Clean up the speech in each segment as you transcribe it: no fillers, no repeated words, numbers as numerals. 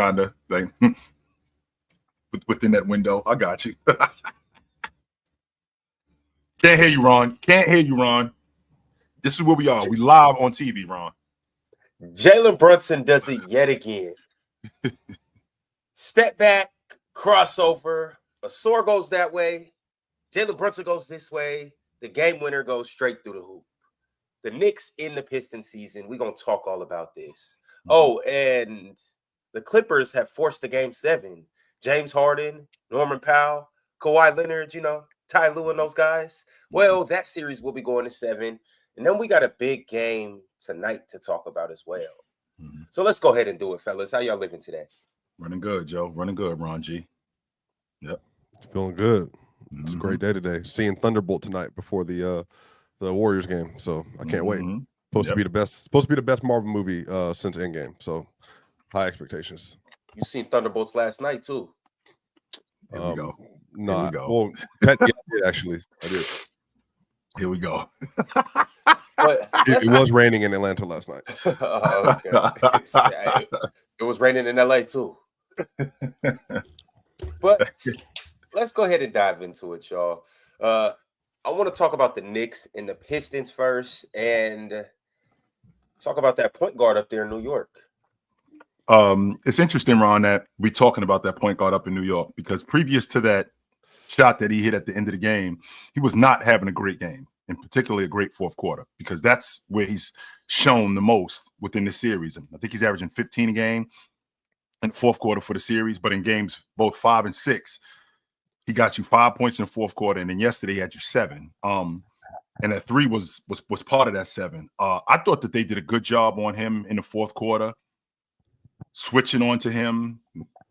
trying to like within that window. I got you. Can't hear you, Ron. Can't hear you, Ron. This is where we are. We live on TV, Ron. Jalen Brunson does it yet again. Step back, crossover. Asor goes that way. Jalen Brunson goes this way. The game winner goes straight through the hoop. The Knicks in the Pistons season. We're going to talk all about this. Oh, and the Clippers have forced the Game 7. James Harden, Norman Powell, Kawhi Leonard, Ty Lue and those guys. Well, that series will be going to 7. And then we got a big game tonight to talk about as well. So let's go ahead and do it, fellas. How y'all living today? Running good, Joe. Running good, Ron G. Yep. Feeling good. It's a great day today. Seeing Thunderbolt tonight before the Warriors game. So I can't wait. Supposed to be the best Marvel movie since Endgame. So high expectations. You seen Thunderbolts last night too. Here we go. No, Here we go. Well, I did actually. I did. Here we go. But it was raining in Atlanta last night. Okay. It was raining in LA too. But let's go ahead and dive into it, y'all. I want to talk about the Knicks and the Pistons first and talk about that point guard up there in New York. It's interesting, Ron, that we're talking about that point guard up in New York because previous to that shot that he hit at the end of the game, he was not having a great game, and particularly a great fourth quarter, because that's where he's shown the most within the series. I think he's averaging 15 a game in the fourth quarter for the series, but in games both 5 and 6, he got you 5 points in the fourth quarter, and then yesterday he had you 7. And that 3 was part of that 7. I thought that they did a good job on him in the fourth quarter, switching on to him,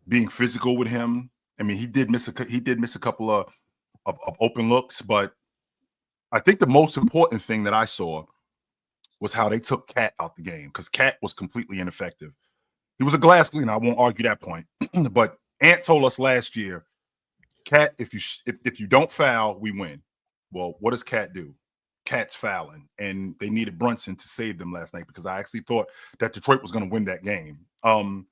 being physical with him. I mean, he did miss a couple of open looks, but I think the most important thing that I saw was how they took Cat out the game, because Cat was completely ineffective. He was a glass cleaner. I won't argue that point. But Ant told us last year, Cat, if you don't foul, we win. Well, what does Cat do? Cat's fouling, and they needed Brunson to save them last night because I actually thought that Detroit was going to win that game. I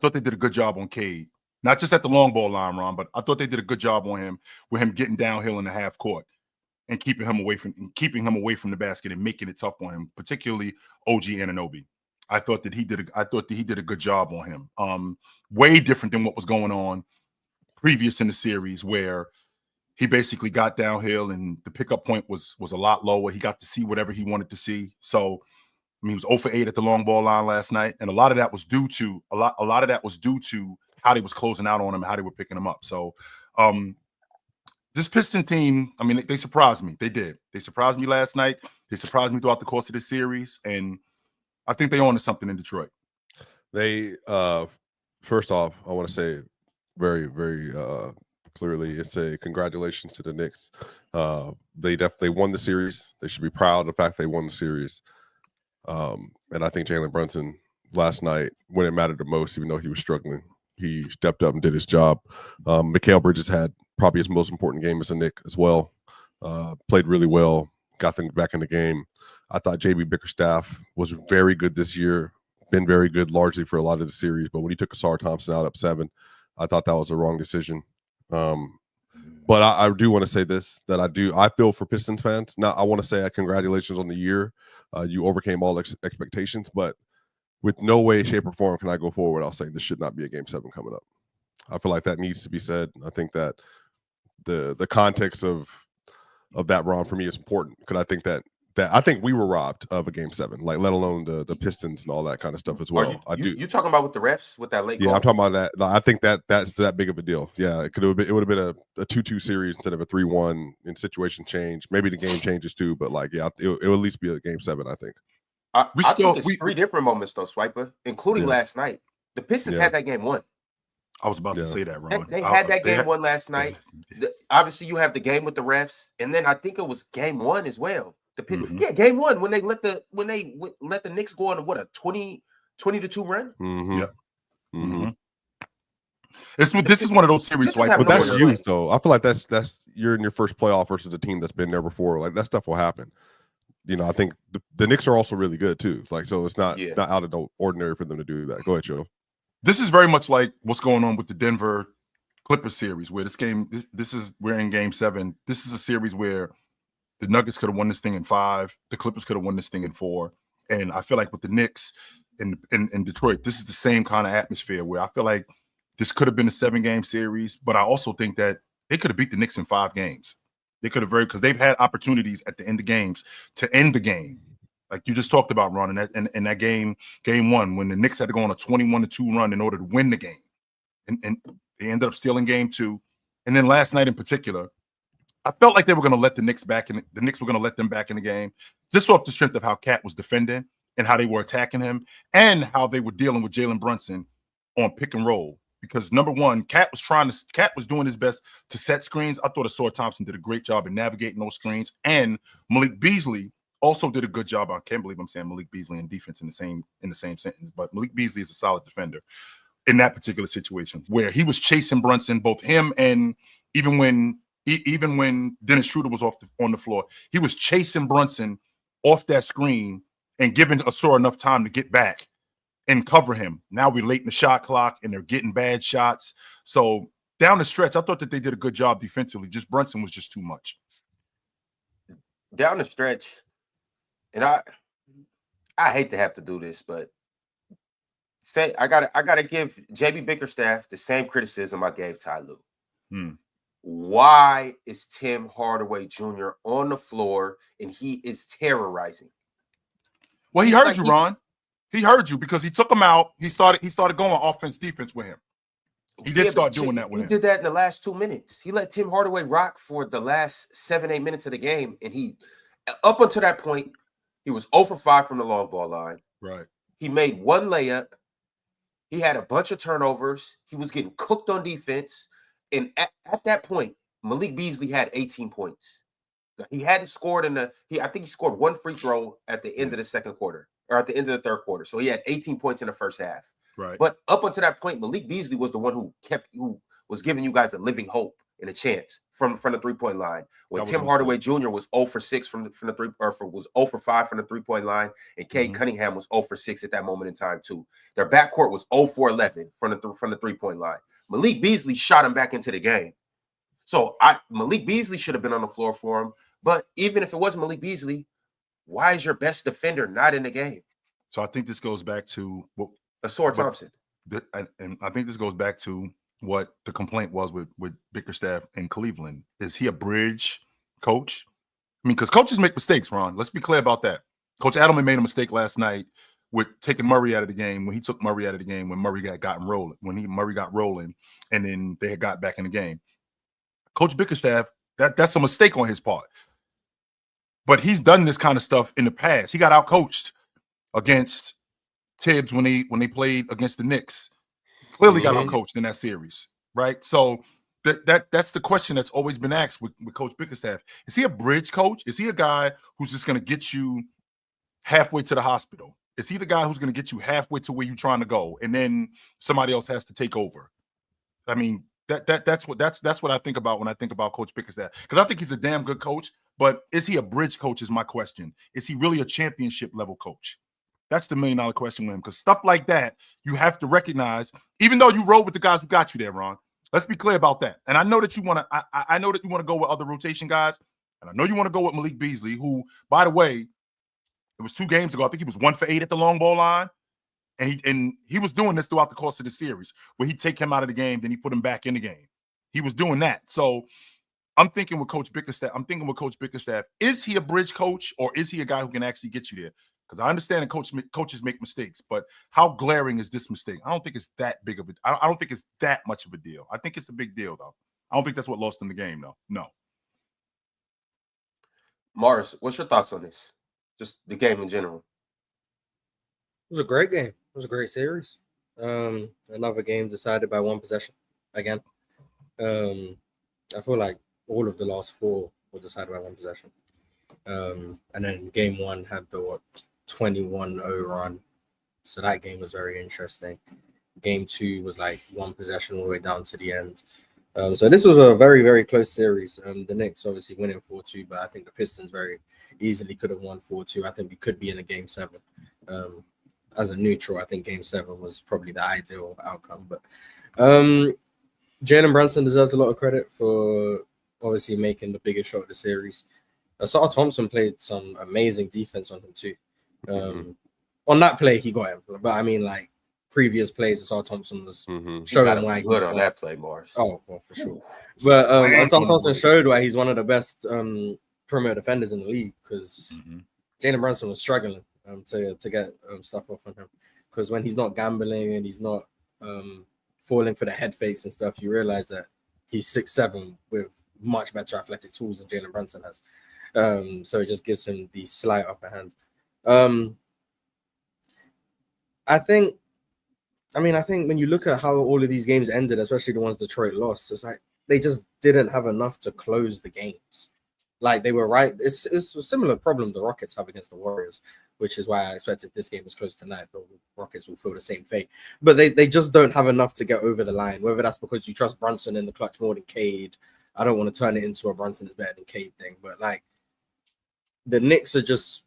thought they did a good job on Cade, not just at the long ball line, Ron, but I thought they did a good job on him with him getting downhill in the half court and keeping him away from the basket and making it tough on him, particularly OG Anunoby. I thought that he did a good job on him. Way different than what was going on previous in the series, where he basically got downhill and the pickup point was a lot lower. He got to see whatever he wanted to see. So I mean, he was 0 for 8 at the long ball line last night, and a lot of that was due to how they was closing out on him, how they were picking him up. So this Pistons team, I mean, they surprised me. They did. They surprised me last night. They surprised me throughout the course of the series, and I think they own something in Detroit. They first off, I want to say very, very clearly, it's a congratulations to the Knicks. They definitely won the series. They should be proud of the fact they won the series. And I think Jalen Brunson last night, when it mattered the most, even though he was struggling, he stepped up and did his job. Mikal Bridges had probably his most important game as a Knick as well. Played really well, got them back in the game. I thought JB Bickerstaff was very good this year, been very good largely for a lot of the series. But when he took Asar Thompson out up 7, I thought that was a wrong decision. But I do want to say this, that I feel for Pistons fans. Now, I want to say congratulations on the year. You overcame all expectations, but with no way, shape, or form can I go forward. I'll say this should not be a Game 7 coming up. I feel like that needs to be said. I think that the context of that, Ron, for me is important, because I think that I think we were robbed of a Game 7, like let alone the Pistons and all that kind of stuff as well. You talking about with the refs with that late? Yeah, goal? I'm talking about that. I think that's that big of a deal. Yeah, it would have been a 2-2 series instead of a 3-1 in situation change. Maybe the game changes too, but like, yeah, it will at least be a Game 7, I think. I think it's 3 different moments though, Swiper, including last night. The Pistons had that game won. I was about to say that, Ron. They had that game won last night. Obviously, you have the game with the refs, and then I think it was Game 1 as well. Game 1 when they let the Knicks go on a 20-2 run. This is one of those series, Swiper. But that's youth, though. I feel like that's you're in your first playoff versus a team that's been there before. Like, that stuff will happen. I think the Knicks are also really good too. Like, so it's not out of the ordinary for them to do that. Go ahead, Joe. This is very much like what's going on with the Denver Clippers series, where we're in game 7. This is a series where the Nuggets could have won this thing in 5. The Clippers could have won this thing in 4. And I feel like with the Knicks in Detroit, this is the same kind of atmosphere where I feel like this could have been a 7-game series, but I also think that they could have beat the Knicks in 5 games. They could have because they've had opportunities at the end of games to end the game. Like you just talked about, Ron, in that game 1, when the Knicks had to go on a 21-2 run in order to win the game. And they ended up stealing game 2. And then last night in particular, I felt like they were going to let the Knicks back in. The Knicks were going to let them back in the game, just off the strength of how Cat was defending and how they were attacking him, and how they were dealing with Jalen Brunson on pick and roll. Because number one, Cat was doing his best to set screens. I thought Asor Thompson did a great job in navigating those screens, and Malik Beasley also did a good job. I can't believe I'm saying Malik Beasley in defense in the same sentence, but Malik Beasley is a solid defender in that particular situation where he was chasing Brunson, both him and even when Dennis Schroeder was on the floor, he was chasing Brunson off that screen and giving Asor enough time to get back and cover him. Now we're late in the shot clock and they're getting bad shots. So down the stretch, I thought that they did a good job defensively. Just Brunson was just too much. Down the stretch, and I hate to have to do this, but I gotta give JB Bickerstaff the same criticism I gave Ty Lue. Why is Tim Hardaway Jr. on the floor and he is terrorizing? Well, he heard you, Ron. He heard you because he took him out. He started going offense defense with him. He did start doing that with him. He did that in the last 2 minutes. He let Tim Hardaway rock for the last 7-8 minutes of the game, and he, up until that point, he was 0 for 5 from the long ball line. Right. He made 1 layup. He had a bunch of turnovers. He was getting cooked on defense. And at that point, Malik Beasley had 18 points. He hadn't scored I think he scored 1 free throw at the end of the second quarter or at the end of the third quarter. So he had 18 points in the first half. Right. But up until that point, Malik Beasley was the one who was giving you guys a living hope and a chance from the 3-point line. When Tim Hardaway Jr. was 0 for 6 from the 3, was 0 for 5 from the 3-point line, and Cade Cunningham was 0 for 6 at that moment in time too. Their backcourt was 0 for 11 from the 3-point line. Malik Beasley shot him back into the game. So Malik Beasley should have been on the floor for him. But even if it wasn't Malik Beasley, why is your best defender not in the game? So I think this goes back to Asor Thompson. And I think this goes back to what the complaint was with Bickerstaff in Cleveland. Is he a bridge coach? I mean, because coaches make mistakes, Ron. Let's be clear about that. Coach Adelman made a mistake last night with taking Murray out of the game when he took Murray out of the game when Murray got rolling, Murray got rolling, and then they had got back in the game. Coach Bickerstaff, that's a mistake on his part. But he's done this kind of stuff in the past. He got outcoached against Tibbs when they played against the Knicks. Clearly got outcoached in that series, right? So that's the question that's always been asked with Coach Bickerstaff. Is he a bridge coach? Is he a guy who's just going to get you halfway to the hospital? Is he the guy who's going to get you halfway to where you're trying to go, and then somebody else has to take over? I mean, that's what I think about when I think about Coach Bickerstaff, because I think he's a damn good coach. But is he a bridge coach? Is my question. Is he really a championship level coach? That's the $1 million question with him, because stuff like that you have to recognize, even though you roll with the guys who got you there, Ron. Let's be clear about that. And I know that you want to. I know that you want to go with other rotation guys, and I know you want to go with Malik Beasley, who, by the way, it was 2 games ago. I think he was 1 for 8 at the long ball line, and he was doing this throughout the course of the series, where he'd take him out of the game, then he put him back in the game. He was doing that. So I'm thinking with Coach Bickerstaff. Is he a bridge coach, or is he a guy who can actually get you there? Because I understand that coaches make mistakes, but how glaring is this mistake? I don't think it's that big of I don't think it's that much of a deal. I think it's a big deal, though. I don't think that's what lost in the game, though. No. Morris, what's your thoughts on this? Just the game in general. It was a great game. It was a great series. Another game decided by 1 possession again. I feel like all of the last 4 were decided by 1 possession. And then game 1 had the 21-0 run. So that game was very interesting. Game 2 was like 1 possession all the way down to the end. So this was a very, very close series. The Knicks obviously winning 4-2, but I think the Pistons very easily could have won 4-2. I think we could be in a game 7. as a neutral, I think Game 7 was probably the ideal outcome. But Jalen Brunson deserves a lot of credit for obviously making the biggest shot of the series. Asar Thompson played some amazing defense on him too. On that play, he got him. But I mean, like previous plays, Asar Thompson was showing why he's good on that play, Morris. Oh, well, for sure. But Asar Thompson showed why he's one of the best perimeter defenders in the league because Jalen Brunson was struggling to get stuff off on him. Because when he's not gambling and he's not falling for the head fakes and stuff, you realize that he's 6'7" with much better athletic tools than Jalen Brunson has. So it just gives him the slight upper hand. I think when you look at how all of these games ended, especially the ones Detroit lost, it's like they just didn't have enough to close the games. Like they were right. It's a similar problem the Rockets have against the Warriors, which is why I expect if this game is close tonight, the Rockets will feel the same fate. But they just don't have enough to get over the line, whether that's because you trust Brunson in the clutch more than Cade. I don't want to turn it into a Brunson is better than Cade thing, but like the Knicks are just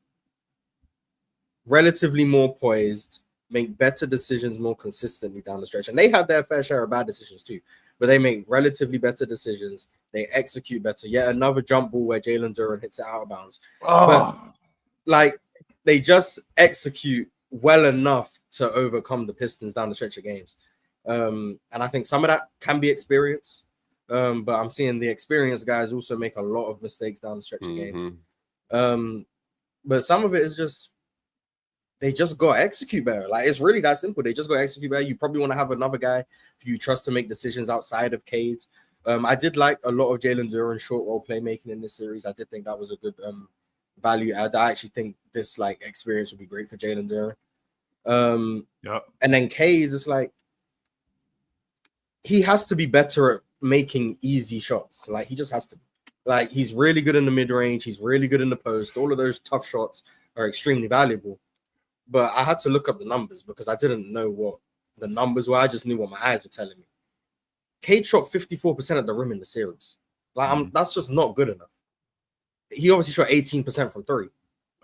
relatively more poised, make better decisions more consistently down the stretch. And they had their fair share of bad decisions too, but they make relatively better decisions. They execute better. Yet another jump ball where Jalen Duren hits it out of bounds. But like they just execute well enough to overcome the Pistons down the stretch of games. And I think some of that can be experience. But I'm seeing the experienced guys also make a lot of mistakes down the stretch of games. But some of it is just they just got to execute better. Like it's really that simple. They just got to execute better. You probably want to have another guy who you trust to make decisions outside of Cade's. I did like a lot of Jalen Duren's short roll playmaking in this series. I did think that was a good value add. I actually think this like experience would be great for Jalen Duren. And then Cade's is like he has to be better at making easy shots. Like he just has to. Like he's really good in the mid range. He's really good in the post. All of those tough shots are extremely valuable. But I had to look up the numbers because I didn't know what the numbers were. I just knew what my eyes were telling me. Cade shot 54% at the rim in the series. Like that's just not good enough. He obviously shot 18% from three.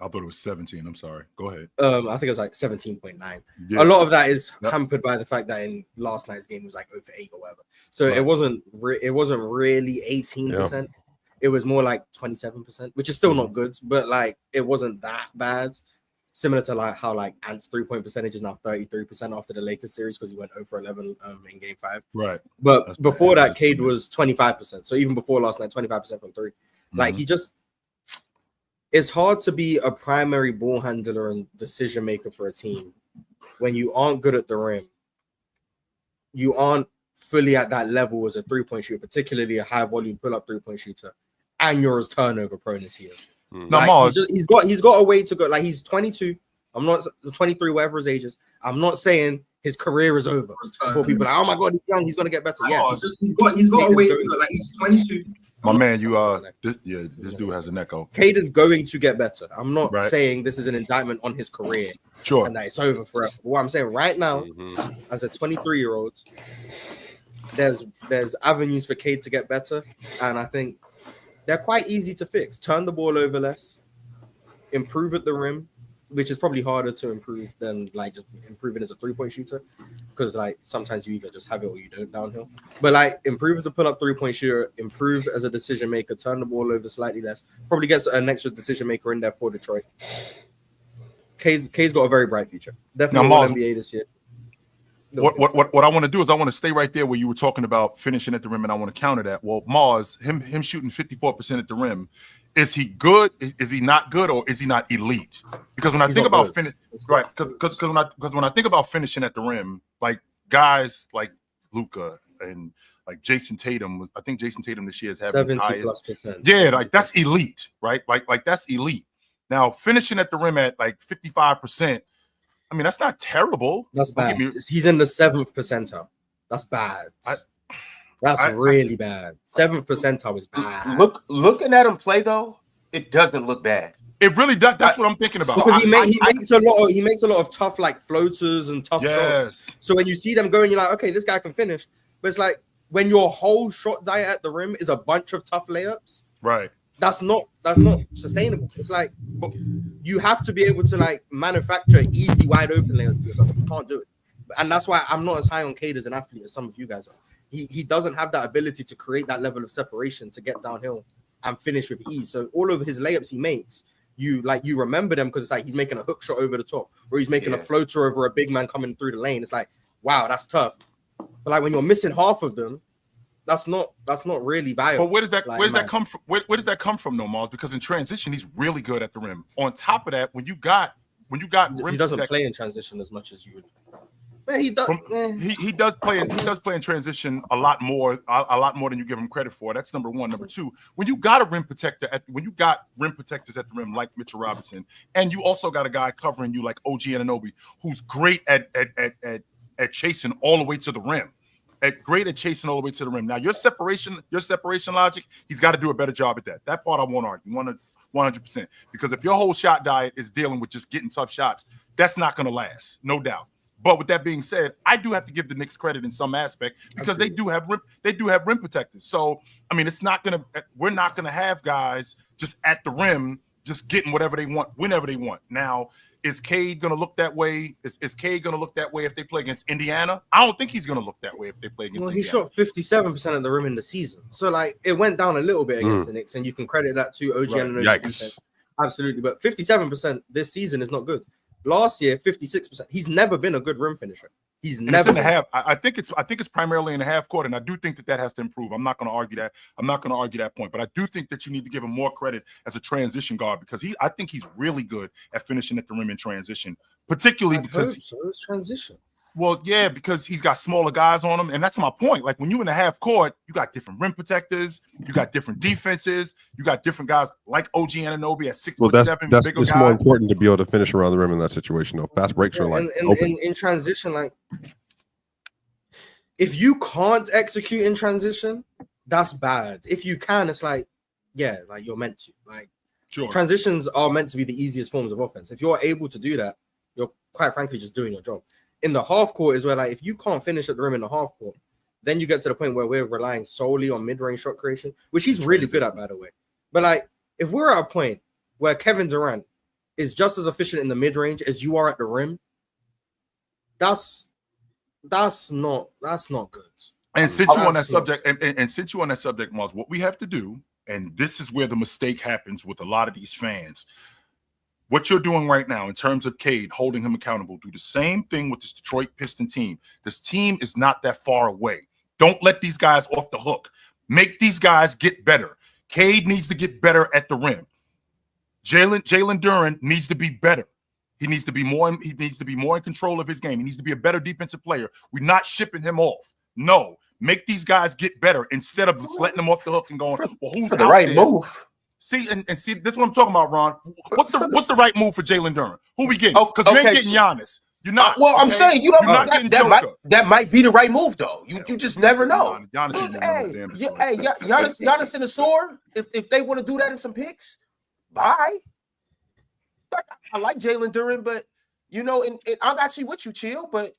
I thought it was 17. I'm sorry. Go ahead. I think it was like 17.9. Yeah. A lot of that is hampered by the fact that in last night's game it was like 0 for 8 or whatever. So it wasn't really 18%. Yeah. It was more like 27%, which is still not good, but like it wasn't that bad. Similar to like how like Ant's 3-point percentage is now 33% after the Lakers series because he went 0 for 11 in game 5. Right. But that's before that, Cade was 25%. So even before last night, 25% from 3. Like he just, it's hard to be a primary ball handler and decision maker for a team when you aren't good at the rim. You aren't fully at that level as a 3-point shooter, particularly a high volume pull up 3-point shooter, and you're as turnover prone as he is. No, like, he's got a way to go. Like he's 22. I'm not 23, whatever his age is. I'm not saying his career is over. Before people are like, oh my god, he's young, he's gonna get better. Yes, he's got a way to go. Like he's 22. My man, this dude has an echo. Cade is going to get better. I'm not saying this is an indictment on his career. Sure. And that it's over forever. But what I'm saying right now, as a 23-year-old, there's avenues for Cade to get better, and I think they're quite easy to fix. Turn the ball over less, improve at the rim, which is probably harder to improve than like just improving as a 3-point shooter, because like sometimes you either just have it or you don't downhill. But like improve as a pull-up 3-point shooter, improve as a decision maker, turn the ball over slightly less, probably gets an extra decision maker in there for Detroit. Cade's got a very bright future. Definitely now, NBA this year. What I want to do is I want to stay right there where you were talking about finishing at the rim, and I want to counter that. Well, Mars, him shooting 54% at the rim, is he good? Is he not good, or is he not elite? Because when I think about because when I think about finishing at the rim, like guys like Luka and like Jason Tatum, I think Jason Tatum this year is having his highest. +%. Yeah, like that's elite, right? Like that's elite. Now finishing at the rim at like 55%. I mean, that's not terrible. That's bad. He's in the 7th percentile. That's bad. That's really bad. 7th percentile is bad. Looking at him play though, it doesn't look bad. It really does. That's what I'm thinking about. Because he makes a lot of tough like floaters and tough shots. So when you see them going, you're like, okay, this guy can finish. But it's like when your whole shot diet at the rim is a bunch of tough layups. Right. That's not sustainable. It's like you have to be able to like manufacture easy, wide open layers for yourself. You can't do it, and that's why I'm not as high on Cade as an athlete as some of you guys are. He doesn't have that ability to create that level of separation to get downhill and finish with ease. So all of his layups he makes, you remember them because it's like he's making a hook shot over the top, or he's making a floater over a big man coming through the lane. It's like, wow, that's tough. But like when you're missing half of them, that's not really viable. But where does that come from? Where does that come from, though, Mars? Because in transition, he's really good at the rim. On top of that, when you got rim, he doesn't play in transition as much as you would. Man, he does. He does play in transition a lot more than you give him credit for. That's number one. Number two, when you got rim protectors at the rim like Mitchell Robinson, and you also got a guy covering you like OG Anunoby, who's great at chasing all the way to the rim. Chasing all the way to the rim. Now your separation logic, he's got to do a better job at that. That part I won't argue 100%. Because if your whole shot diet is dealing with just getting tough shots, that's not going to last, no doubt. But with that being said, I do have to give the Knicks credit in some aspect because they do have rim protectors. So I mean, we're not gonna have guys just at the rim just getting whatever they want whenever they want. Now, is Cade gonna look that way? Is Cade gonna look that way if they play against Indiana? I don't think he's gonna look that way if they play against. Well, Indiana. he shot 57% of the rim in the season, so like it went down a little bit against the Knicks, and you can credit that to OG and Yikes. Absolutely, but 57% this season is not good. Last year, 56%. He's never been a good rim finisher. He's never in the half. I think it's primarily in the half court, and I do think that has to improve. I'm not going to argue that. I'm not going to argue that point, but I do think that you need to give him more credit as a transition guard because I think he's really good at finishing at the rim in transition, particularly because it's transition. Well, yeah, because he's got smaller guys on him, and that's my point. Like when you in the half court, you got different rim protectors, you got different defenses, you got different guys like OG Anunoby at 6'7", that's bigger it's guy. more important to be able to finish around the rim in that situation. Though fast breaks are like in transition. Like if you can't execute in transition, that's bad. If you can, it's like like you're meant to. Like sure. Transitions are meant to be the easiest forms of offense. If you're able to do that, you're quite frankly just doing your job. In the half court is where, like, if you can't finish at the rim in the half court, then you get to the point where we're relying solely on mid-range shot creation, which he's really good at, by the way. But, like, if we're at a point where Kevin Durant is just as efficient in the mid-range as you are at the rim, that's not good. And since you're on that subject, and since you're on that subject, Mars, what we have to do, and this is where the mistake happens with a lot of these fans. What you're doing right now in terms of Cade, holding him accountable, do the same thing with this Detroit Piston team. This team is not that far away. Don't let these guys off the hook. Make these guys get better. Cade needs to get better at the rim. Jalen Duren needs to be better. He needs to be more in control of his game. He needs to be a better defensive player. We're not shipping him off. No, make these guys get better instead of just letting them off the hook and going, well, who's for the right move? See, and see, this is what I'm talking about, Ron. What's the right move for Jalen Duren? Who we getting? Because you ain't getting Giannis. You're not. Well, I'm saying you don't. That might be the right move, though. You just never know. Giannis and Asor. If they want to do that in some picks, bye. I like Jalen Duren, but and I'm actually with you, Chill. But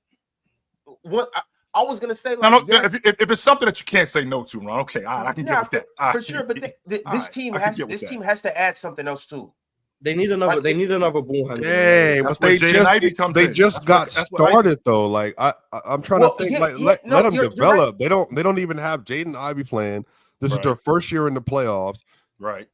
what I was gonna say, like, if it's something that you can't say no to, Ron, okay, all right, I can get with that for sure. But this team has to add something else too. They need another. They need another ball handler. Hey, but they just got started though. Like I'm trying to think. Let them develop. Right. They don't even have Jaden Ivey playing. This is their first year in the playoffs. Right.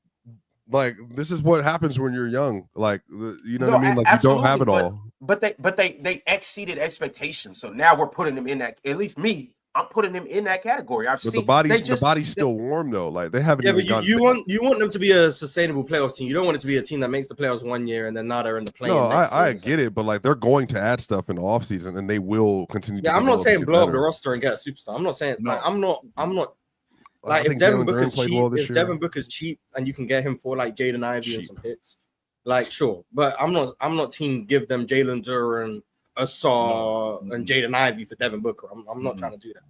Like this is what happens when you're young. Like you know what I mean. Like you don't have it all. But they exceeded expectations. So now we're putting them in that. At least me, I'm putting them in that category. The body's still warm though. Like they haven't. Yeah, but you want them to be a sustainable playoff team. You don't want it to be a team that makes the playoffs one year and then now they're in the play. No, I get it, but like they're going to add stuff in the offseason and they will continue. Yeah, I'm not saying blow up the roster and get a superstar. I'm not saying like I'm not. Like if Devin Booker's cheap and you can get him for like Jaden Ivey and some picks, like sure. But I'm not team give them Jalen Duren, Asar, and Jaden Ivey for Devin Booker. I'm not trying to do that.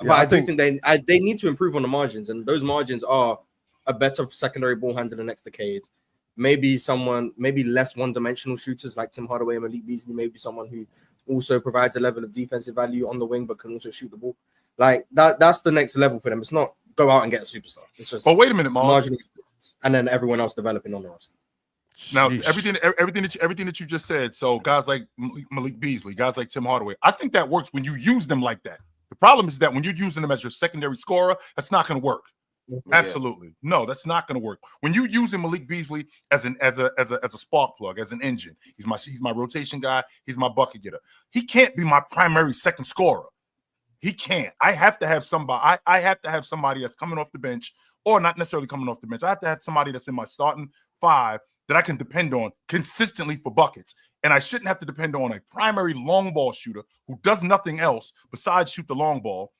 Yeah, but I do think they need to improve on the margins, and those margins are a better secondary ball handler next decade. Maybe less one-dimensional shooters like Tim Hardaway and Malik Beasley. Maybe someone who also provides a level of defensive value on the wing but can also shoot the ball. Like that's the next level for them. It's not go out and get a superstar. It's just. But wait a minute, Mars. And then everyone else developing on the roster. Now, Sheesh. everything that you just said. So guys like Malik Beasley, guys like Tim Hardaway, I think that works when you use them like that. The problem is that when you're using them as your secondary scorer, that's not going to work. Absolutely, no, that's not going to work. When you using Malik Beasley as a spark plug, as an engine, he's my rotation guy. He's my bucket getter. He can't be my primary second scorer. He can't. I have to have somebody. I have to have somebody that's coming off the bench, or not necessarily coming off the bench. I have to have somebody that's in my starting five that I can depend on consistently for buckets. And I shouldn't have to depend on a primary long ball shooter who does nothing else besides shoot the long ball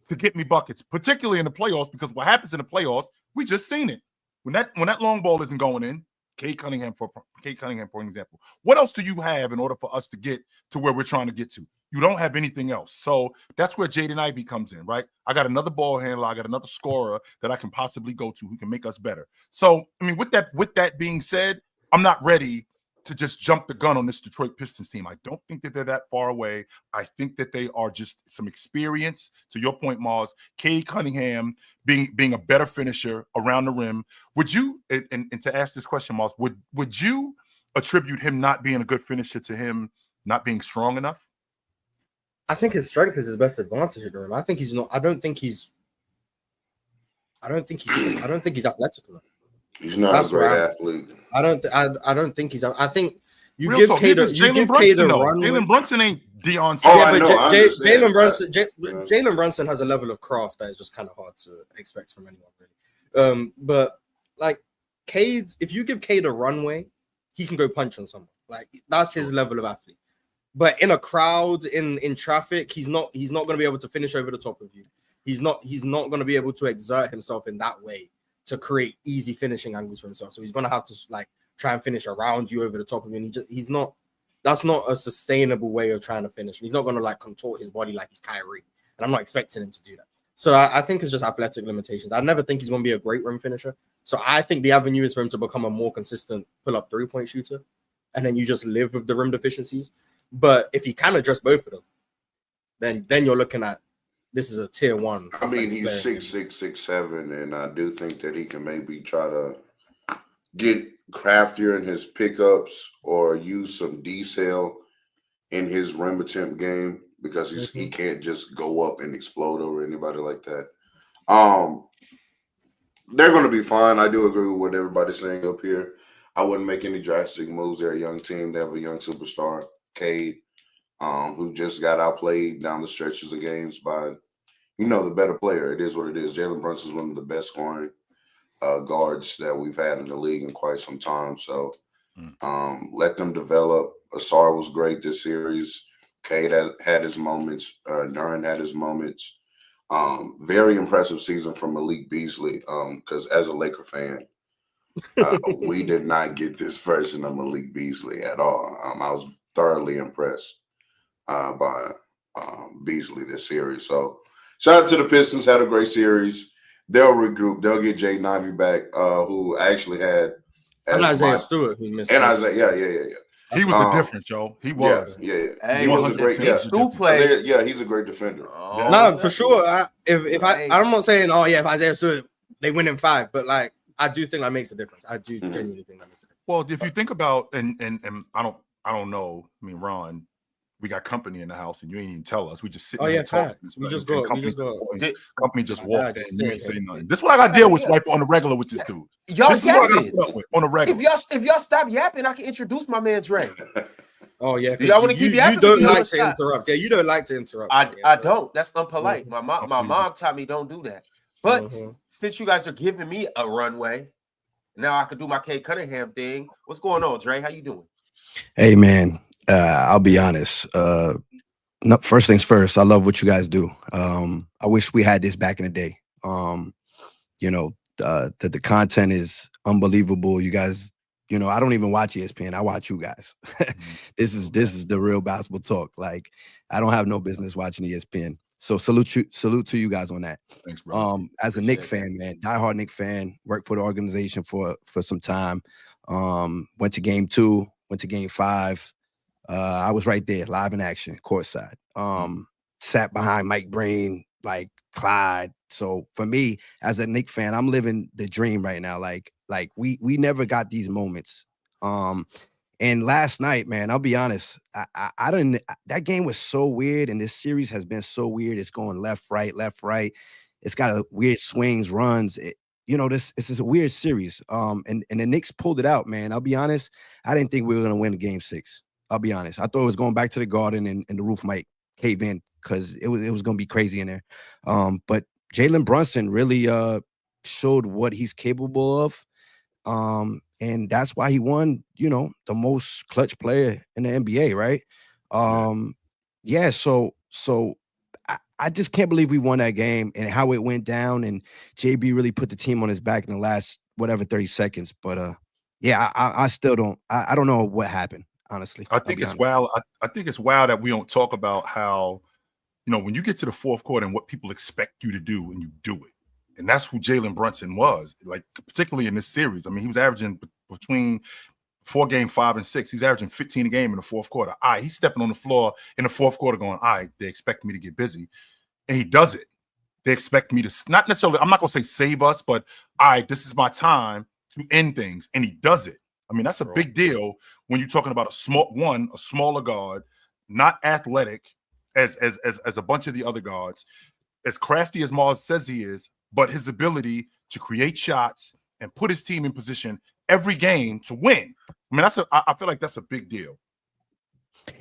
to get me buckets, particularly in the playoffs, because what happens in the playoffs, we just seen it. When that long ball isn't going in, Cade Cunningham, for an example. What else do you have in order for us to get to where we're trying to get to? You don't have anything else. So that's where Jaden Ivey comes in, right? I got another ball handler. I got another scorer that I can possibly go to who can make us better. So, I mean, with that being said, I'm not ready to just jump the gun on this Detroit Pistons team. I don't think that they're that far away. I think that they are just some experience. To your point, Mars, Cade Cunningham being a better finisher around the rim. Would you, and to ask this question, Mars, would you attribute him not being a good finisher to him not being strong enough? I think his strength is his best advantage in the rim. I think he's not. I don't think he's athletic enough. He's not a great athlete. I don't think he's. I think you Real give talk, Cade a run. Jalen Brunson ain't Deion. Oh, I know. Jalen Brunson has a level of craft that is just kind of hard to expect from anyone, really. But like Cade, if you give Cade a runway, he can go punch on someone. Like that's his level of athlete. But in a crowd, in traffic, he's not going to be able to finish over the top of you. He's not going to be able to exert himself in that way to create easy finishing angles for himself. So he's going to have to like try and finish around you over the top of you. And he's not. That's not a sustainable way of trying to finish. He's not going to like contort his body like he's Kyrie. And I'm not expecting him to do that. So I think it's just athletic limitations. I never think he's going to be a great rim finisher. So I think the avenue is for him to become a more consistent pull-up three-point shooter. And then you just live with the rim deficiencies. But if he can address both of them, then you're looking at this is a tier one. I mean, he's 6'6", 6'7", and I do think that he can maybe try to get craftier in his pickups or use some decel in his rim attempt game because he can't just go up and explode over anybody like that. They're going to be fine. I do agree with what everybody's saying up here. I wouldn't make any drastic moves. They're a young team. They have a young superstar, Cade, who just got outplayed down the stretches of games by, the better player. It is what it is. Jalen Brunson is one of the best scoring guards that we've had in the league in quite some time. So let them develop. Asar was great this series. Cade had his moments. Duran had his moments. Very impressive season from Malik Beasley because as a Laker fan, we did not get this version of Malik Beasley at all. I was thoroughly impressed by Beasley this series. So shout out to the Pistons, had a great series. They'll regroup. They'll get Jaden Ivey back, who actually had Isaiah Stewart, who missed. And Isaiah, yeah. He was the difference, yo. He was. Yeah. Hey, he was a great. Yeah, Stu play. Yeah, he's a great defender. No, for sure. I'm not saying, if Isaiah Stewart, they win in 5, but like I do think that makes a difference. I do genuinely think that makes a difference. Well, if you think about and I don't know. I mean, Ron, we got company in the house, and you ain't even tell us. We just sitting here talking. We just go. Company just walked in. You ain't say nothing. This is what I got to deal with, Swiper, on the regular with this dude. Y'all yapping on the regular. If y'all stop yapping, I can introduce my man Dre. Oh yeah, y'all want to keep yapping? You don't like to interrupt. Yeah, you don't like to interrupt. I don't. That's unpolite. My mom taught me don't do that. But since you guys are giving me a runway, now I can do my Cade Cunningham thing. What's going on, Dre? How you doing? Hey man, I'll be honest. First things first, I love what you guys do. I wish we had this back in the day. The content is unbelievable. You guys, I don't even watch ESPN. I watch you guys. This is the real basketball talk. Like, I don't have no business watching ESPN. So salute to you guys on that. Thanks, bro. As a Knicks fan, man, diehard Knicks fan, worked for the organization for some time. Went to game 2, went to game 5. I was right there, live in action, courtside. Sat behind Mike Breen, like Clyde. So for me, as a Knicks fan, I'm living the dream right now. Like we never got these moments And last night, man, I'll be honest, I didn't. That game was so weird, and this series has been so weird. It's going left, right, left, right. It's got a weird swings, runs. This is a weird series. And the Knicks pulled it out, man. I'll be honest. I didn't think we were gonna win Game 6. I'll be honest. I thought it was going back to the Garden and the roof might cave in because it was gonna be crazy in there. But Jalen Brunson really showed what he's capable of. And that's why he won, the most clutch player in the NBA, right? Yeah, so I just can't believe we won that game and how it went down. And JB really put the team on his back in the last 30 seconds. But yeah, I still don't. I don't know what happened, honestly. I think it's wild. I think it's wild that we don't talk about how, when you get to the fourth quarter and what people expect you to do, and you do it. And that's who Jalen Brunson was, like, particularly in this series. I mean, he was averaging between 4 Game 5 and 6. He was averaging 15 a game in the fourth quarter. He's stepping on the floor in the fourth quarter going, they expect me to get busy. And he does it. They expect me to, not necessarily, I'm not going to say save us, but this is my time to end things. And he does it. I mean, that's a big deal when you're talking about a smaller guard, not athletic as a bunch of the other guards, as crafty as Mars says he is, but his ability to create shots and put his team in position every game to win. I mean, I feel like that's a big deal.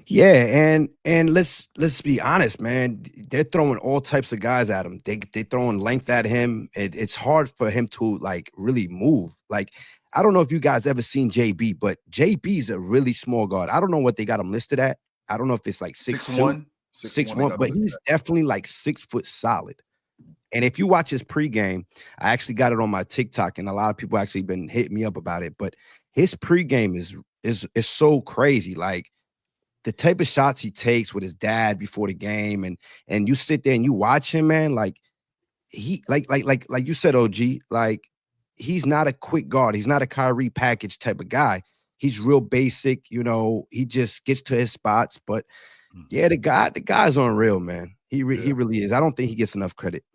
Yeah, and let's be honest, man. They're throwing all types of guys at him. They throwing length at him. It's hard for him to like really move. Like, I don't know if you guys ever seen JB, but JB's a really small guard. I don't know what they got him listed at. I don't know if it's like 6'2", 6'1", but he's definitely like 6 foot solid. And if you watch his pregame, I actually got it on my TikTok, and a lot of people actually been hitting me up about it. But his pregame is so crazy. Like, the type of shots he takes with his dad before the game, and you sit there and you watch him, man. Like, he like you said, OG. Like, he's not a quick guard. He's not a Kyrie package type of guy. He's real basic. He just gets to his spots. But yeah, the guy's unreal, man. He really is. I don't think he gets enough credit.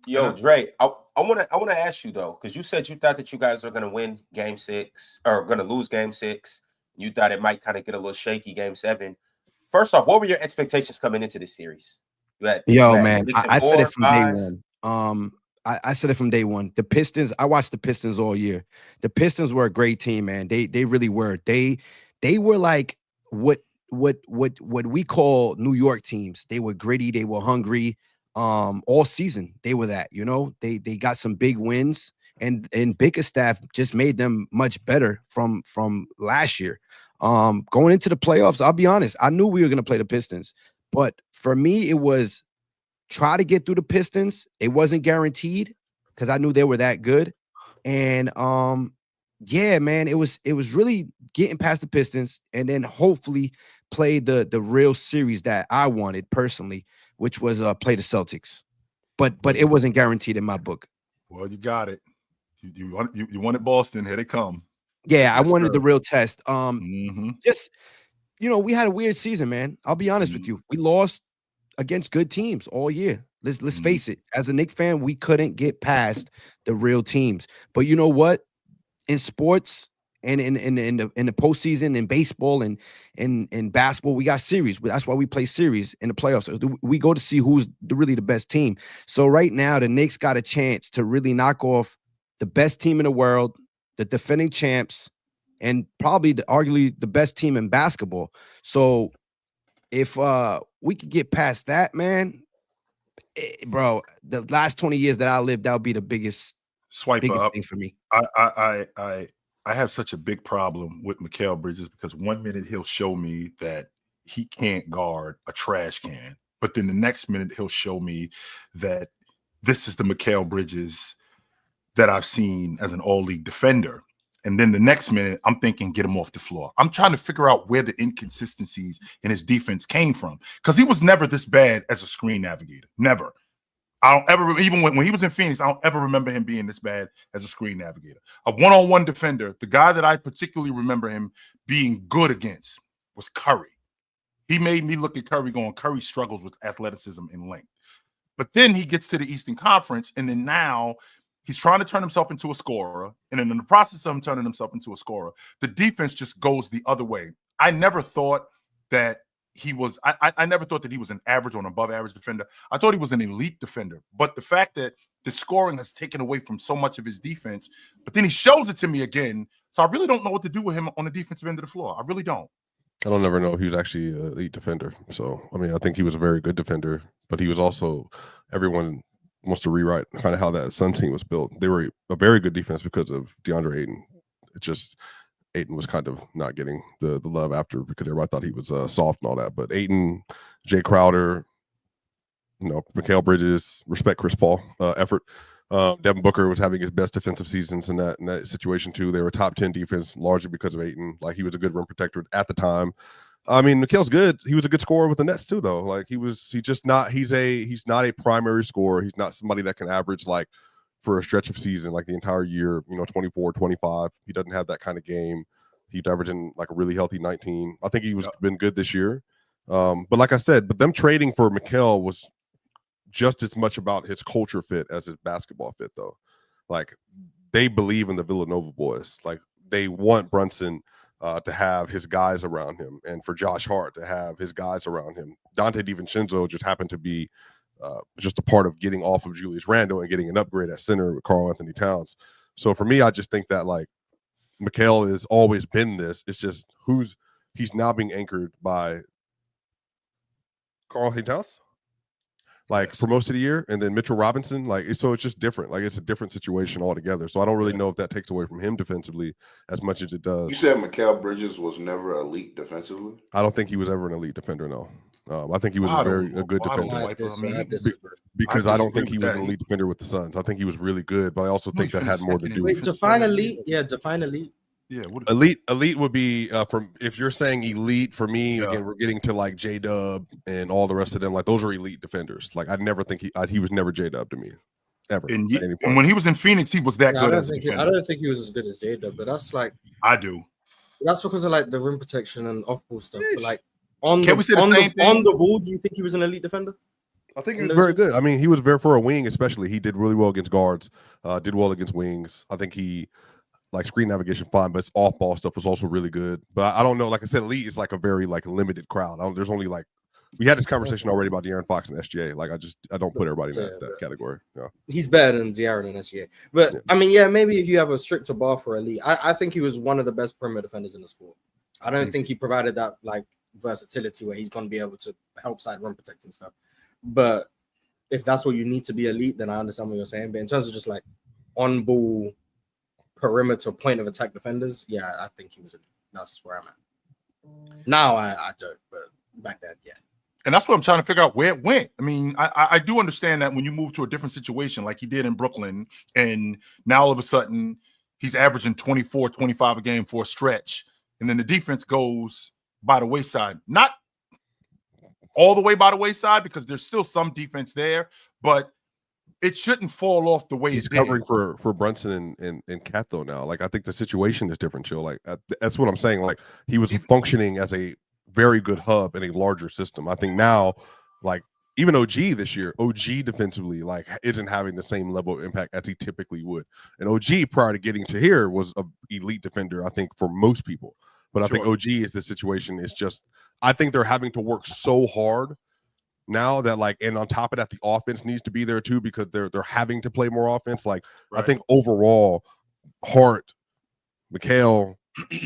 Yo, Dre, I want to ask you though, because you said you thought that you guys are going to win Game 6 or going to lose Game 6. You thought it might kind of get a little shaky Game 7. First off, what were your expectations coming into this series? Man, I said it from day one. I said it from day one. The Pistons, I watched the Pistons all year. The Pistons were a great team, man. They really were. They were like what we call New York teams. They were gritty. They were hungry. All season they were that. They got some big wins, and Bickerstaff just made them much better from last year. Going into the playoffs, I'll be honest, I knew we were going to play the Pistons, but for me, it was try to get through the Pistons. It wasn't guaranteed because I knew they were that good. And yeah, man, it was really getting past the Pistons and then hopefully play the real series that I wanted personally, which was play the Celtics. But it wasn't guaranteed in my book. Well, you got it. You wanted Boston. Here they come. Yeah, I wanted the real test. Just we had a weird season, man. I'll be honest with you. We lost against good teams all year. Let's face it. As a Knicks fan, we couldn't get past the real teams. But you know what? In sports and in the postseason, in baseball and in basketball, we got series. That's why we play series in the playoffs. We go to see who's really the best team. So right now, the Knicks got a chance to really knock off the best team in the world, the defending champs, and probably arguably the best team in basketball. So if we could get past that, bro, the last 20 years that I lived, that would be the biggest thing for me. I have such a big problem with Mikal Bridges because one minute he'll show me that he can't guard a trash can, but then the next minute he'll show me that this is the Mikal Bridges that I've seen as an all-league defender. And then the next minute, I'm thinking, get him off the floor. I'm trying to figure out where the inconsistencies in his defense came from because he was never this bad as a screen navigator. Never. I don't ever, even when he was in Phoenix, I don't ever remember him being this bad as a screen navigator. A one-on-one defender, the guy that I particularly remember him being good against was Curry. He made me look at Curry going, Curry struggles with athleticism and length. But then he gets to the Eastern Conference, and then now He's trying to turn himself into a scorer, and in the process of him turning himself into a scorer, the defense just goes the other way. I never thought that he was. I never thought that he was an average or an above average defender. I thought he was an elite defender. But the fact that the scoring has taken away from so much of his defense, but then he shows it to me again. So I really don't know what to do with him on the defensive end of the floor. I really don't. I don't ever know if he was actually an elite defender. So, I mean, I think he was a very good defender, but he was also, everyone wants to rewrite kind of how that Suns team was built. They were a very good defense because of DeAndre Ayton. It just, Ayton was kind of not getting the love after because everybody thought he was soft and all that. But Ayton, Jay Crowder, Mikal Bridges, respect Chris Paul effort. Devin Booker was having his best defensive seasons in that situation too. They were top 10 defense largely because of Ayton. Like, he was a good rim protector at the time. I mean, Mikal's good. He was a good scorer with the Nets too, though. Like, he's not a primary scorer. He's not somebody that can average like for a stretch of season, like the entire year, 24, 25. He doesn't have that kind of game. He's averaging like a really healthy 19. I think he was been good this year. But like I said, them trading for Mikal was just as much about his culture fit as his basketball fit, though. Like, they believe in the Villanova boys. Like, they want Brunson to have his guys around him, and for Josh Hart to have his guys around him. Dante DiVincenzo just happened to be just a part of getting off of Julius Randle and getting an upgrade at center with Karl Anthony Towns. So for me, I just think that like Mikal has always been this. It's just he's now being anchored by Karl Anthony Towns. Like, for most of the year, and then Mitchell Robinson, so it's just different. Like, it's a different situation altogether. So I don't really know if that takes away from him defensively as much as it does. You said Mikal Bridges was never elite defensively? I don't think he was ever an elite defender, no. I think he was a good defender. Because I don't think he was an elite defender with the Suns. I think he was really good, but I also think that had more to do with it. Define elite. Yeah, define elite. Yeah, elite would be from, if you're saying elite for me, again, we're getting to like J-Dub and all the rest of them. Like, those are elite defenders. Like, I never think he was never J-Dub to me, ever. And when he was in Phoenix, he was that good as a defender. I don't think he was as good as J-Dub, but that's like, I do. That's because of like the rim protection and off-ball stuff. But like on the ball, do you think he was an elite defender? I think he was very good. I mean, he was very, for a wing especially. He did really well against guards. Did well against wings. I think he. Like, screen navigation, fine, but its off-ball stuff was also really good. But I don't know. Like I said, elite is like a very like limited crowd. There's only like, we had this conversation already about De'Aaron Fox and SGA. Like, I don't put everybody in that category. Yeah, he's better than De'Aaron and SGA. But I mean, maybe if you have a stricter bar for elite, I think he was one of the best perimeter defenders in the sport. I don't think he provided that like versatility where he's going to be able to help side rim protect and stuff. But if that's what you need to be elite, then I understand what you're saying. But in terms of just like on-ball perimeter point of attack defenders, I think he was that's where I'm at. Now I don't, but back then, and that's what I'm trying to figure out where it went. I mean, I do understand that when you move to a different situation like he did in Brooklyn, and now all of a sudden he's averaging 24, 25 a game for a stretch, and then the defense goes by the wayside. Not all the way by the wayside, because there's still some defense there, but it shouldn't fall off the way he's covering for Brunson and Cat though now. Like, I think the situation is different, Chill. Like, that's what I'm saying. Like, he was functioning as a very good hub in a larger system. I think now, like, even OG this year, OG defensively, like, isn't having the same level of impact as he typically would. And OG, prior to getting to here, was an elite defender, I think, for most people. But I think OG is the situation. It's just, I think they're having to work so hard now that, like, and on top of that, the offense needs to be there too, because they're having to play more offense. Like, I think overall, Hart, Mikal,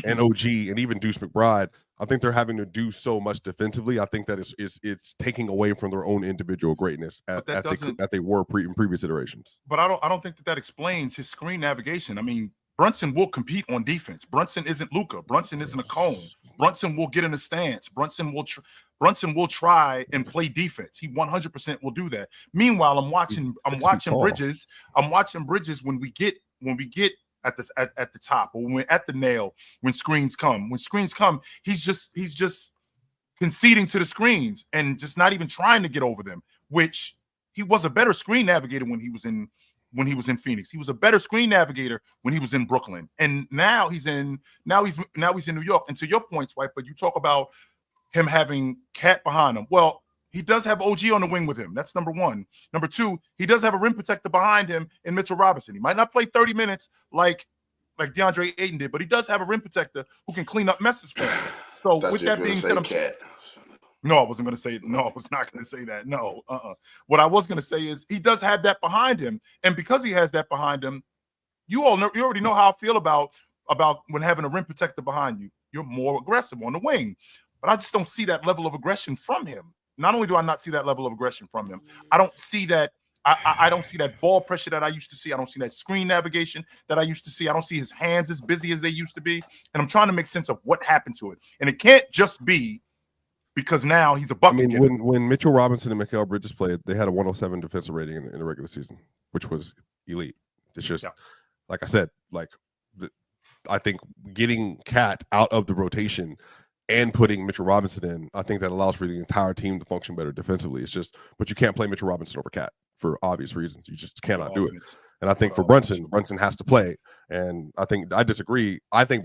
and OG, and even Deuce McBride, I think they're having to do so much defensively. I think that it's taking away from their own individual greatness that they were in previous iterations. But I don't think that explains his screen navigation. I mean, Brunson will compete on defense. Brunson isn't Luka. Brunson isn't a cone. Brunson will get in a stance. Brunson will try and play defense. He 100% will do that. Meanwhile, I'm watching Bridges. I'm watching Bridges when we get at the top, or when we're at the nail, when screens come. When screens come, he's just conceding to the screens and just not even trying to get over them, which he was a better screen navigator when he was in Phoenix. He was a better screen navigator when he was in Brooklyn. And now he's in New York. And to your point, Swipe, but you talk about him having Cat behind him. Well, he does have OG on the wing with him. That's number one. Number two, he does have a rim protector behind him in Mitchell Robinson. He might not play 30 minutes like DeAndre Ayton did, but he does have a rim protector who can clean up messes for him. So with that being said, no, I wasn't going to say it. No, I was not going to say that. No, What I was going to say is he does have that behind him, and because he has that behind him, you already know how I feel about when having a rim protector behind you. You're more aggressive on the wing, but I just don't see that level of aggression from him. Not only do I not see that level of aggression from him, I don't see that. I don't see that ball pressure that I used to see. I don't see that screen navigation that I used to see. I don't see his hands as busy as they used to be. And I'm trying to make sense of what happened to it. And it can't just be because now he's a bucket getter. When Mitchell Robinson and Mikal Bridges played, they had a 107 defensive rating in the regular season, which was elite. It's just, like I said, I think getting Cat out of the rotation and putting Mitchell Robinson in, I think that allows for the entire team to function better defensively. It's just, but you can't play Mitchell Robinson over Cat for obvious reasons. You just cannot do it. And I think for Brunson has to play. And I disagree. I think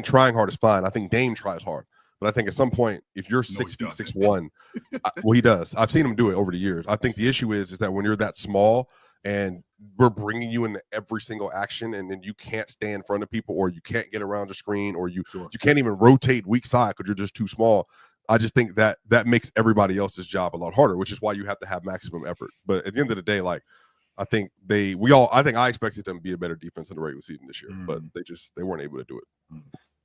trying hard is fine. I think Dame tries hard. But I think at some point, if you're 6 feet 6'1", well, he does. I've seen him do it over the years. I think the issue is that when you're that small and we're bringing you into every single action, and then you can't stay in front of people, or you can't get around the screen, or you can't even rotate weak side because you're just too small. I just think that makes everybody else's job a lot harder, which is why you have to have maximum effort. But at the end of the day, I think I expected them to be a better defense in the regular season this year, but they weren't able to do it.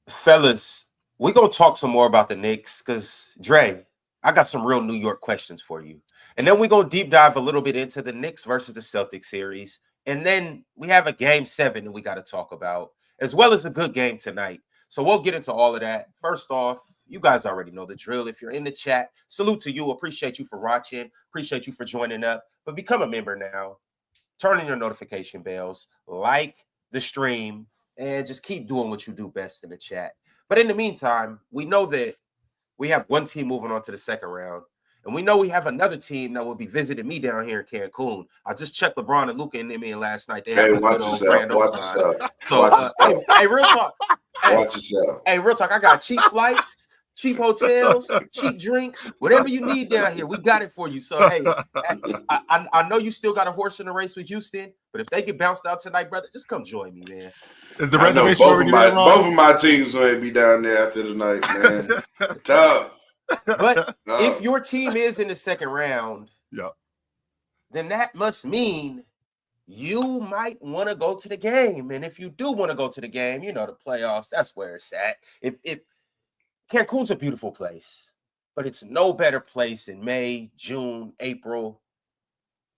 Fellas, we're going to talk some more about the Knicks because, Dre, I got some real New York questions for you. And then we're going to deep dive a little bit into the Knicks versus the Celtics series. And then we have a game 7 that we got to talk about, as well as a good game tonight. So we'll get into all of that. First off, you guys already know the drill. If you're in the chat, salute to you. Appreciate you for watching. Appreciate you for joining up. But become a member now. Turn on your notification bells. Like the stream. And just keep doing what you do best in the chat. But in the meantime, we know that we have one team moving on to the second round. And we know we have another team that will be visiting me down here in Cancun. I just checked LeBron and Luka and them in last night. They had watch yourself. So, hey, real talk. Watch yourself. Hey, real talk. I got cheap flights, cheap hotels, cheap drinks, whatever you need down here. We got it for you. So, hey, I know you still got a horse in the race with Houston, but if they get bounced out tonight, brother, just come join me, man. Is the reservation already there, both of my teams will be down there after the night, man. Tough. But if your team is in the second round, then that must mean you might want to go to the game. And if you do want to go to the game, the playoffs, that's where it's at. If Cancun's a beautiful place, but it's no better place in May, June, April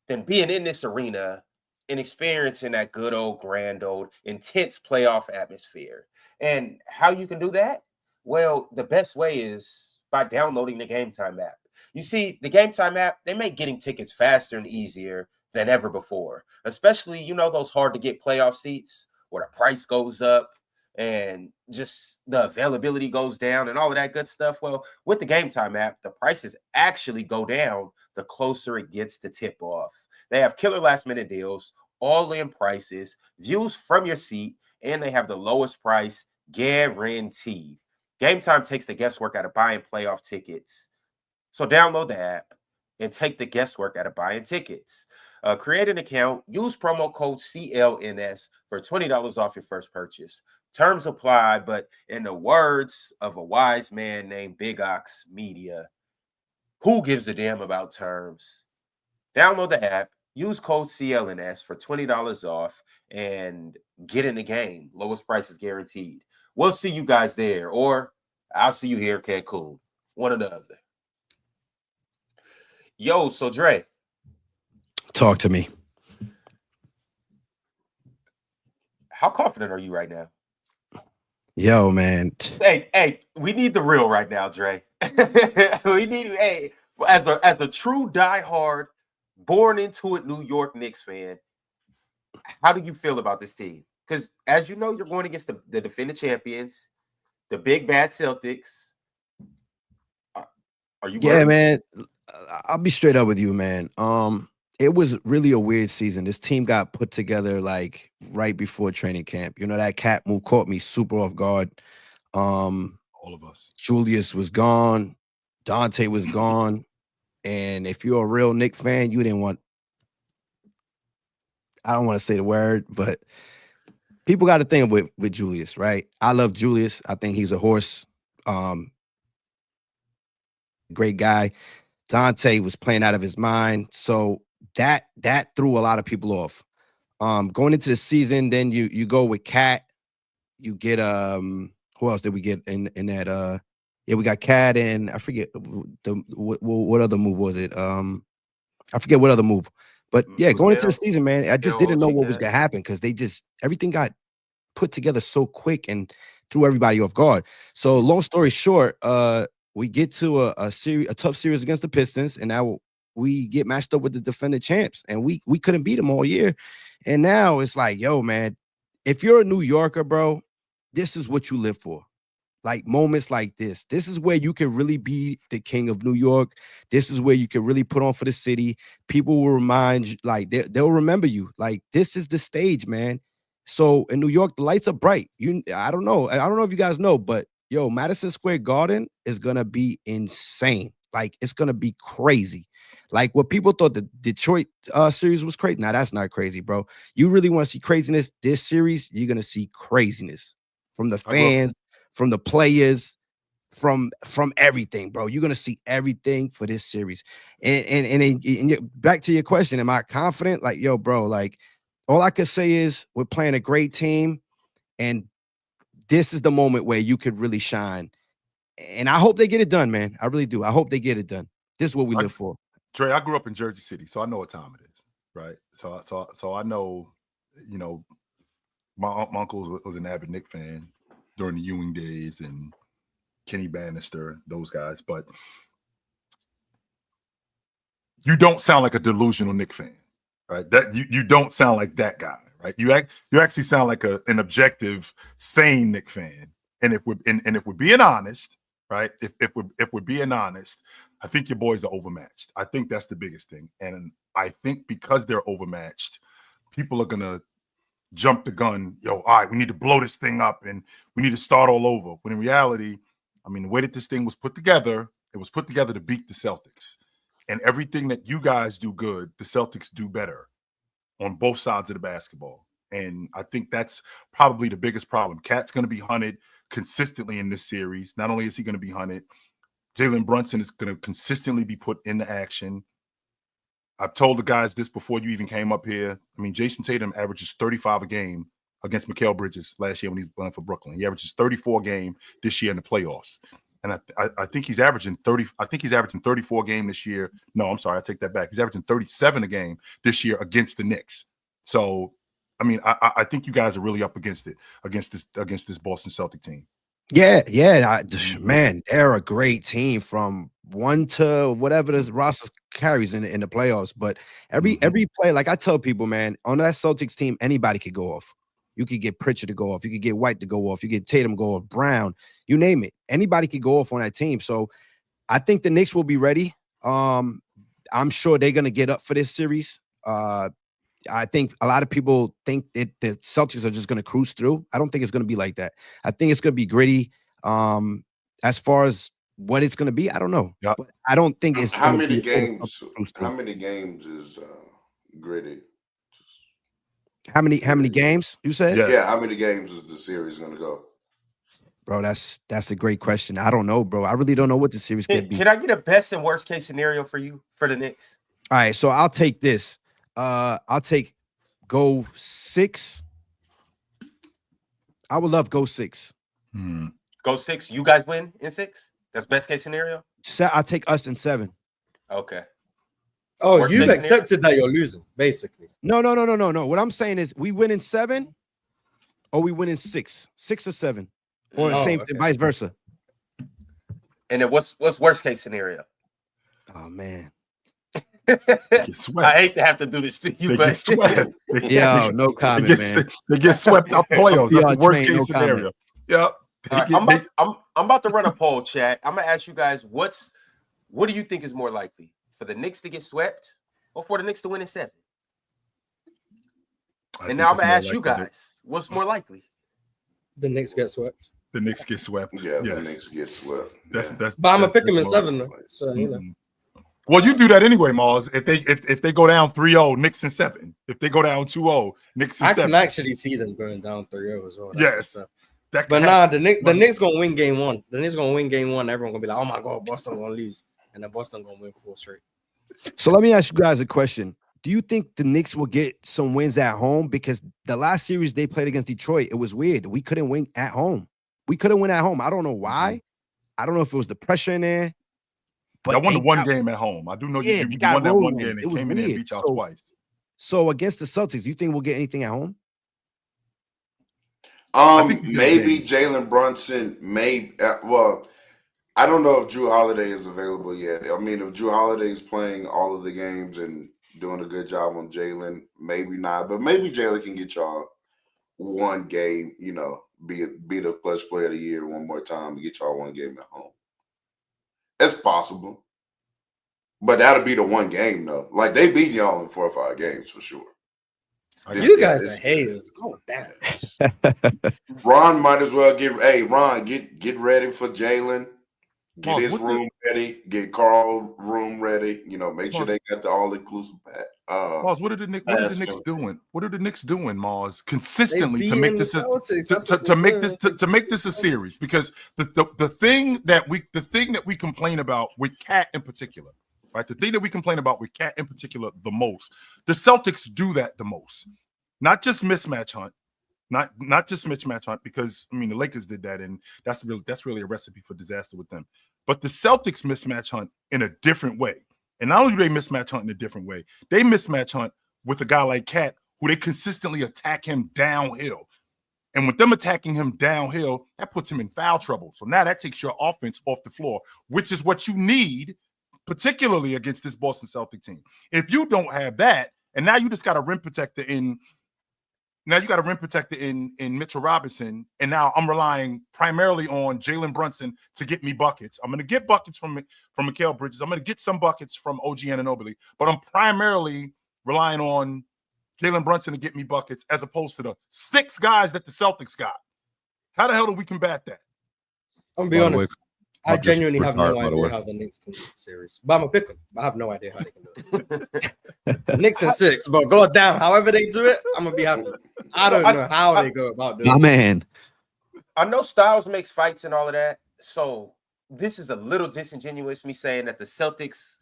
than being in this arena and experiencing that good old, grand old, intense playoff atmosphere. And how you can do that? Well, the best way is by downloading the GameTime app. You see, the GameTime app, they make getting tickets faster and easier than ever before, especially, those hard-to-get playoff seats where the price goes up and just the availability goes down and all of that good stuff. Well, with the GameTime app, the prices actually go down the closer it gets to tip-off. They have killer last-minute deals, all-in prices, views from your seat, and they have the lowest price guaranteed. GameTime takes the guesswork out of buying playoff tickets. So download the app and take the guesswork out of buying tickets. Create an account. Use promo code CLNS for $20 off your first purchase. Terms apply, but in the words of a wise man named Big Ox Media, who gives a damn about terms? Download the app. Use code CLNS for $20 off and get in the game. Lowest price is guaranteed. We'll see you guys there, or I'll see you here in Cancun. One or the other. Yo, so Dre. Talk to me. How confident are you right now? Yo, man. Hey, we need the real right now, Dre. We need, as a true diehard, born into it New York Knicks fan, how do you feel about this team? Because as you know, you're going against the defending champions, the big bad Celtics. Are you worried? Yeah, man. I'll be straight up with you, man. It was really a weird season. This team got put together right before training camp. That cat move caught me super off guard. All of us. Julius was gone. Dante was gone. And if you're a real Knicks fan, you didn't want. I don't want to say the word, but people got to think with Julius, right? I love Julius. I think he's a horse. Great guy. Dante was playing out of his mind. So that threw a lot of people off. Going into the season, then you go with Cat. You get who else did we get in that we got Cat and I forget what other move was it? I forget what other move. But yeah, going into the season, man, I just didn't know what was gonna happen because everything got put together so quick and threw everybody off guard. So long story short, we get to a tough series against the Pistons, and now we get matched up with the defending champs, and we couldn't beat them all year. And now it's like, yo, man, if you're a New Yorker, bro, this is what you live for. Like moments like this. This is where you can really be the king of New York. This is where you can really put on for the city. People will remind you, like they'll remember you. Like this is the stage, man. So in New York, the lights are bright. I don't know if you guys know, but yo, Madison Square Garden is gonna be insane. Like it's gonna be crazy. Like what people thought the Detroit series was crazy. Now that's not crazy, bro. You really want to see craziness this series? You're gonna see craziness from the fans, from the players, from everything, bro. You're gonna see everything for this series. And back to your question, am I confident? Like, yo, bro, like all I could say is we're playing a great team, and this is the moment where you could really shine. And I hope they get it done, man. I really do. I hope they get it done. This is what we live for. Dre, I grew up in Jersey City, so I know what time it is, right? So I know, you know, my uncle was an avid Knicks fan during the Ewing days and Kenny Bannister, those guys. But you don't sound like a delusional Knicks fan, right? That you don't sound like that guy, right? You actually sound like an objective, sane Knicks fan. And if we're being honest, right? If we're being honest, I think your boys are overmatched. I think that's the biggest thing. And I think because they're overmatched, people are gonna jump the gun. Yo, all right, we need to blow this thing up and we need to start all over. When in reality, I mean, the way that this thing was put together, it was put together to beat the Celtics. And everything that you guys do good, the Celtics do better on both sides of the basketball. And I think that's probably the biggest problem. Cat's going to be hunted consistently in this series. Not only is he going to be hunted, Jalen Brunson is going to consistently be put into action. I've told the guys this before you even came up here. I mean, Jason Tatum averages 35 a game against Mikal Bridges last year when he was playing for Brooklyn. He averages 34 a game this year in the playoffs. And I think he's averaging 30. I think he's averaging 34 a game this year. No, I'm sorry, I take that back. He's averaging 37 a game this year against the Knicks. So, I mean, I think you guys are really up against this Boston Celtic team. Yeah, man, they're a great team from 1 to whatever this roster carries in the playoffs. But every play, like I tell people, man, on that Celtics team, anybody could go off. You could get Pritchard to go off. You could get White to go off. You get Tatum go off. Brown, you name it. Anybody could go off on that team. So I think the Knicks will be ready. I'm sure they're gonna get up for this series. I think a lot of people think that the Celtics are just going to cruise through. I don't think it's going to be like that. I think it's going to be gritty. As far as what it's going to be, I don't know. Yep. But I don't think it's how many games. How many games is gritty? How many games you said? Yeah. How many games is the series going to go? Bro, that's a great question. I don't know, bro. I really don't know what the series could be. Can I get a best and worst case scenario for you for the Knicks? All right, so I'll take this. I'll take go 6. I would love go 6. Go 6. You guys win in 6? That's best case scenario? I'll take us in 7. Okay. Oh, worst you've accepted that you're losing, basically. No. What I'm saying is we win in 7 or we win in 6. 6 or 7. Or the same thing, vice versa. And then what's worst case scenario? Oh man. I hate to have to do this to you, but no comment, man. They get swept out the playoffs. That's the worst case scenario. Yep. Right, I'm about to run a poll, chat. I'm gonna ask you guys what do you think is more likely, for the Knicks to get swept or for the Knicks to win in 7? And now I'm gonna ask you guys, what's more likely? The Knicks get swept. The Knicks get swept. Yeah, the Knicks get swept. That's but I'm gonna pick them in 7, though. So you know. Well, you do that anyway, Mars. If they go down 3-0, Knicks in 7. If they go down 2-0, Knicks in 7. I can actually see them going down 3-0 as well. Yes. But the Knicks gonna win game 1. The Knicks gonna win game 1. Everyone gonna be like, "Oh my god, Boston gonna lose," and then Boston gonna win 4 straight. So let me ask you guys a question. Do you think the Knicks will get some wins at home? Because the last series they played against Detroit, it was weird. We couldn't win at home. We couldn't win at home. I don't know why. I don't know if it was the pressure in there. But I won the one game at home. I do know you won that one game. They came in and beat y'all twice. So against the Celtics, do you think we'll get anything at home? Maybe Jalen Brunson I don't know if Drew Holiday is available yet. I mean, if Drew Holiday is playing all of the games and doing a good job on Jalen, maybe not. But maybe Jalen can get y'all one game, be the clutch player of the year one more time and get y'all one game at home. It's possible. But that'll be the one game, though. Like, they beat y'all in 4 or 5 games for sure. You guys are haters. Go down. Ron might as well get ready for Jalen. Get his room ready. Get Carl's room ready. Make sure they got the all-inclusive pack. Mars, what are the Knicks doing? What are the Knicks doing, Mars, consistently to make this to make this a series? Because the thing that we complain about with Cat in particular, right? The thing that we complain about with Cat in particular the most, the Celtics do that the most. Not just mismatch hunt, not just mismatch hunt, because the Lakers did that, and that's really a recipe for disaster with them. But the Celtics mismatch hunt in a different way. And not only do they mismatch hunt in a different way, they mismatch hunt with a guy like Cat, who they consistently attack him downhill. And with them attacking him downhill, that puts him in foul trouble. So now that takes your offense off the floor, which is what you need, particularly against this Boston Celtic team. If you don't have that, and now you just got a rim protector in Mitchell Robinson, and now I'm relying primarily on Jalen Brunson to get me buckets. I'm going to get buckets from Mikal Bridges. I'm going to get some buckets from OG Anunoby, but I'm primarily relying on Jalen Brunson to get me buckets as opposed to the 6 guys that the Celtics got. How the hell do we combat that? I'm going to be honest. I genuinely have no idea how the Knicks can do the series. But I'm going to pick them. I have no idea how they can do it. Knicks in 6, but god damn, however they do it, I'm going to be happy. I don't know how they go about doing it. Man. I know Styles makes fights and all of that, so this is a little disingenuous, me saying that the Celtics,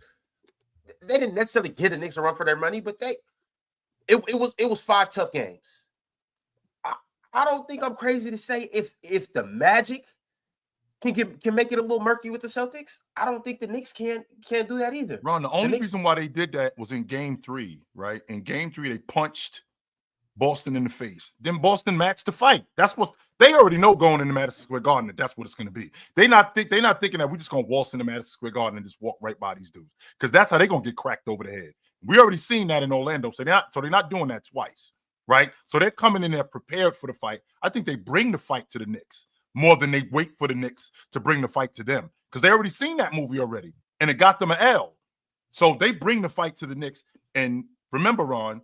they didn't necessarily give the Knicks a run for their money, but it was 5 tough games. I don't think I'm crazy to say if the Magic can make it a little murky with the Celtics, I don't think the Knicks can't do that either. Ron, the only reason why they did that was in game 3, right? In game 3, they punched Boston in the face. Then Boston matched the fight. That's what they already know going into Madison Square Garden, that that's what it's going to be. They're not thinking that we're just going to waltz into Madison Square Garden and just walk right by these dudes, because that's how they're going to get cracked over the head. We already seen that in Orlando, so they're not doing that twice, right? So they're coming in there prepared for the fight. I think they bring the fight to the Knicks more than they wait for the Knicks to bring the fight to them, because they already seen that movie already, and it got them an L. So they bring the fight to the Knicks. And remember, Ron,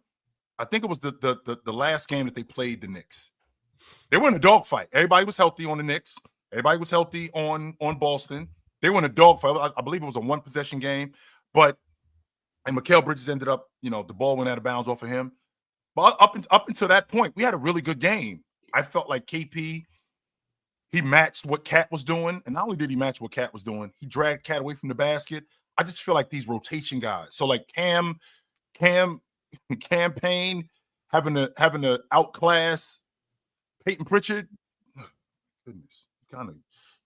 I think it was the last game that they played the Knicks. They were in a dogfight. Everybody was healthy on the Knicks. Everybody was healthy on Boston. They were in a dogfight. I believe it was a 1-possession game, and Mikal Bridges ended up, the ball went out of bounds off of him. But up until that point, we had a really good game. I felt like KP, he matched what Cat was doing. And not only did he match what Cat was doing, he dragged Cat away from the basket. I just feel like these rotation guys. So like Cam Payne having to outclass Peyton Pritchard. Goodness, kind of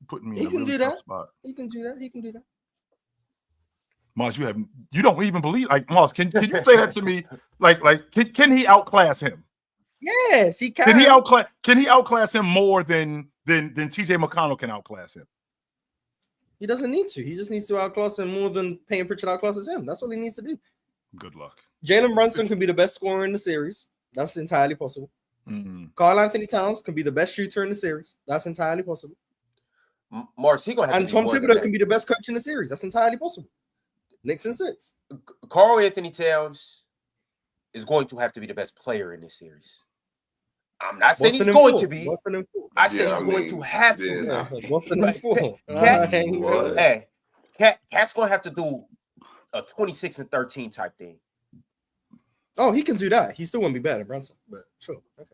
putting me in a really tough spot. He can do that. Mars, you don't even believe, like, Mars, can you say that to me? Like can he outclass him? Yes, he can. Can he outclass him more than TJ McConnell can outclass him? He doesn't need to. He just needs to outclass him more than Payne Pritchard outclasses him. That's what he needs to do. Good luck. Jalen Brunson can be the best scorer in the series. That's entirely possible. Karl Anthony Towns can be the best shooter in the series. That's entirely possible. Mars, he gonna have and to Tom Thibodeau can be the best coach in the series. That's entirely possible. Knicks in 6. Karl Anthony Towns is going to have to be the best player in this series. I'm not saying he's going to be. I said he's going to have to. Boston in 4. Cat's going to have to do a 26-13 type thing. Oh, he can do that. He's still gonna be better than Brunson, but sure. Okay.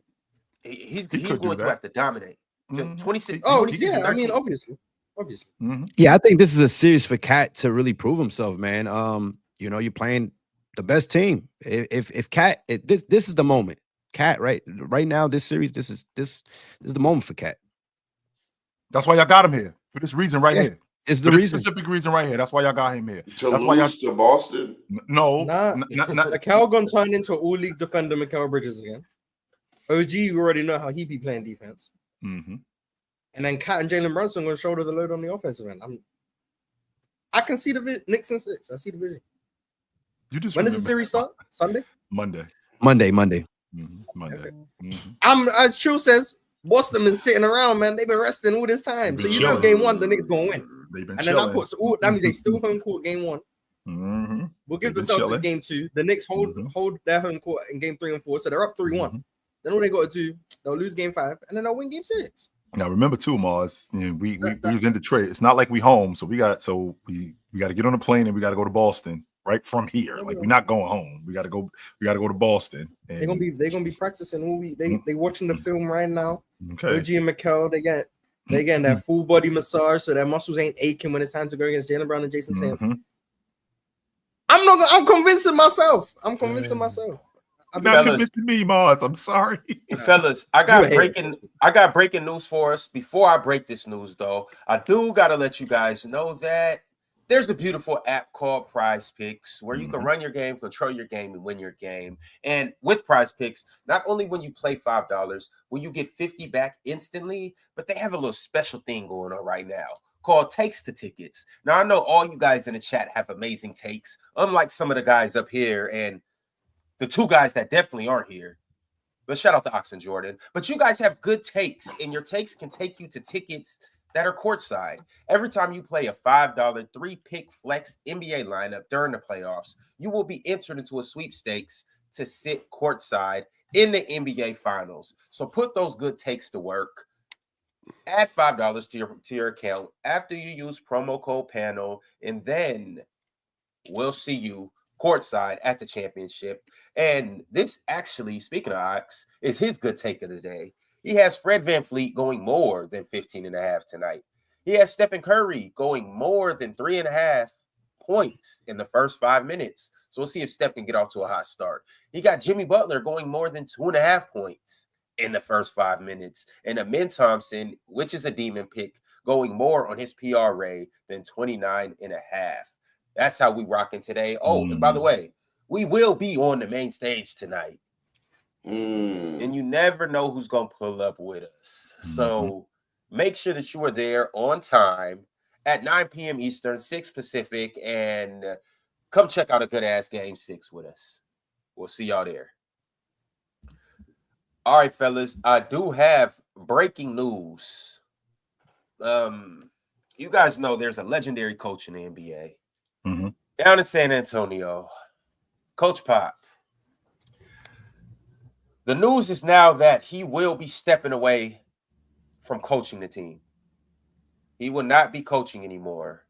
He's could going do to have to dominate. Mhm. 26. Oh, 26 and yeah. I mean, 13. obviously. Mhm. Yeah, I think this is a series for Cat to really prove himself, man. You're playing the best team. If Cat, this is the moment. Cat, right now, this series, this is the moment for Cat. That's why y'all got him here for this reason right Yeah, here. it's For the this reason. specific reason right here. That's why y'all got him here. To That's why y'all. lose to Boston. No, Nah, not. Mikal gonna turn into all league defender Mikal Bridges again. OG, you already know how he be playing defense. Mm-hmm. And then Cat and Jalen Brunson gonna shoulder the load on the offensive end. I can see the Knicks in 6. I see the vision. You just When does the remember- series start? Sunday? Monday. Monday. Monday. Okay. Mhm. As True says, Boston been sitting around, man. They've been resting all this time. They've So been you know chilling. game 1, the Knicks gonna win. They've been And then chilling. that means they still home court game 1. Mm-hmm. We'll give They've the been Celtics chilling. game 2. The Knicks hold their home court in game 3 and 4. So they're up 3-1. Mhm. Then all they got to do, they'll lose game 5, and then they'll win game 6. Now remember too, Mars. We was in Detroit. It's not like we home, so we got to get on a plane and we got to go to Boston right from here. Like we're not going home. We got to go to Boston. And They're gonna be practicing all week. They watching the film right now. okay. OG and Mikal, they getting that full body massage so their muscles ain't aching when it's time to go against Jalen Brown and Jason Tatum. Mhm. I'm convincing myself. I'm Not convincing me, Mars. I'm sorry. Fellas, I got breaking news for us. Before I break this news, though, I do gotta let you guys know that there's a beautiful app called PrizePicks where you can run your game, control your game, and win your game. And with PrizePicks, not only when you play $5, will you get 50 back instantly, but they have a little special thing going on right now called Takes to Tickets. Now, I know all you guys in the chat have amazing takes, unlike some of the guys up here and the 2 guys that definitely aren't here. But shout out to Ox and Jordan. But you guys have good takes, and your takes can take you to tickets that are courtside. Every time you play a $5 3-pick flex NBA lineup during the playoffs, you will be entered into a sweepstakes to sit courtside in the NBA Finals. So put those good takes to work. Add $5 to your account after you use promo code PANEL, and then we'll see you courtside at the championship. And this actually, speaking of Ox, is his good take of the day. He has Fred VanVleet going more than 15.5 tonight. He has Stephen Curry going more than 3.5 points in the first 5 minutes. So we'll see if Steph can get off to a hot start. He got Jimmy Butler going more than 2.5 points in the first 5 minutes. And Amin Thompson, which is a demon pick, going more on his PRA than 29.5. That's how we rocking today. Oh, and by the way, we will be on the main stage tonight. And you never know who's going to pull up with us. So make sure that you are there on time at 9 p.m. Eastern, 6 Pacific, and come check out a good-ass Game 6 with us. We'll see y'all there. All right, fellas, I do have breaking news. You guys know there's a legendary coach in the NBA. Down in San Antonio, Coach Pop. The news is now that he will be stepping away from coaching the team. He will not be coaching anymore.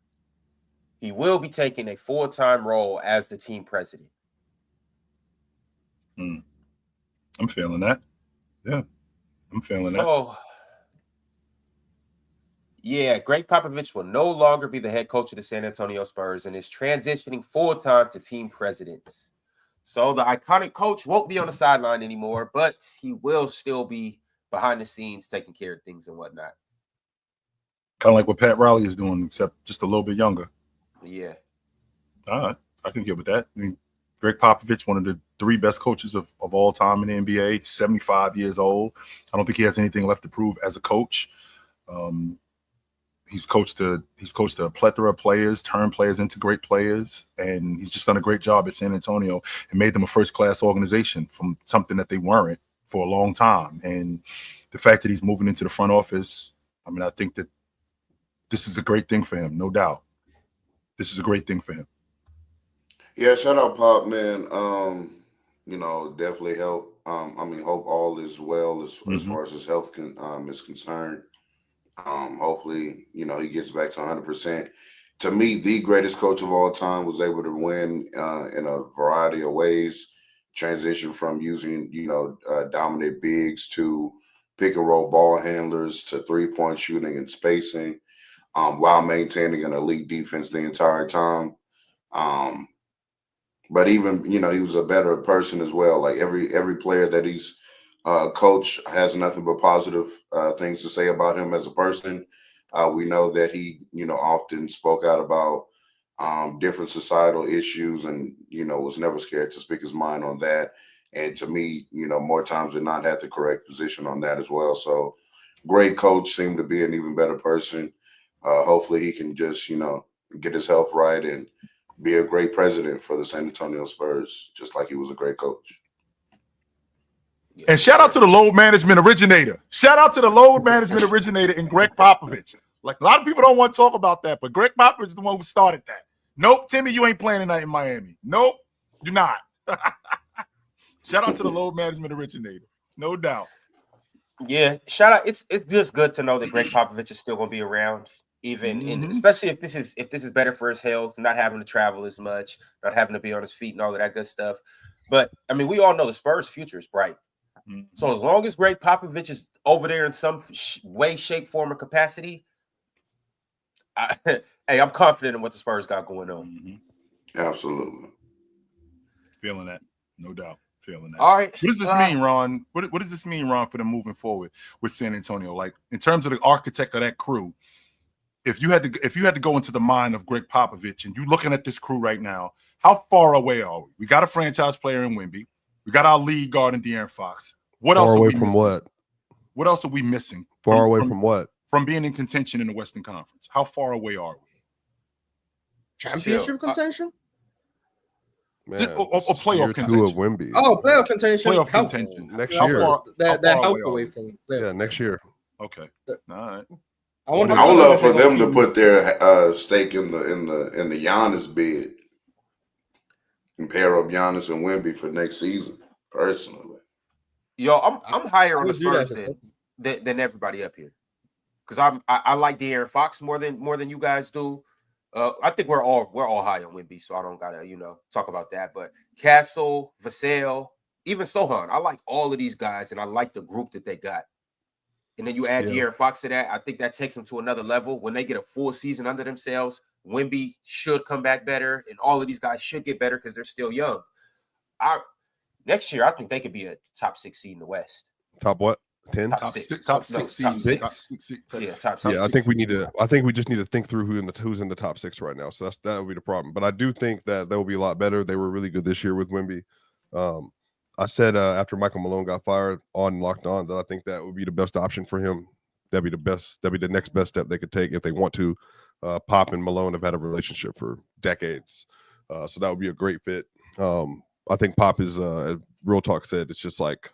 He will be taking a full-time role as the team president. I'm feeling that. Yeah, I'm feeling that. So, yeah, Gregg Popovich will no longer be the head coach of the San Antonio Spurs and is transitioning full-time to team presidents. So the iconic coach won't be on the sideline anymore, but he will still be behind the scenes taking care of things and whatnot. Kind of like what Pat Riley is doing, except just a little bit younger. Yeah. All right, I can get with that. I mean, Gregg Popovich, one of the 3 best coaches of all time in the NBA, 75 years old. I don't think he has anything left to prove as a coach. He's coached a plethora of players, turned players into great players, and he's just done a great job at San Antonio and made them a first-class organization from something that they weren't for a long time. And the fact that he's moving into the front office, I mean, I think that this is a great thing for him, no doubt. This is a great thing for him. Yeah, shout out Pop, man. Definitely hope all is well as far as his health is concerned. Hopefully, he gets back to 100%. to me, the greatest coach of all time, was able to win in a variety of ways. Transition from using, dominant bigs to pick and roll ball handlers to 3-point shooting and spacing, while maintaining an elite defense the entire time. But even, he was a better person as well. Like every player that he's coached has nothing but positive things to say about him as a person. We know that he, often spoke out about different societal issues and, was never scared to speak his mind on that. And to me, more times than not, had the correct position on that as well. So great coach, seemed to be an even better person. Hopefully he can just, get his health right and be a great president for the San Antonio Spurs, just like he was a great coach. And shout out to the load management originator. Shout out to the load management originator in Gregg Popovich. Like, a lot of people don't want to talk about that, but Gregg Popovich is the one who started that. Nope, Timmy, you ain't playing tonight in Miami. Nope, you're not. Shout out to the load management originator. No doubt. Yeah, shout out. It's just good to know that Gregg Popovich is still going to be around, even in, especially if this is better for his health, not having to travel as much, not having to be on his feet and all of that good stuff. But I mean, we all know the Spurs' future is bright. So as long as Gregg Popovich is over there in some way, shape, form, or capacity, I'm confident in what the Spurs got going on. Absolutely. Feeling that. No doubt. Feeling that. All right. What does this mean, Ron? What does this mean, Ron, for them moving forward with San Antonio? Like, in terms of the architect of that crew, if you had to go into the mind of Gregg Popovich and you looking at this crew right now, how far away are we? We got a franchise player in Wemby. We got our lead guard in De'Aaron Fox. What Far else away are we from missing? what? What else are we missing? Far away from what? From being in contention in the Western Conference. How far away are we? Championship contention? Man, or playoff contention. Of Wemby. Oh, playoff contention. Playoff contention. Next How year. far Health away away from playoff. Yeah, next year. Okay. All right. I would love for them to put their stake in the Giannis bid and pair up Giannis and Wemby for next season. Personally, Yo, I'm higher on the Spurs than everybody up here, because I like De'Aaron Fox more than you guys do. I think we're all high on Wemby, so I don't gotta talk about that. But Castle, Vassell, even Sohan, I like all of these guys, and I like the group that they got. And then you add De'Aaron Fox to that, I think that takes them to another level. When they get a full season under themselves, Wemby should come back better, and all of these guys should get better because they're still young. Next year, I think they could be a top 6 seed in the West. Top what? 10? Top six. Yeah, top 6. Yeah, I think we need to. I think we just need to think through who's in the top 6 right now. So that would be the problem. But I do think that will be a lot better. They were really good this year with Wemby. I said after Michael Malone got fired on Locked On that I think that would be the best option for him. That'd be the best. That'd be the next best step they could take if they want to. Pop and Malone have had a relationship for decades, so that would be a great fit. I think Pop is, Real Talk said, it's just like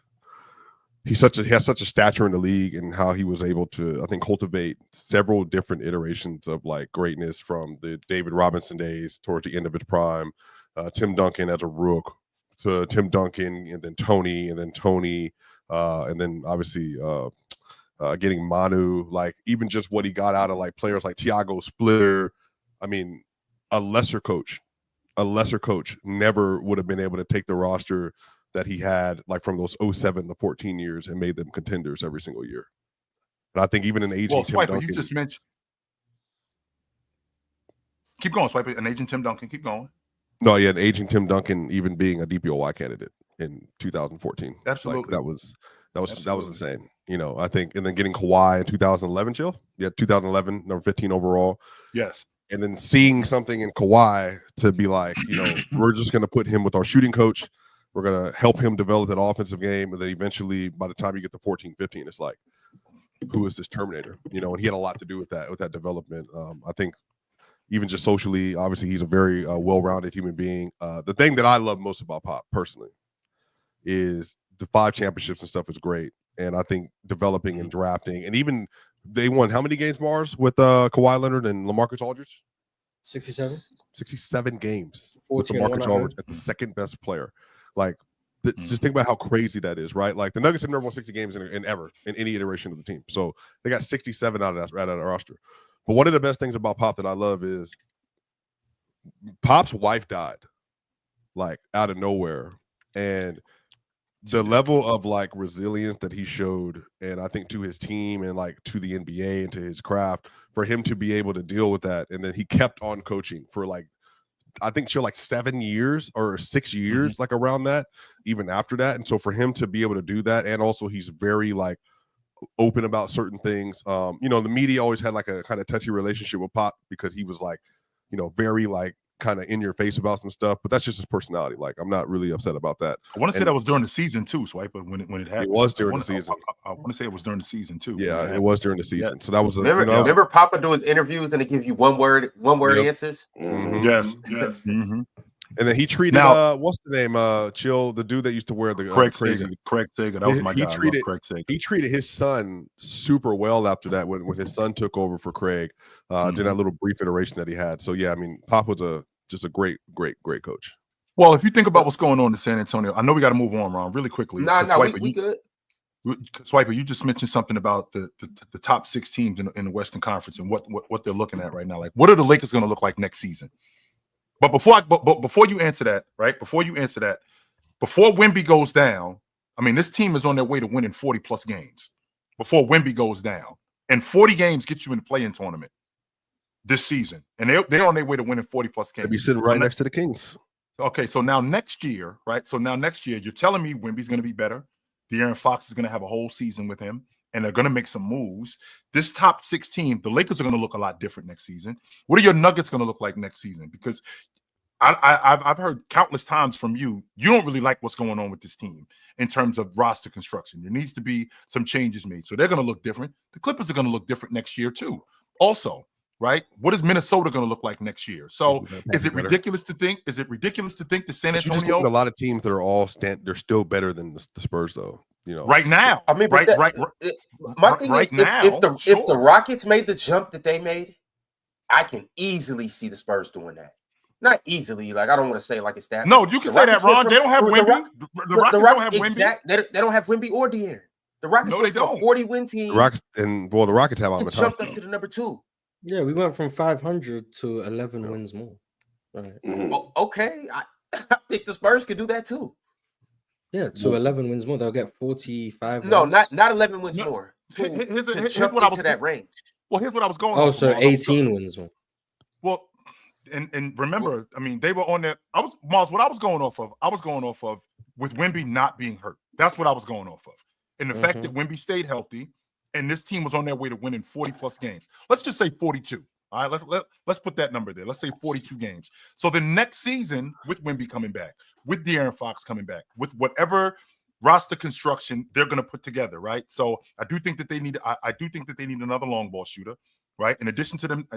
he has such a stature in the league and how he was able to, I think, cultivate several different iterations of like greatness from the David Robinson days towards the end of his prime, Tim Duncan as a rook to Tim Duncan and then Tony and then obviously getting Manu, like even just what he got out of like players like Tiago Splitter. I mean, a lesser coach never would have been able to take the roster that he had like from those 07 to 14 years and made them contenders every single year. And I think even an aging Tim Swiper, Duncan, you just mentioned. Keep going, Swiper. An aging Tim Duncan. Keep going. No, yeah, an aging Tim Duncan even being a DPOY candidate in 2014. Absolutely. Like, that was insane. I think, and then getting Kawhi in 2011, Jill. Yeah, 2011, number 15 overall. Yes. And then seeing something in Kawhi to be like, we're just going to put him with our shooting coach. We're going to help him develop that offensive game. And then eventually, by the time you get to 14, 15, it's like, who is this Terminator? And he had a lot to do with that development. I think even just socially, obviously, he's a very well-rounded human being. The thing that I love most about Pop, personally, is the 5 championships and stuff is great. And I think developing and drafting, and even they won how many games, Mars, with Kawhi Leonard and LaMarcus Aldridge? 67. 67 games with LaMarcus Aldridge at the second best player. Like, just think about how crazy that is, right? Like, the Nuggets have never won 60 games in any iteration of the team. So they got 67 out of that roster. But one of the best things about Pop that I love is Pop's wife died, like out of nowhere, and the level of like resilience that he showed, and I think to his team and like to the NBA and to his craft, for him to be able to deal with that, and then he kept on coaching for like, I think like 7 years or 6 years, like around that, even after that. And so for him to be able to do that, and also he's very like open about certain things. The media always had like a kind of touchy relationship with Pop because he was like, very like kind of in your face about some stuff, but that's just his personality. Like, I'm not really upset about that. I want to say that was during the season too, Swiper, when it happened. It was during the season. I want to say it was during the season too. Yeah, it was during the season. Yeah. So that was remember Papa doing interviews and they give you one word answers. Yes. And then he treated what's the name? Chill, the dude that used to wear the Craig crazy. That was my guy. Craig Sager. He treated his son super well after that when his son took over for Craig. Did that little brief iteration that he had. So yeah, I mean, Pop was just a great coach. Well, if you think about what's going on in San Antonio, I know we got to move on, Ron, really quickly. We good. Swiper, you just mentioned something about the top 6 teams in the Western Conference and what they're looking at right now. Like, what are the Lakers going to look like next season? But before you answer that, right? Before Wemby goes down, I mean, this team is on their way to winning 40+ games before Wemby goes down. And 40 games get you in the play-in tournament this season. And they're on their way to winning 40+ games. They'll be sitting right next to the Kings. Okay, so now next year, right? So now next year, you're telling me Wemby's going to be better. De'Aaron Fox is going to have a whole season with him, and they're going to make some moves. This top 6 team, the Lakers are going to look a lot different next season. What are your Nuggets going to look like next season? Because I've heard countless times from you don't really like what's going on with this team in terms of roster construction. There needs to be some changes made. So they're going to look different. The Clippers are going to look different next year too. Also, right? What is Minnesota going to look like next year? So is it ridiculous to think? That San Antonio? A lot of teams that are all they're still better than the Spurs, though. Right now. I mean, my thing is, if the Rockets made the jump that they made, I can easily see the Spurs doing that. Not easily, like I don't want to say like it's that. No, you can say that, Ron. They don't have Wemby. The Rockets don't have Wemby. They don't have Wemby or De'Aaron. The Rockets went from a 40-win team. The Rockets have and jumped up to the number 2. Yeah, we went from 500 to 11 wins more. Right. Well, okay, I think the Spurs could do that too. Yeah, to 11 wins more, they'll get 45. No, wins. not 11 wins more. Here's what I was that range. Well, here's what I was going. Oh, so 18 wins more. Well, and remember, I mean, they were on there. What I was going off of with Wemby not being hurt. That's what I was going off of, and the fact that Wemby stayed healthy, and this team was on their way to winning 40+ games. Let's just say 42. All right, let's put that number there. Let's say 42 games. So the next season, with Wemby coming back, with De'Aaron Fox coming back, with whatever roster construction they're going to put together, right? So I do think that they need. I do think that they need another long ball shooter, right? In addition to them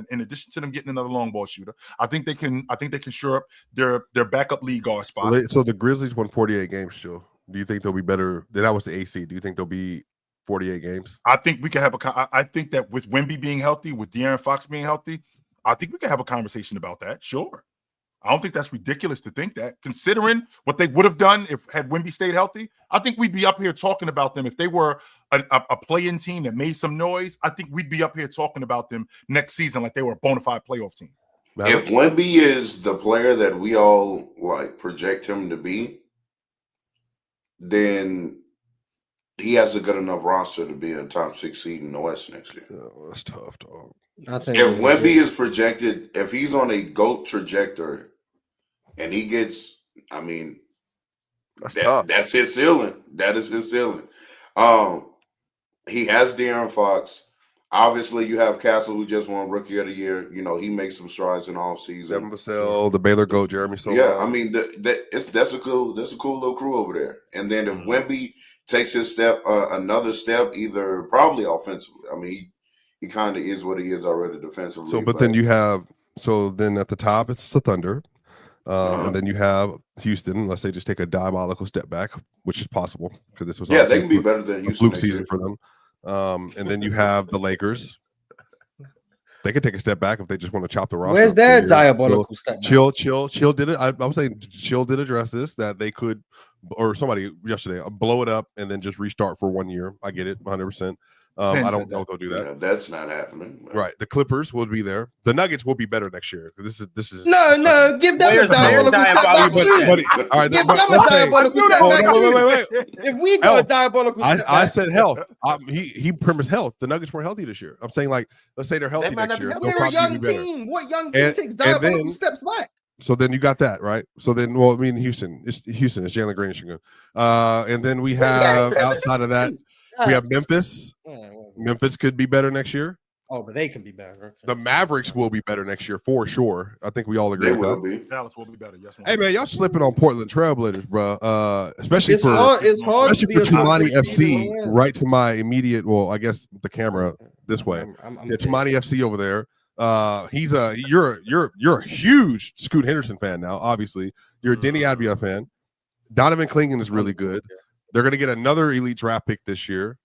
getting another long ball shooter, I think they can shore up their backup lead guard spot. So the Grizzlies won 48 games, Joe. Do you think they'll be better? That was the AC. Do you think they'll be 48 games? I think we can have I think that with Wemby being healthy, with De'Aaron Fox being healthy, I think we can have a conversation about that. Sure. I don't think that's ridiculous to think that, considering what they would have done had Wemby stayed healthy. I think we'd be up here talking about them if they were a play-in team that made some noise. I think we'd be up here talking about them next season like they were a bona fide playoff team. If Wemby is the player that we all like project him to be, then he has a good enough roster to be a top 6 seed in the West next year. Oh, that's tough, dog. If Wemby is projected, if he's on a GOAT trajectory and he gets, I mean, that's his ceiling. That is his ceiling. He has De'Aaron Fox. Obviously, you have Castle, who just won Rookie of the Year. He makes some strides in off season. Devin Vassell, the Baylor GOAT, Jeremy Sohan. Yeah, I mean, that's a cool little crew over there. And then if Wemby takes his another step, either probably offensively. I mean, he kind of is what he is already defensively. So, but then you have then at the top it's the Thunder, and then you have Houston. Let's say just take a diabolical step back, which is possible because this was they can be better than Houston. Fluke season for them. And then you have the Lakers. They could take a step back if they just want to chop the roster. Where's their diabolical step back? Chill did it. I was saying Chill did address this, that they could or somebody yesterday, blow it up and then just restart for 1 year. I get it, 100%. I don't know if they'll do that. Yeah, that's not happening. Right. The Clippers will be there. The Nuggets will be better next year. This is No, give them a diabolical step back too. All right, Give them a diabolical step back too. wait. If we got a diabolical step back. I said health. He premised health. The Nuggets weren't healthy this year. I'm saying, like, let's say they're healthy next year. We're a young team. What young team takes diabolical steps back? So then you got that, right? So then, well, I mean, Houston. It's Jalen Green. And then we have outside of that, we have Memphis. Memphis could be better next year. Oh, but they can be better. Okay. The Mavericks will be better next year for sure. I think we all agree. They with will that. be. Dallas will be better. Yes. Hey man, y'all slipping on Portland Trailblazers, bro. Especially it's hard to be a Tumani top FC, right to my immediate. Well, I guess the camera this way. Tumani FC over there. You're a huge Scoot Henderson fan now. Obviously, you're a Denny Advia fan. Donovan Clingan is really good. They're going to get another elite draft pick this year.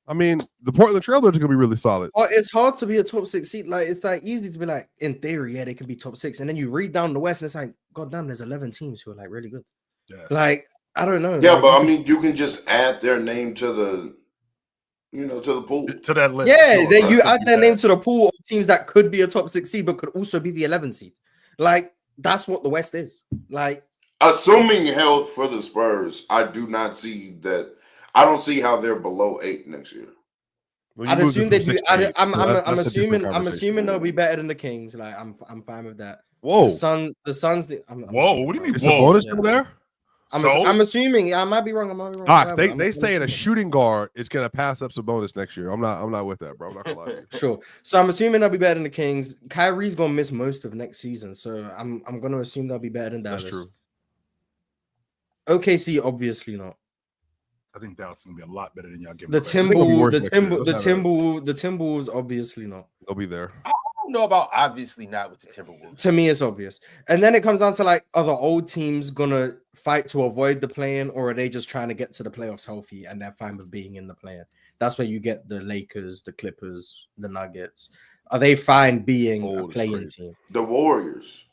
I mean, the Portland Trailblazers are going to be really solid. Oh, it's hard to be a top 6 seed. Like, it's like easy to be like, in theory, yeah, they can be top 6. And then you read down the West and it's like, God damn, there's 11 teams who are like really good. Yes. Like, I don't know. Yeah, but I mean, you can just add their name to the, to the pool. To that list. Yeah, then you add their name to the pool of teams that could be a top 6 seed, but could also be the 11 seed. Like, that's what the West is. Like, assuming health for the Spurs, I do not see that. I don't see how they're below 8 next year. Well, I'd assume they'd be. I'm assuming they'll be better than the Kings. Like, I'm fine with that. Whoa, the Suns. Whoa, what do you mean? Is Sabonis still there? I'm assuming. Yeah, I might be wrong. They saying a shooting guard is gonna pass up Sabonis next year. I'm not with that, bro. I'm not gonna lie to you. Sure. So I'm assuming they'll be better than the Kings. Kyrie's gonna miss most of next season, so I'm gonna assume they'll be better than Dallas. That's true. OKC, obviously not. I think Dallas is gonna be a lot better than y'all give. The Timberwolves, obviously not. They'll be there. I don't know about obviously not with the Timberwolves. To me, it's obvious. And then it comes down to, like, are the old teams gonna fight to avoid the play-in, or are they just trying to get to the playoffs healthy and they're fine with being in the play-in? That's where you get the Lakers, the Clippers, the Nuggets. Are they fine being a play-in team? The Warriors.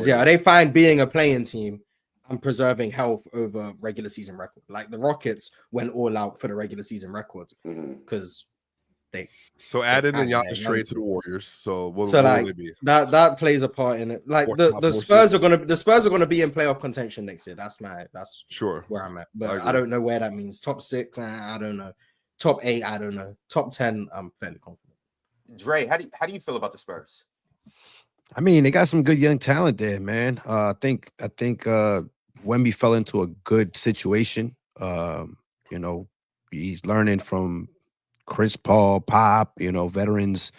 Yeah. Are they fine being a play-in team and preserving health over regular season record? Like, the Rockets went all out for the regular season record because they. So added in Giannis trade to the Warriors. So what so will like they be? that plays a part in it. Like, the Spurs are gonna be in playoff contention next year. That's sure where I'm at. But I don't know where that means. Top 6, I don't know. Top 8, I don't know. Top 10, I'm fairly confident. Dre, how do you feel about the Spurs? I mean, they got some good young talent there, man. I think Wemby fell into a good situation. He's learning from Chris Paul, Pop, veterans.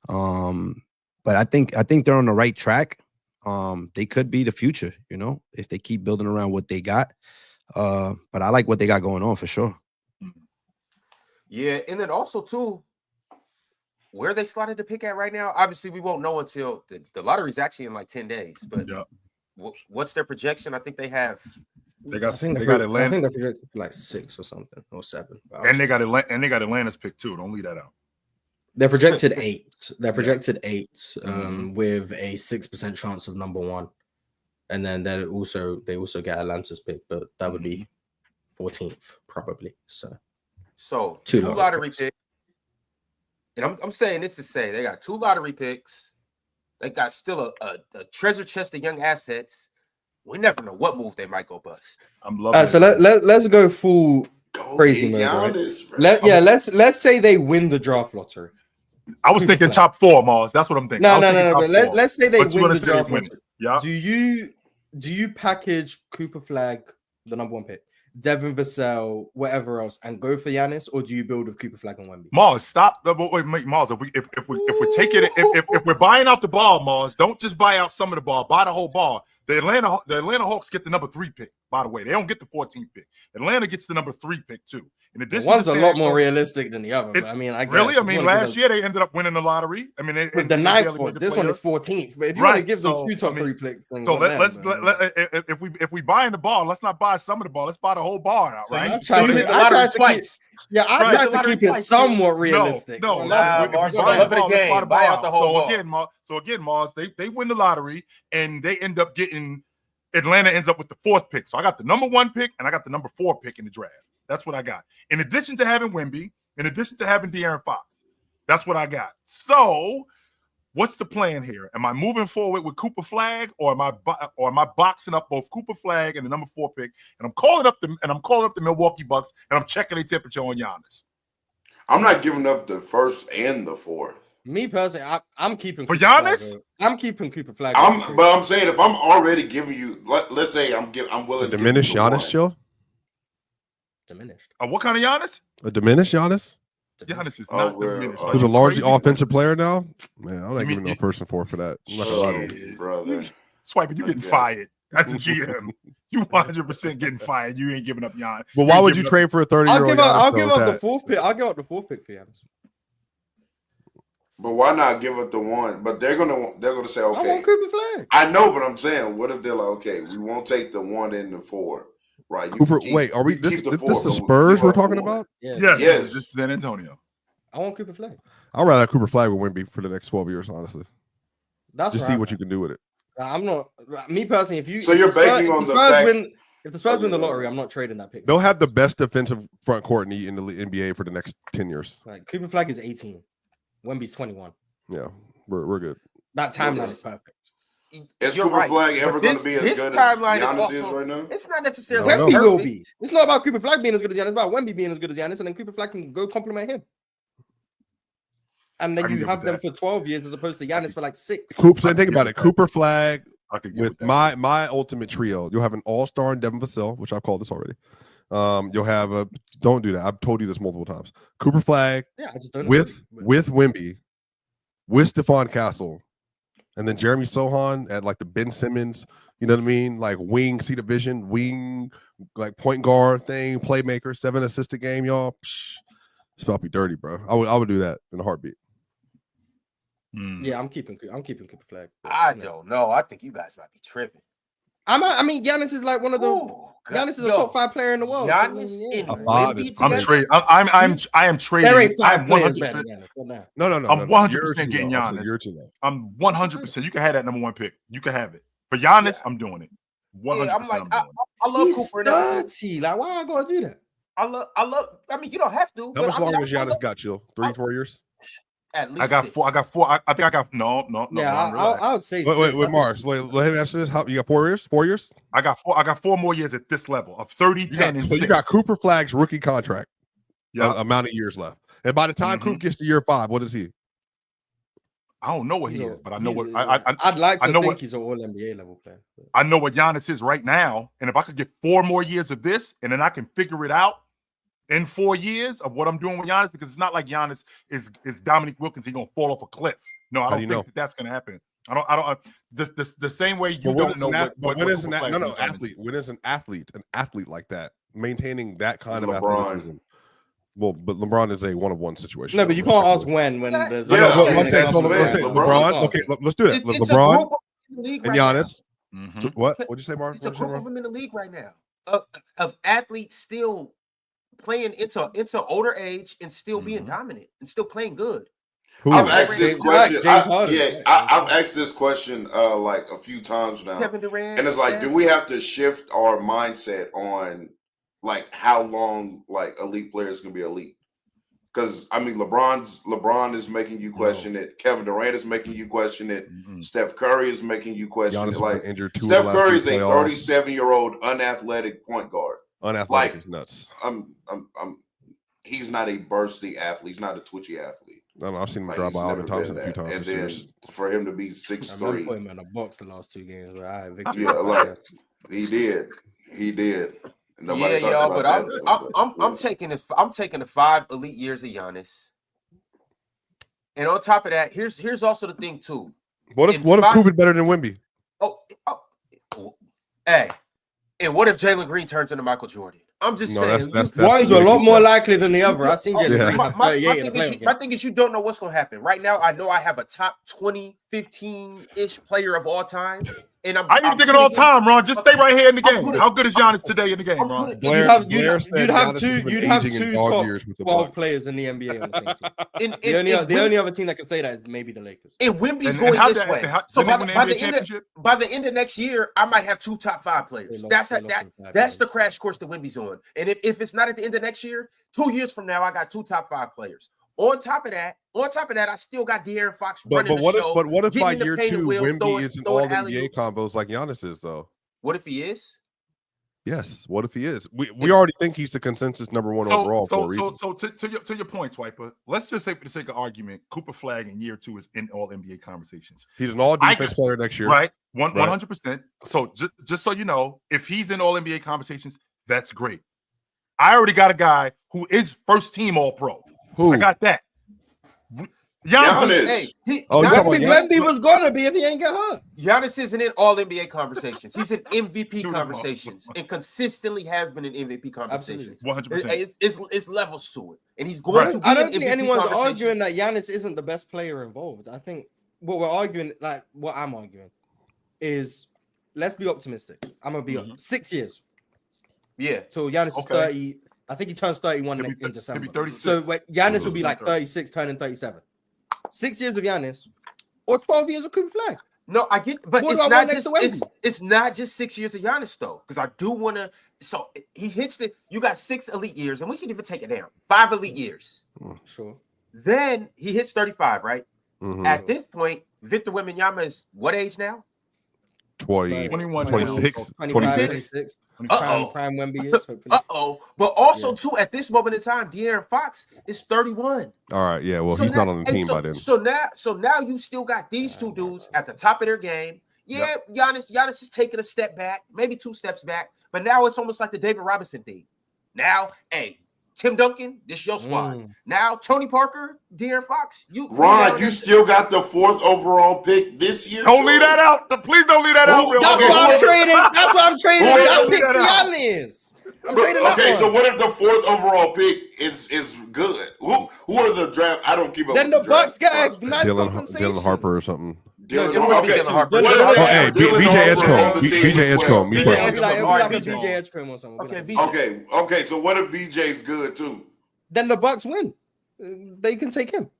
But I think they're on the right track. They could be the future, if they keep building around what they got. But I like what they got going on for sure. Yeah, and then also too, where they slotted the pick at right now, obviously we won't know until the lottery's actually in like 10 days. But what's their projection? I think they got Atlanta. I think they're projected like 6 or something, or 7. And they got Atlanta's pick too. Don't leave that out. They're projected 8. They're projected 8 with a 6% chance of number 1. And then they also get Atlanta's pick, but that would be 14th probably. So 2 lottery picks. And I'm saying this to say they got 2 lottery picks. They got still a treasure chest of young assets. We never know what move they might go bust. I'm loving it. So let's go full crazy mode. Giannis, right? Let's say they win the draft lottery. I was thinking top 4, Mars. That's what I'm thinking. No. But let's say they win the draft lottery. Yeah. Do you package Cooper Flag, the number 1 pick, Devin Vassell, whatever else, and go for Giannis, or do you build with Cooper Flag and Wemby? Mars, stop. Wait, Mars. If we take it, if we're buying out the ball, Mars, don't just buy out some of the ball. Buy the whole ball. The Atlanta Hawks get the number 3 pick. By the way, they don't get the 14th pick. Atlanta gets the number 3 pick too. In addition, one's a lot more realistic than the other. But I mean, last year they ended up winning the lottery. I mean, with the 9th one. This one is 14th. But if you want to give them 2 top 3 picks, then if we buying the ball, let's not buy some of the ball. Let's buy the whole ball out, right? I tried to keep it somewhat realistic. Mars, love of the game. Buy out the whole ball. So again, Mars, they win the lottery and they end up getting Atlanta ends up with the 4th pick. So I got the number 1 pick and I got the number 4 pick in the draft. That's what I got. In addition to having Wemby, in addition to having De'Aaron Fox, that's what I got. So what's the plan here? Am I moving forward with Cooper Flag, or am I boxing up both Cooper Flag and the number 4 pick? And I'm calling up the Milwaukee Bucks and I'm checking their temperature on Giannis. I'm not giving up the 1st and the 4th. Me personally, I'm keeping for Cooper Giannis. Flag, I'm keeping Cooper Flag. But I'm saying if I'm already giving you, let's say I'm willing to diminish give you Giannis, chill. Diminished. What kind of Giannis? A diminished Giannis. Giannis is not diminished. Who's a largely offensive player now? Man, I'm not giving no 1st and 4th for that. I'm not gonna lie to you. Brother. Swiping, you getting fired. That's a GM. You 100% getting fired. You ain't giving up Giannis. But why would you trade for a 30-year-old? I'll give up the 4th pick. I'll give up the 4th pick for Giannis. But why not give up the 1? But they're gonna say, okay. I want Cooper Flag. I know, but I'm saying, what if they're like, okay, we won't take the 1 and the 4, right? Cooper, wait, are we? This the Spurs we're talking about? Yes. This is San Antonio. I want Cooper Flag. I'd rather have Cooper Flag with Wemby for the next 12 years, honestly. That's just see what you can do with it. I'm not. Me personally, if you you're banking on the fact if the Spurs win the lottery, I'm not trading that pick. They'll have the best defensive front court in the NBA for the next 10 years. Like Cooper Flag is 18, Wemby's 21. Yeah, we're good. That timeline is perfect. Is Cooper Flag ever going to be as good as Giannis is right now? It's not necessarily. Wemby will be. It's not about Cooper Flag being as good as Giannis. It's about Wemby being as good as Giannis, and then Cooper Flag can go compliment him. And then you have them for 12 years as opposed to Giannis for like 6. Think about it. Cooper Flag with my ultimate trio. You'll have an all-star in Devin Vassell, which I've called this already. You'll have don't do that. I've told you this multiple times. Cooper Flag with Wemby, with Stephon Castle, and then Jeremy Sohan at like the Ben Simmons, you know what I mean? Like wing, see the vision, wing, like point guard thing, playmaker, 7 assist a game, y'all. Psh, it's about to be dirty, bro. I would do that in a heartbeat. Yeah, I'm keeping Cooper Flag. I don't know. I think you guys might be tripping. I mean, Giannis is like one of the. Giannis is a top 5 player in the world. Giannis in I'm trading. I am trading. There ain't 5 I'm players 100%. better than Giannis. No. I'm 100% getting Giannis. I'm 100%. You can have that number 1 pick. You can have it for Giannis. I'm doing it. 100%. I'm like, I love He's Cooper. 30. Like, why I gotta do that? I love. I mean, you don't have to. How much longer has Giannis got you? 3-4 years? At least I got 4. I think I got no. Yeah, I would say. Wait, Mars. Wait, let him answer this. How you got 4 years? 4 years? I got 4 more years at this level of 30, 10, and 6. You got Cooper Flag's rookie contract. Yeah, amount of years left. And by the time Coop gets to year 5, what is he? I don't know what he is, but I know what I'd like to think he's an all NBA level player. I know what Giannis is right now, and if I could get 4 more years of this, and then I can figure it out in 4 years of what I'm doing with Giannis, because it's not like Giannis is Dominique Wilkins. He's gonna fall off a cliff. No, I don't think that's gonna happen. I don't. The same way you don't know when is an athlete like that maintaining that kind of athleticism. Well, but LeBron is a 1-on-1 situation. No, but you can't ask when there's LeBron. Okay, let's do that. LeBron and Giannis. What? What'd you say, Mark? It's a group of them in the league right now of athletes still playing into older age and still being dominant and still playing good. I've asked this question. I've asked this question like a few times now, and it's like, do we have to shift our mindset on like how long like elite players can be elite? Because I mean, LeBron is making you question it. Kevin Durant is making you question it. Steph Curry is making you question it. Like Steph Curry is a 37-year-old unathletic point guard. Unathletic is nuts. He's not a bursty athlete. He's not a twitgy athlete. No, I've seen him drop by Alvin Thompson a few times. And then for him to be 6'3", I put him in a box the last 2 games. But I yeah, like he did. Nobody but I'm taking this. I'm taking the 5 elite years of Giannis, and on top of that, here's also the thing too. What if Cooper better than Wemby? Hey, and what if Jalen Green turns into Michael Jordan? I'm just saying. One's a lot more likely than the other. I've seen Jalen Green. My thing is you don't know what's going to happen. Right now, I know I have a top 20, 15-ish player of all time. And I even think it all the time, Ron. Just stay right here in the game. How good is Giannis today in the game, Ron? Blair said You'd have Giannis has been two aging in dog top years with the 12 Bucks. players in the NBA on the same team. And The only other team that can say that is maybe the Lakers. And Wemby's And going how this that- way. how- So didn't they win the NBA championship? by the end of next year, I might have 2 top 5 players. That's the crash course that Wemby's on. And if it's not at the end of next year, 2 years from now, I got 2 top 5 players. On top of that, I still got De'Aaron Fox running the show. But what if by getting in the year paint and 2, wheel, Wemby isn't all NBA alley-oops. combos like Giannis is, though? What if he is? Yes. What if he is? We already think he's the consensus number 1 overall for a reason. So to your point, Swiper, let's just say for the sake of argument, Cooper Flag in year 2 is in all NBA conversations. He's an all defense player next year. Right. 100%. So just so you know, if he's in all NBA conversations, that's great. I already got a guy who is first team all pro. Who? I got that. Giannis. Hey, Wemby was gonna be if he ain't got hurt. Giannis isn't in all NBA conversations. He's in MVP conversations and consistently has been in MVP conversations. 100%. It's levels to it, and he's going to be I don't in think MVP anyone's conversations. arguing that Giannis isn't the best player involved. I think what we're arguing, like what I'm arguing, is let's be optimistic. I'm gonna be 6 years. Yeah. So Giannis is 30. I think he turns 31 in December. He'll be 36. So Giannis will be like 36, turning 37. 6 years of Giannis, or 12 years of Cooper Flag. No, I get, but What it's do I not want just next to it's not just 6 years of Giannis though, because I do want to. So he hits you got 6 elite years, and we can even take it down 5 elite years. Sure. Then he hits 35, right? Mhm. At this point, Victor Wembanyama is what age now? 21, 26. 26. Uh-oh. Prime Wemby is. Hopefully. But also too, at this moment in time, De'Aaron Fox is 31. All right. Yeah. Well, So he's now- not on the team by then. So now you still got these 2 dudes at the top of their game. Yeah, Giannis is taking a step back, maybe 2 steps back, but now it's almost like the David Robinson thing. Now, hey, Tim Duncan, this your squad. Now, Tony Parker, De'Aaron Fox, Ron, you still got the 4th overall pick this year. Don't leave that out. Please don't leave that out. That's Okay, why I'm trading. That's why I'm trading. Who That else pick did that out? Giannis. I'm trading that Okay, one. so what if the 4th overall pick is good? Who are the draft? I don't keep up. Then with the Bucks draft got prospects. nice compensation. Dylan Harper or something. Dylan, it would be okay. Dylan Harper. What if Oh, they hey, have BJ Dylan Harper Edgecombe. on the team BJ as well? Edgecombe. BJ It'll be like a RBG. BJ Edgecombe or something. Okay, It'll be like- Okay. So what if VJ's good too? Then the Bucks win. They can take him.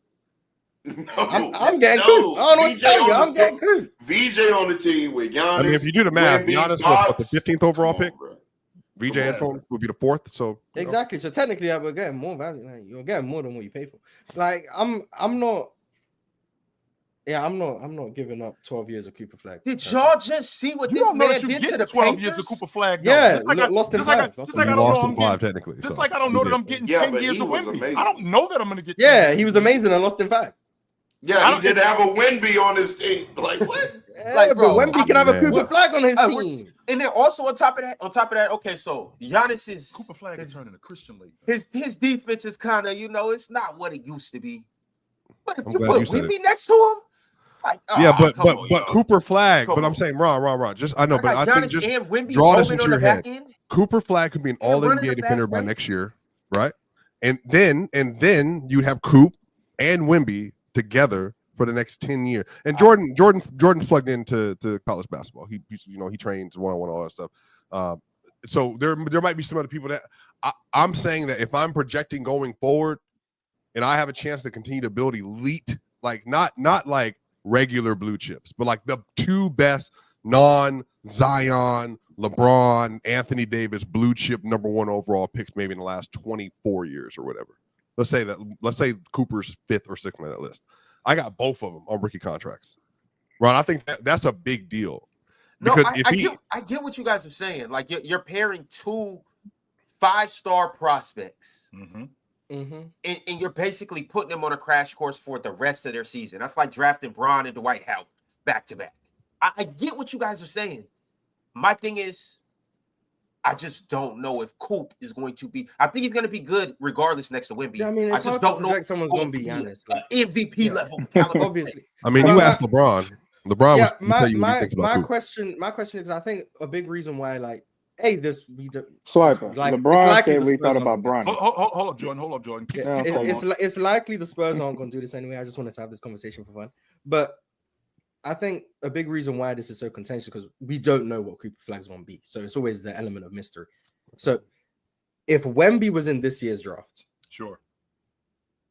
No, I'm getting cool. I don't know what to tell you. I'm getting cool. VJ on the team with Giannis. I mean, if you do the math, Wemby, Giannis was what, the Fox. 15th overall Come on, pick. bro. VJ Come on. Edgecombe would be the 4th. So Exactly. So technically, I would get more value. Like, you're getting more than what you pay for. Like I'm not. Yeah, I'm not giving up 12 years of Cooper Flag. Did y'all just see what You this don't know man that you did to get the 12 Panthers? years of Cooper Flag. though. Yeah, Just like I- lost in just like I- five. just you like I don't know lost I'm in getting- 5 technically. Just so like I don't know you that did. I'm getting Yeah, 10 but years he of was Wemby. amazing. I don't know that I'm going to get 10 Yeah, years he was of Wemby. amazing and lost in 5. Yeah, he did have a Wemby on his team. Like what? Like, bro, bro, Wemby can have a man. Cooper Flag on his we're- team. And then also on top of that, okay, so Giannis is Cooper Flag is turning a Christian league. his defense is kind of, it's not what it used to be. But if I'm you glad put you said Wemby next to him, like, Yeah, but come on, yo. Cooper Flag. Come But I'm on. saying Ron. Just I know, I but got I think Giannis just and Wemby draw this roaming into on your the back head. end. Cooper Flag could be an all running NBA the defender fast by break. next year, right? And then you'd have Coop and Wemby together for the next 10 years. And Jordan's plugged into college basketball. He trains one-on-one, all that stuff. So there might be some other people that I'm saying that if I'm projecting going forward, and I have a chance to continue to build elite, like not like regular blue chips, but like the 2 best non-Zion, LeBron, Anthony Davis blue chip number 1 overall picks maybe in the last 24 years or whatever. Let's say Cooper's 5th or 6th on that list. I got both of them on rookie contracts. Ron, I think that's a big deal. No, Because I get what you guys are saying. Like you're pairing 2 5-star prospects, and you're basically putting them on a crash course for the rest of their season. That's like drafting Bron and Dwight Howard back to back. I get what you guys are saying. My thing is, I just don't know if Coop is going to be. I think he's going to be good regardless next to Wemby. Yeah, I mean, it's I just hard to don't know project someone's going to be honest. Like, MVP level caliber. obviously. I mean, Well, you asked LeBron. LeBron Yeah, was tell you what he thinks about my Coop. question is, I think a big reason why, like, hey, Swiper. like, LeBron likely said the we Spurs thought are about gonna Bronny. Hold up, Jordan. Keep Yeah, going. it's likely the Spurs aren't going to do this anyway. I just wanted to have this conversation for fun. But I think a big reason why this is so contentious because we don't know what Cooper Flag's going to be. So it's always the element of mystery. So if Wemby was in this year's draft, Sure.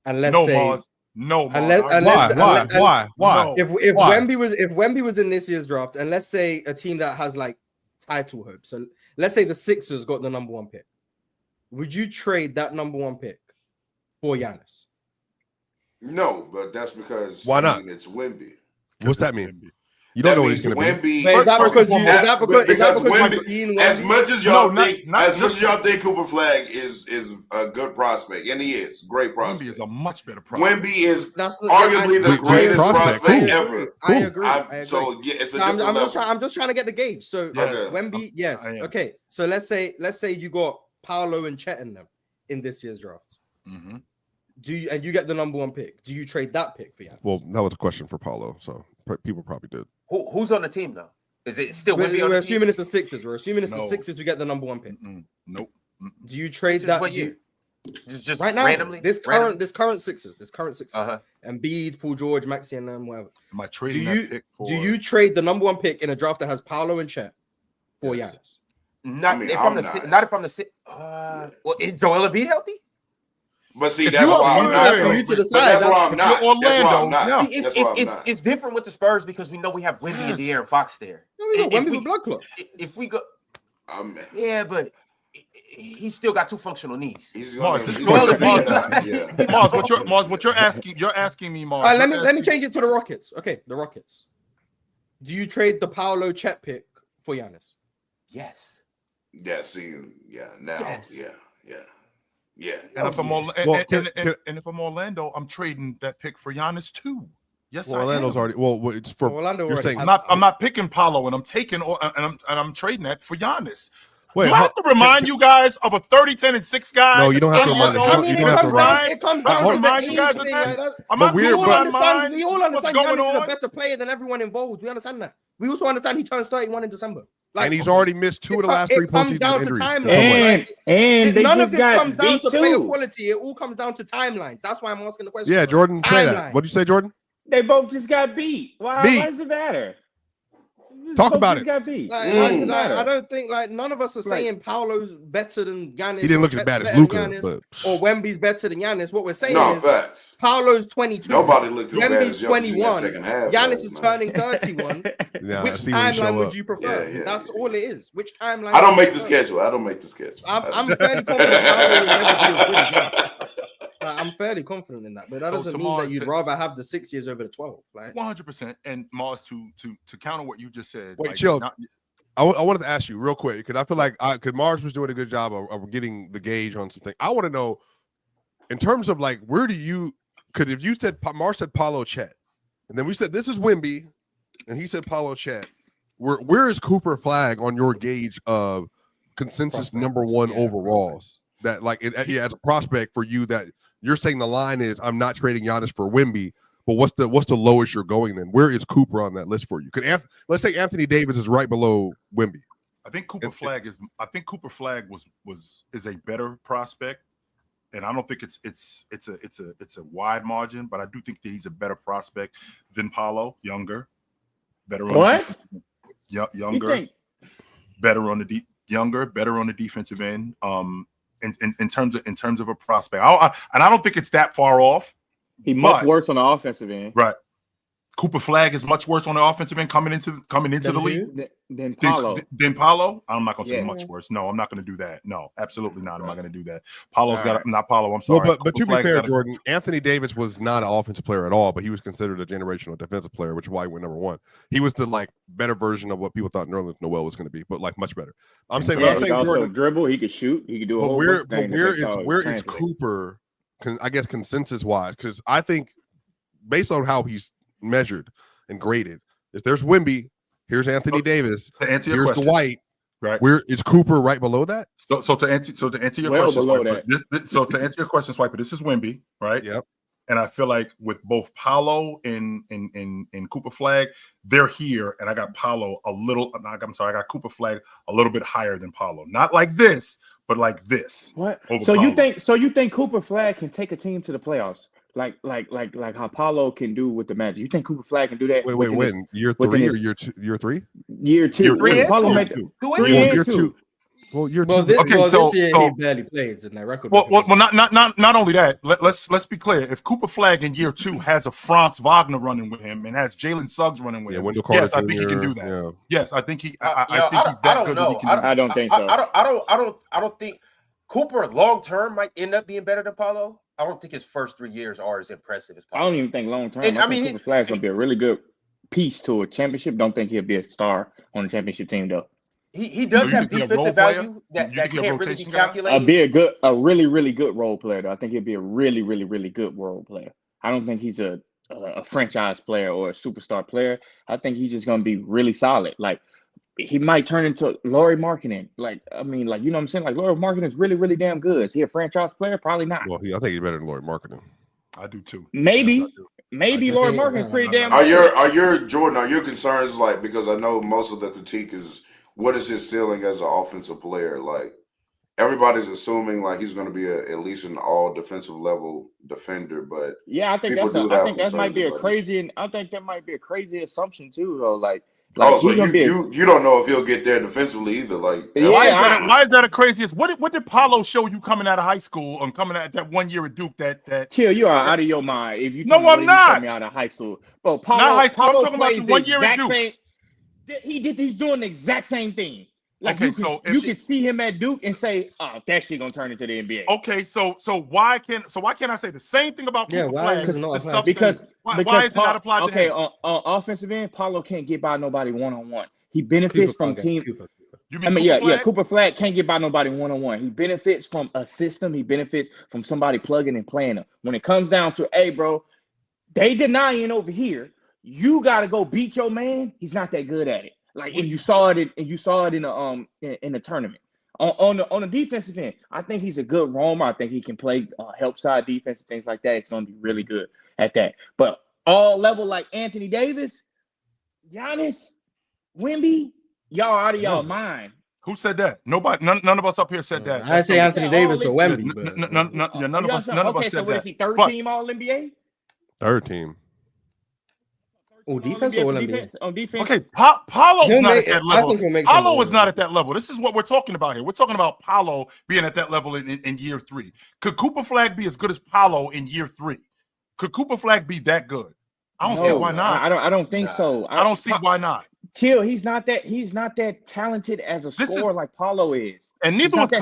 and let's No, say Mars. No, Mars. Why? if Why? Wemby was in this year's draft, and let's say a team that has like title hope, so let's say the Sixers got the number 1 pick, would you trade that number 1 pick for Giannis? No, but that's because Why not? it's Wemby. What's that mean? You don't know what he's going to be. Wait, is that because Wemby, you've seen as Wemby? much as y'all No, think, not as much just- as y'all think Cooper Flag is a good prospect, and he is great prospect. Wemby is a much better prospect. Wemby is That's arguably the Great greatest prospect. prospect Cool. ever. I agree. So yeah, it's a I'm different level. just trying to get the gauge. So Yes. Wemby, yes, I am. okay. So let's say you got Paolo and Chet in them in this year's draft. Mm-hmm. And you get the number 1 pick? Do you trade that pick for Giannis? Well, that was a question for Paulo, so people probably did. Who's on the team though? Is it still we're Wemby on the team? assuming it's the Sixers. We're assuming it's the No. Sixers to get the number 1 pick. Nope. Do you trade Sixers that? what year? Just right now, randomly? this current Sixers, Uh-huh. and Embiid, Paul George, Maxey, and them, whatever. Am I trading that pick for? Do you trade the number 1 pick in a draft that has Paolo and Chet for Yes. Giannis? Not I mean, if I'm I'm the not. not if I'm the well, is Joel Embiid healthy? But see, If that's you why are- I'm that's not. for you to decide. But that's why That's- I'm if not. you're That's why I'm Orlando, not. yeah. That's why I'm It's not. it's different with the Spurs because we know we have Wemby and Yes. De'Aaron Fox there. No, we got If Wemby we- with blood clots. If we go, Um, yeah, but he's still got 2 functional knees. he's Mars, gonna. this is he's what gonna- you're- yeah. Mars, what you're asking me, Mars. All right, you're let me asking- change it to the Rockets. Okay, the Rockets. Do you trade the Paolo Chet pick for Giannis? Yes. Yeah. See. Yeah. Now. Yes. Yeah. And if I'm and if I'm Orlando, I'm trading that pick for Giannis too. Yes, Well, I Orlando's am. already. Well, it's for Orlando you're already saying. has- I'm not picking Paolo, and I'm taking and I'm trading that for Giannis. Wait, Do I have to remind you guys of a 30, 10, and 6 guy? No, you don't have to that's 30 remind- years you old? don't have to remind- It comes I'll down to remind the you guys age of thing. that. Like that. I'm But not we're- losing We my all understand. mind. We all This is what's understand going Giannis is a on. better player than everyone involved. We understand that. We also understand he turns 31 in December. Like, and he's already missed 2 of the last 3 it comes postseason down to injuries. timelines. And they None of just this got comes down beat to player too. quality. It all comes down to timelines. That's why I'm asking the question. Yeah, Jordan, say that. Timeline. What'd you say, Jordan? They both just got beat. Why does it matter? Talk Both about just it. Got beat. Like, Mm. I don't think like none of us are Like- saying Paolo's better than Giannis. He didn't or look as Chet's bad as better than Luka, Giannis, but or Wemby's better than Giannis. What we're saying No is facts. Paolo's 22. Nobody looked too bad Wemby's as Jokic in that 21. second half. Giannis last is night. turning 31. yeah, I Which see when he show timeline would up. you prefer? Yeah, That's yeah. all it is. Which timeline? I don't would you make the prefer? schedule. I don't make the schedule. I'm fairly confident Paolo will never be as good as Giannis. I'm fairly confident in that, but that So doesn't to mean that Mars, you'd to- rather have the 6 years over the 12. Like 100%. And Mars, to counter what you just said. Wait, like, chill. not- I wanted to ask you real quick because I feel like because Mars was doing a good job of getting the gauge on something. I want to know in terms of like where do you because if you said Mars said Paolo Chet, and then we said this is Wemby, and he said Paolo Chet. Where is Cooper Flag on your gauge of consensus Prospect. number 1 Yeah, overalls? That like as a prospect for you that you're saying the line is I'm not trading Giannis for Wemby. But what's the lowest you're going then? Where is Cooper on that list for you? Let's say Anthony Davis is right below Wemby. I think Cooper Flag is a better prospect, and I don't think it's a wide margin, but I do think that he's a better prospect than Paolo, younger, better on What? younger, better on the defensive end. In terms of a prospect, and I don't think it's that far off. He much But- worse on the offensive end Right. Cooper Flag is much worse on the offensive end coming into the league than Paolo. than Paolo. I'm not gonna say Yeah. much worse. No, I'm not gonna do that. No, absolutely not. I'm not gonna do that. Paolo's not Paolo. I'm Well, sorry. but to be Flag's fair, got a- Jordan, Anthony Davis was not an offensive player at all, but he was considered a generational defensive player, which is why he went number 1. He was the like better version of what people thought Nerlens Noel was going to be, but like much better. I'm saying, Yeah, I'm he saying could also Jordan, dribble. He could shoot. He could do a but whole where bunch of things that they saw where is translate. Cooper? I guess consensus wise, because I think based on how he's measured and graded, is there's Wemby, here's Anthony Davis, to answer your here's question, Dwight. right? Where is Cooper right below that? So to answer your Well question, below Swiper, so to answer your question, Swiper, this is Wemby, right? Yep. And I feel like with both Paolo and Cooper Flag, they're here, and I got Paolo I got Cooper Flag a little bit higher than Paolo. Not like this, but like this. What? Over So Paolo. you think Cooper Flag can take a team to the playoffs? like how Paulo can do with the Magic. You think Cooper Flag can do that? Wait, within when? his- Year within 3 or his- year 2? Year 3? Year two. Year three When and Paulo two. made Two three and and year two. 2. Well, year 2. Well, this, Okay, well, so- this year so- he barely played in that record. Well, not only that. Let's be clear. If Cooper Flag in year 2 has a Franz Wagner running with him and has Jalen Suggs running with him, Wendell Carter yes, I think he can Jr., do that. yeah. Yes, I think he. Yo, I think he's that good that he can do that. I don't think so. I don't think Cooper long term might end up being better than Paulo. I don't think his first 3 years are as impressive as I Paulo. don't even think long term. And, I think Cooper Flag's gonna be a really good piece to a championship. Don't think he'll be a star on the championship team though. He does you have think he a role defensive player? value that You think he a can't really be rotation guy? calculated. A really good role player though. I think he'll be a really good role player. I don't think he's a franchise player or a superstar player. I think he's just gonna be really solid. Like he might turn into Lauri Markkanen. Like you know what I'm saying? Like Lauri Markkanen is really damn good. Is he a franchise player? Probably not. Well, I think he's better than Lauri Markkanen. I do too. Maybe. Yes, I do. Maybe I Lauri do. Markkanen's pretty damn Are good. your concerns like, because I know most of the critique is what is his ceiling as an offensive player? Like everybody's assuming like he's going to be at least an all defensive level defender, but Yeah, I think people that's do I have think that might be a concerns about crazy, and I think that might be a crazy assumption too, though. Like oh, so he's gonna be you don't know if he'll get there defensively either. Like Yeah, Why is that a craziest? What did Paulo show you coming out of high school and coming out that 1 year at Duke? That chill, you are out of your mind. If you No, tell me what I'm he showed me not. out of high school, bro. Paulo, Not high school. I'm Paulo talking about the plays 1 year at exact Duke. same. He's doing the exact same thing. Like Okay, you so can, if- you can see him at Duke and say, "Oh, that shit gonna turn into the NBA." okay, so why can't I say the same thing about Yeah, Cooper why Flag? is it not the applied stuff to that- why is it not applied to okay, him? on offensive end, Paulo can't get by nobody one-on-one. He benefits from team. You I mean, Cooper yeah, Flag? Cooper Flag can't get by nobody one-on-one. He benefits from a system. He benefits from somebody plugging and playing him. When it comes down to, hey, bro, they denying over here. You got to go beat your man. He's not that good at it. Like, and you saw it in the tournament. On the defensive end, I think he's a good roamer. I think he can play help side defense and things like that. It's going to be really good at that. But all level like Anthony Davis, Giannis, Wemby, y'all out of y'all mind. Who said that? Nobody. None of us up here said that. I say Anthony Davis or Yeah, Wemby, but none of us Okay, so said what that. is he? Third But- team All NBA? Third team. Oh, defense or NBA? On defense. Okay, Paulo's He'll not make- at that I level. think he'll make some Paulo moves. is not at that level. This is what we're talking about here. We're talking about Paulo being at that level in year 3. Could Cooper Flag be as good as Paulo in year 3? Could Cooper Flag be that good? I don't see No, why not. I don't think so. I don't see why not. Chill. He's not that talented as a scorer like Paulo is. And He's neither was not that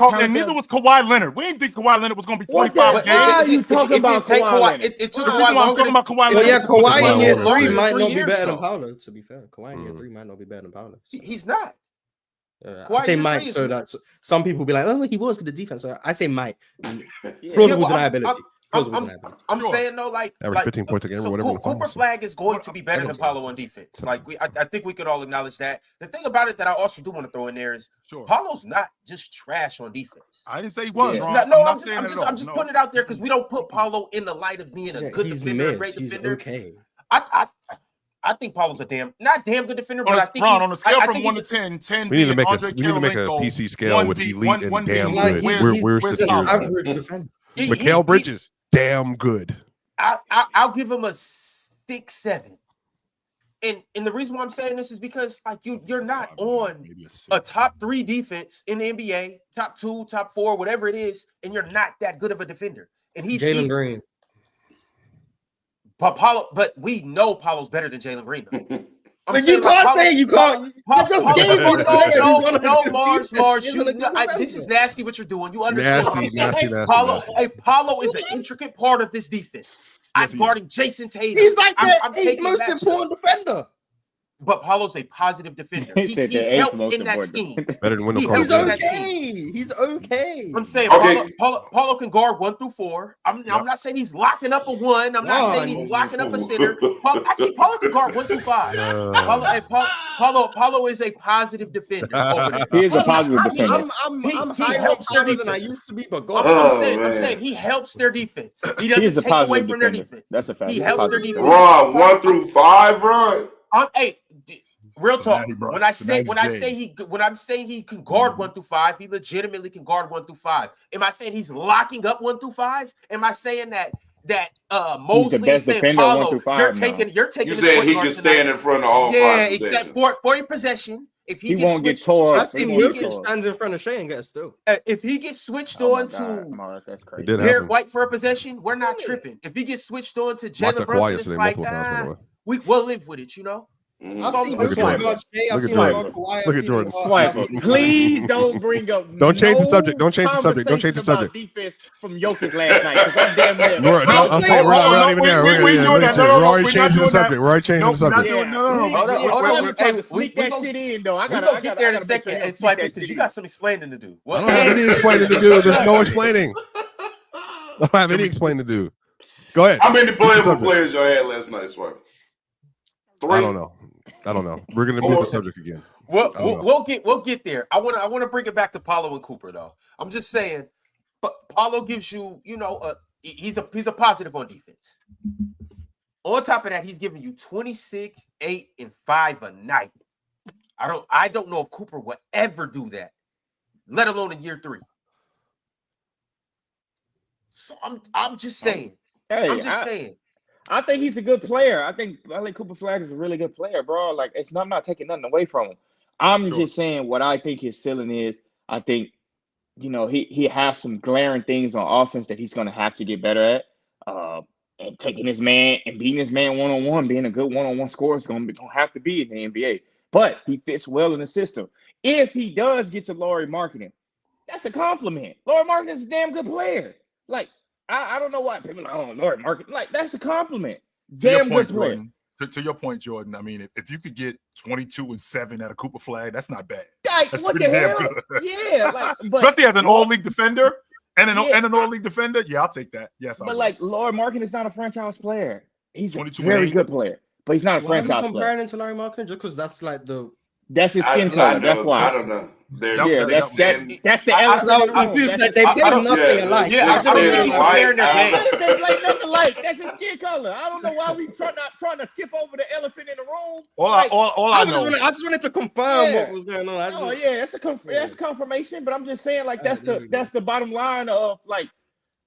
Kawhi Leonard. We didn't think Kawhi Leonard was going to be What 25 the- games. Why are you talking about didn't take Kawhi Leonard? It took The Kawhi reason why I'm longer talking than- about Kawhi Well, Leonard. yeah, is because Kawhi in Kawhi year Leonard. 3 Longer might than not 3 be years, better than though. Paulo, to be fair. Kawhi in year 3 might not be better than Paulo. He's not. I Kawhi say year might, 3 is- so that some people be like, oh, he was good at defense. So I say might. Yeah. Plausible well, I'm- deniability. Plausible deniability. I'm Sure. saying though, like Average 15 points a game or whatever in the Cooper finals. Flag is going to be better than Everton. Paulo on defense. Like I think we could all acknowledge that. The thing about it that I also do want to throw in there is Sure. Paulo's not just trash on defense. I didn't say he was. Yeah. Ron. No, I'm not I'm saying that at all. I'm just No. putting it out there because we don't put Paulo in the light of being a Yeah, good he's defender, mid. a great He's defender. okay. I think Paulo's not damn good defender, but I think Ron, he's- on a scale I from think 1 to he's 10, 10 We need to being make Andre a Kirilenko, PC scale 1 with being- elite one- and one damn being Like, good. he's, Where's where's the Tom? tier? average defender. Mikal Bridges, damn good. I'll give him a 6-7. And the reason why I'm saying this is because like you're not on Maybe a 6. a top 3 defense in the NBA, top 2, top 4, whatever it is, and you're not that good of a defender. And Jalen Green. But we know Paulo's better than Jalen Green. though. I'm But saying, you like, can't Paulo- say you can't. Paulo- You just Paulo- gave me the player who's one of no, the Mars, defense. you, He's a good this is defender. nasty what you're doing. You understand what I'm Nasty, saying? nasty, Paulo, nasty. hey, Paulo is an intricate part of this defense. I'm Yes, he is. guarding Jason Tatum. He's like I'm the 8th taking most matchups. important defender. But Paulo's a positive defender. He He said the eighth helps most in that important scheme. defender. Better than Wendell He Carter He's helps Jr. in that okay. He's okay. I'm saying Okay. Paulo can guard 1 through 4. I'm not saying he's locking up a 1. I'm not saying he's locking up a center. Paulo can guard 1 through 5. Paulo is a positive defender over there. He is a positive defender. I'm He higher on helps their Paulo than I defense. used to be, but I'm, God, I'm man. saying he helps their defense. He He is doesn't a take away positive from their defender. defense. That's a fact. He He's a helps their positive defense. Ron, 1 through 5, Ron. Real So talk. now he brought- When I so say now when he's I Jay. say when I'm saying he can guard 1 through 5, he legitimately can guard 1 through 5. Am I saying he's locking up 1 through 5? Am I saying that that Mosley best said, defender 1 Paulo, through 5 you're now. taking You this said point he guard could stand tonight. in front of all Yeah, 5 except possessions. for your possession. If he gets won't get switched, tore I up. see He won't get Jokic tore up. stands in front of Shea and gets still. if he gets switched Oh my on God, to Morris, that's crazy. It did Derek happen. White for a possession, we're not tripping. If he gets switched on to Marked Jalen that Kawhi Brunson, it's yesterday like, multiple times, by the way. we'll live with it, you know? Mhm. I've seen Look at Jokic Jordan. guard Shea. I've Look at seen him Jordan. guard Kawhi. Look I've at seen Jordan. him guard- Swiper, please don't bring up Don't change the no subject. Don't change the subject. Don't change the conversation about subject. defense from Jokic last night. Because I'm damn near. No, I'm saying we're not even there. We're already changing the subject. We're already changing the subject. Yeah, Hold on. we Hey, got to sneak that shit in, though. We're going to get there in a second and swipe it because you got some explaining to do. I don't have any explaining to do. There's no explaining. I don't have any explaining to do. Go ahead. How many playable players y'all had last night, Swipe? 3? I don't know. We're gonna move the subject again. We'll get there. I want to bring it back to Paulo and Cooper though. I'm just saying, but Paulo gives you, he's a positive on defense. On top of that, he's giving you 26, 8, and 5 a night. I don't know if Cooper will ever do that, let alone in year 3. So I'm just saying. Hey, I'm just saying. I think he's a good player. I think Cooper Flag is a really good player, bro. Like, I'm not taking nothing away from him. I'm just saying what I think his ceiling is. I think, he has some glaring things on offense that he's going to have to get better at. And taking his man and beating his man one-on-one, being a good one-on-one scorer is going to have to be in the NBA. But he fits well in the system. If he does get to Lauri Markkanen, that's a compliment. Lauri Markkanen is a damn good player. Like, I don't know why people are like, Lauri Markkanen. Like, that's a compliment. Damn good player. Jordan, to your point, Jordan, I mean, if you could get 22 and 7 at a Cooper Flag, that's not bad. Like, That's what the pretty damn hell? good. Yeah. But Especially as an all-league defender and an all-league defender. Yeah, I'll take that. Yes, But like, Lauri Markkanen is not a franchise player. He's a 22 very and 8. good player, but he's not a Why are we franchise player. comparing him to Lauri Markkanen just because that's like That's his skin color. That's why. I don't know. That's the I feel like they play nothing alike. Yeah, I don't think he's comparing their game. They play nothing alike. That's his skin color. I don't know why we trying to skip over the elephant in the room. I just wanted to confirm what was going on. That's confirmation. But I'm just saying, like, that's the bottom line of, like,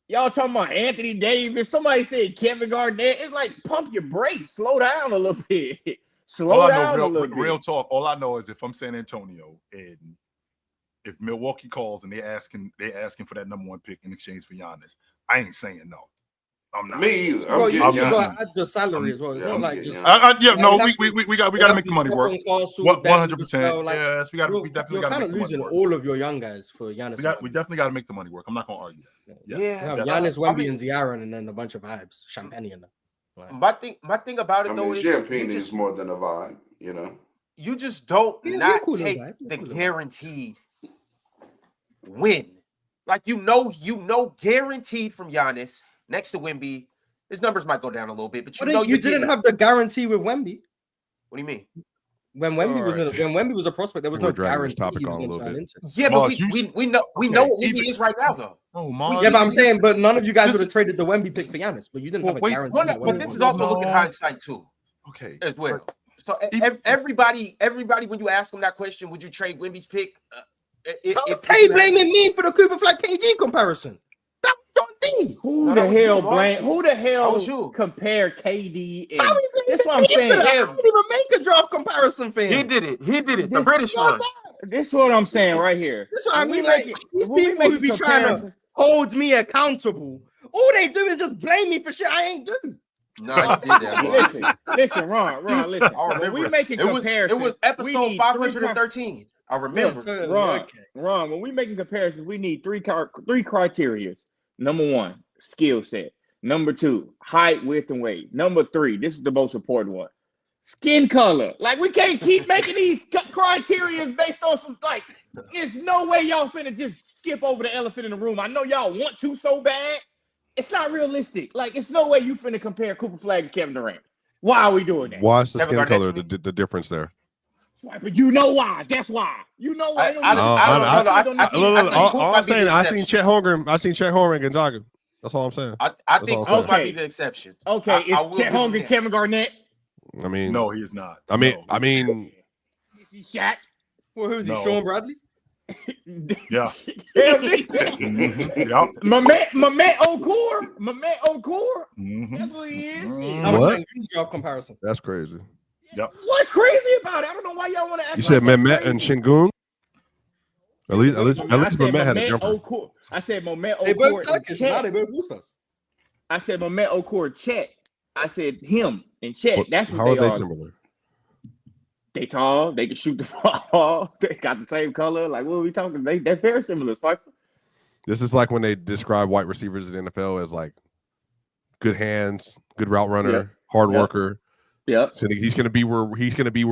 y'all talking about Anthony Davis. Somebody said Kevin Garnett. It's like, pump your brakes, slow down a little bit. Slow down a little bit. Real talk. All I know is if I'm San Antonio and if Milwaukee calls and they asking for that number 1 pick in exchange for Giannis, I ain't saying no. I'm not. Me either. Well, you got the salary as well. It's not like just. We got to make the money work. 100%. Yes, we definitely got to make the money work. You're kind of losing all of your young guys for Giannis. We definitely got to make the money work. I'm not going to argue that. Yeah. Giannis, Wemby, and De'Aaron, and then a bunch of vibes, champagne in them. Right. My thing about it though is champagne is more than a vibe, You just don't take the guaranteed win. Like guaranteed from Giannis next to Wemby. His numbers might go down a little bit, but you didn't have the guarantee with Wemby. What do you mean? When Wemby was a prospect, there was no guarantee he was going to turn into. Yeah, but we know what Wemby is right now, though. Yeah, but I'm saying, but none of you guys would have traded the Wemby pick for Giannis, but you didn't have a guarantee. But this is also looking hindsight too. Okay, as well. So everybody, when you ask them that question, would you trade Wemby's pick? They blaming me for the Cooper Flag KG comparison. That don't think. Who the hell compare KD and that's what I'm saying. I didn't even make a draft comparison for him. He did it. The British one. This is what I'm saying right here. This is what I mean. Like these people who be trying to hold me accountable, all they do is just blame me for shit I ain't do. No, you did that. Listen, Ron, listen. When we making comparisons, it was episode 513. I remember. Ron, when we making comparisons, we need three criteria. Number 1, skill set. Number 2, height, width, and weight. Number 3, this is the most important one, skin color. Like, we can't keep making these criteria based on some, like, there's no way y'all finna just skip over the elephant in the room. I know y'all want to so bad. It's not realistic. Like, it's no way you finna compare Cooper Flag and Kevin Durant. Why are we doing that? Why is the skin color the difference there? But you know why. That's why. You know why. All I'm saying, I seen Chet Holmgren and Gonzaga. That's all I'm saying. I think Coop might be the exception. Okay, is Chet Holmgren Kevin Garnett? I mean, no, he is not. I mean, is he Shaq? Well, who's he? Sean Bradley? Yeah. Hell, me. Yep. My man Okur. Mhm. That's what he is. Mhm. I was What? saying use job comparison. That's crazy. Yep. What's crazy about it? I don't know why y'all want to act You like said that's Mehmet crazy. and Shingun? At least I said Mehmet had a Mehmet jumper. Okur. I said Mehmet They both Okur and Turkish. Now they Chet. both Roosters. I said Mehmet Okur Chet. I said him and Chet. What- That's what How they are are. they similar? They tall. They can shoot the ball. They got the same color. Like, what are we talking? They're very similar. Spiker. This is like when they describe wide receivers in the NFL as like good hands, good route runner, Yep. hard Yep. worker. Yep. So he's gonna be where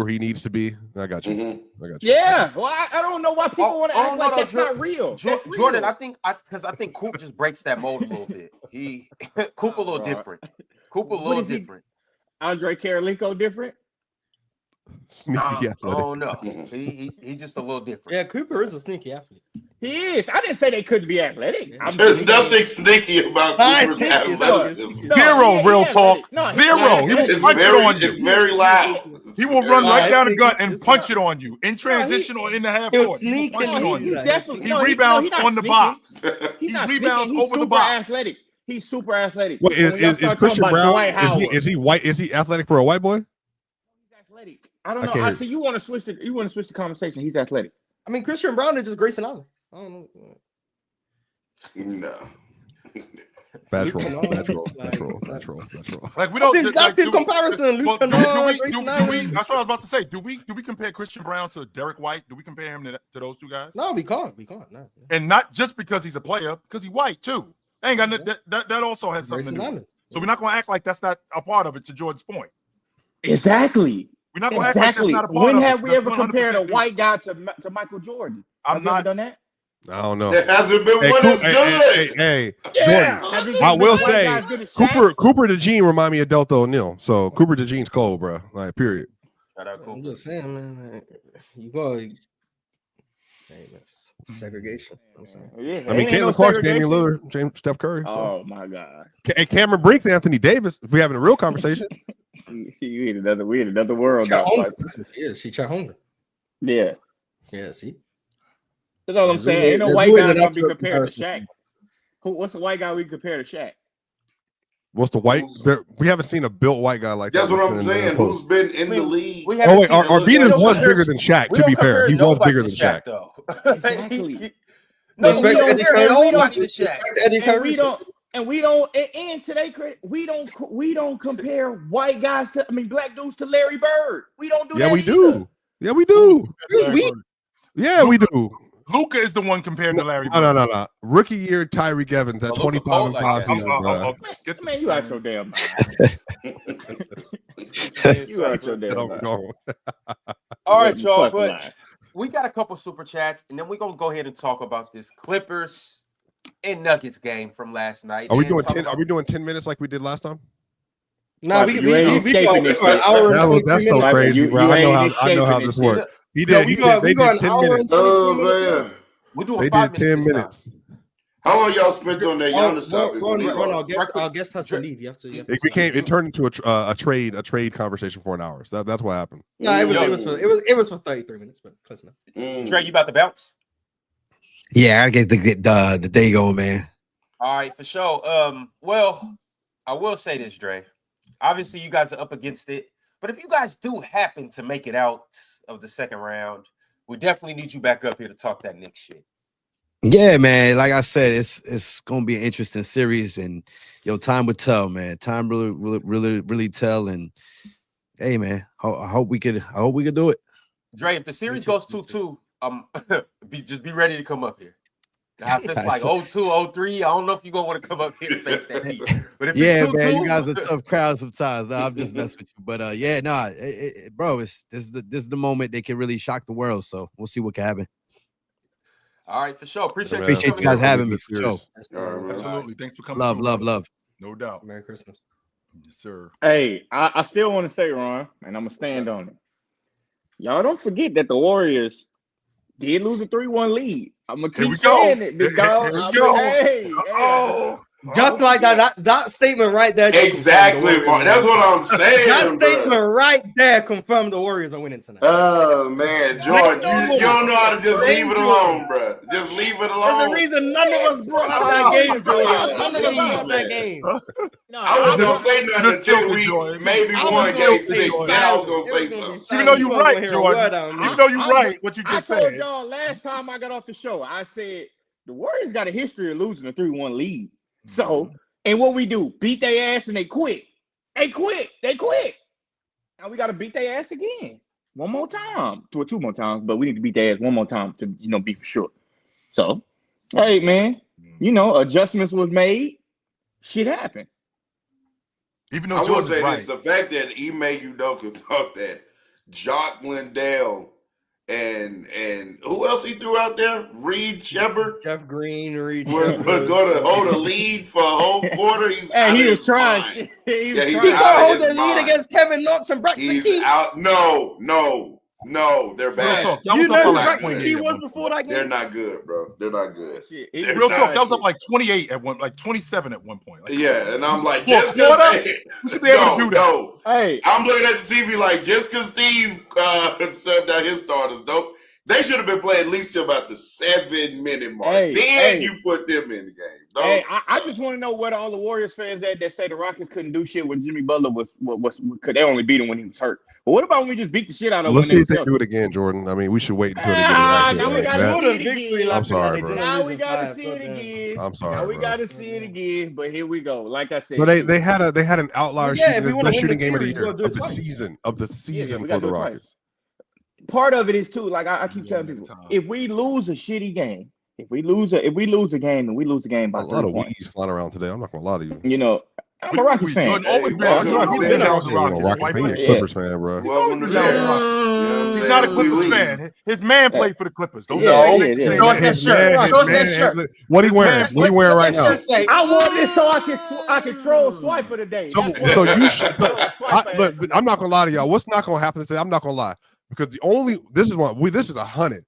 he needs to be. I got you. Mhm. I got you. Yeah. Well, I don't know why people Oh, want to oh, act no, like no, that's Jordan- not real. That's real. Jordan, I think Coop just breaks that mold a little bit. Coop a little Right. different. Coop a What little is he? different. Andre Karolinko different. Sneaky athletic. Oh no, he just a little different. Yeah, Cooper is a sneaky athlete. He is. I didn't say they couldn't be athletic. I'm There's just saying- nothing sneaky about Nice, Cooper's thank you. athleticism. No, Zero he real athletic. talk. No, he's Zero. not He athletic. will It's punch it very, on you. it's very loud. He will It's run very right down the sneaky. gut and It's punch not- it on you in transition or in the half He'll court. He will sneak punch and it No, on he's you. definitely He no, rebounds he's not on the sneaking. box. He's He not rebounds sneaking. He's over the super box. athletic. He's super athletic. Wait, So when y'all is start talking Christian about Brown? Dwight Howard, Is he white? Is he athletic for a white boy? he's athletic. I don't I know. can't I hear see you want to switch the conversation. He's athletic. I mean, Christian Brown is just Grayson Allen. I don't know. No. Bad roll. Like, Bad roll. Like we don't. That's like, his do- comparison. well, Luke Kennard, Grayson Allen. That's what I was about to say. Do we compare Christian Brown to Derek White? Do we compare him to those two guys? No, we can't. No. And not just because he's a player, because he's white too. They ain't got that also has something Grayson to do with Allen. it. So we're not going to act like that's not a part of it. To Jordan's point, Exactly. we're not going to act like that's Exactly. not a part When of it. have we That's ever compared a 100% white guy to Michael Jordan? I'm Have you ever not. done that? I don't know. There hasn't been Hey, one as good. Hey, Yeah. Jordan. Have you I been will a white say, guy as good as Shaq? Cooper DeJean remind me of Delta O'Neal. So Cooper DeJean's cold, bro. Like, period. Shout out I'm Coop. just saying, man. You go. Hey, that's segregation. I'm saying. Yeah, I mean, ain't no Caitlin Clark's segregation. Damian Lillard, James Steph Curry. So. Oh my God. And Cameron Brink's Anthony Davis. If we're having a real conversation, We in another world. Chet now. Holmgren. That's what she is. She Chet Holmgren. Yeah. Yeah, see? That's all I'm There's saying. always- Ain't no there's white always guy an gonna be upward compared to comparison. Shaq. What's the white guy we compare to Shaq? what's the white? We haven't seen a built white guy like That's that. what I'm in the saying. post. Who's been in We- the league? we Oh haven't wait, seen it. Arvidas We don't was compare- bigger than Shaq. We To be don't fair, compare he was nobody bigger to than Shaq. though. Exactly. No, And we we don't don't- compare and we nobody to don't- Shaq. Eddie And Curry. we don't, and to their credit, we don't compare white guys to, black dudes to Larry Bird. We don't do that. Yeah, we either. do. Yeah, we do. Yeah, we do. Luka is the one compared to Larry. No. Rookie year, Tyreek Evans at Luka 25 cold and like 5 that. seasons. bro. Man, you out your damn mind. You out your damn Don't mind. go. All right, You y'all. fucking But lying. we got a couple super chats, and then we're gonna go ahead and talk about this Clippers and Nuggets game from last night. Are we and doing talk 10? about- Are we doing 10 minutes like we did last time? No, we You go ain't escaping this an shit. hour and That's 23 so minutes. crazy, You- bro. you I know ain't how escaping this this works. He No, did. we They go did an 10 hour and minutes. 23 Oh minutes. man, We're doing They 5 did minutes 10 this time. minutes. how long y'all spent on that Giannis topic? Our guest has to leave. You have to. It became. It turned into a trade conversation for an hour. So that's what happened. No, it was for 33 minutes, but close enough. Dre, you about to bounce? Yeah, I get the day going, man. All right, for sure. Well, I will say this, Dre. Obviously, you guys are up against it, but if you guys do happen to make it out of the second round, we definitely need you back up here to talk that Knicks shit. Yeah, man. Like I said, it's gonna be an interesting series, and time will tell, man. Time really tell. And hey, man, I hope we could do it. Dre, if the series goes 2-2, just be ready to come up here. Now, if it's like 0-2, 0-3, I don't know if you're gonna want to come up here to face that heat. But if Yeah, it's 2-2, man, you guys are tough crowd sometimes. No, I'm just messing with you, but bro, this is the moment they can really shock the world. So we'll see what can happen. all right, for sure. Appreciate Appreciate you guys having me for sure. All right, man. Absolutely. Thanks for coming. Love, through, love, brother. love. No doubt. Merry Christmas. Yes, sir. Hey, I still want to say, Ron, and I'm gonna stand on it. Y'all don't forget that the Warriors did lose a 3-1 lead. I'm gonna Here keep we go. saying it, big dog. Here we go. Hey, Oh, Just like that statement right there. Exactly, Mark. That's what I'm saying. That statement right there confirmed the Warriors are winning tonight. Oh man, Jordan, you don't know how to just leave it alone, bro. Just leave it alone. There's a reason none of us brought up that game. None of us brought up that game. No, I wasn't gonna say nothing until we maybe won game 6. Then I was gonna say something. Even though you're right, Jordan. Even though you're right, what you just said. I told y'all last time I got off the show, I said the Warriors got a history of losing a 3-1 lead. So, and what we do, beat their ass and they quit. They quit. Now we got to beat their ass again. One more time. 2 more times, but we need to beat their ass one more time to, be for sure. So, hey, man, adjustments was made. Shit happened. Even though I will say right. this, the fact that Ime Udoka thought that Jock Lindell and who else he threw out there? Reed Shepard, Jeff Green, Reed Shepard. We're going to hold a lead for a whole quarter. He was trying. He could hold the lead against Kevin Knox and Braxton He's Key. out. No, they're bad. You know who Braxton Key was before that game? They're not good, bro. They're not good. Real talk, that was up like 28 at one, like 27 at one point. Like, yeah, and I'm like, just because we should be able to do that. No. Hey, I'm looking at the TV like, just because Steve subbed out his starters, dope. They should have been playing at least till about the 7-minute mark. Then you put them in the game. Dog. Hey, I just want to know what all the Warriors fans that say the Rockets couldn't do shit when Jimmy Butler was could they only beat him when he was hurt. But what about when we just beat the shit out of them? Let's see if they do it again, Jordan. I mean, we should wait until they get it out. Now we got to see it again. I'm sorry, bro. Now we got to see it again. I'm sorry. Now we got to see it again. But here we go. Like I said, but they had an outlier shooting, the best shooting game of the year of the season for the Rockets. Part of it is too, like I keep telling people, if we lose a shitty game, if we lose a game and we lose a game by a lot of weeds flying around today. I'm not gonna lie to you. I'm a Rockets fan. Always been a Rockets fan, Clippers fan, bro. He's not a Clippers fan. His man played for the Clippers. Show us that shirt. Show us that shirt. What he wearing? What he wearing right now? I want this so I can troll Swiper today. So you should. But I'm not gonna lie to y'all. What's not gonna happen today? I'm not gonna lie because this is 100.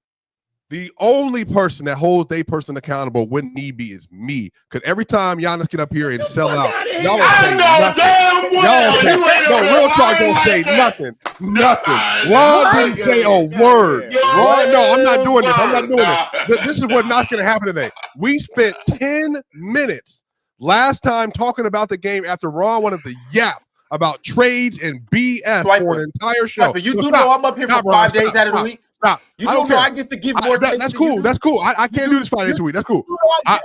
The only person that holds a person accountable when need be is me. Because every time Giannis get up here and sell out, y'all don't say nothing. No, real talk don't say nothing. Nothing. Ron didn't say a word. Ron, no, I'm not doing this. I'm not doing this. This is what's not going to happen today. We spent 10 minutes last time talking about the game after Ron wanted to yap about trades and BS for an entire show. You do know I'm up here for 5 days out of the week. Stop. You don't know I get to give more takes. That's cool. That's cool. I can't do this 5 days a week. That's cool.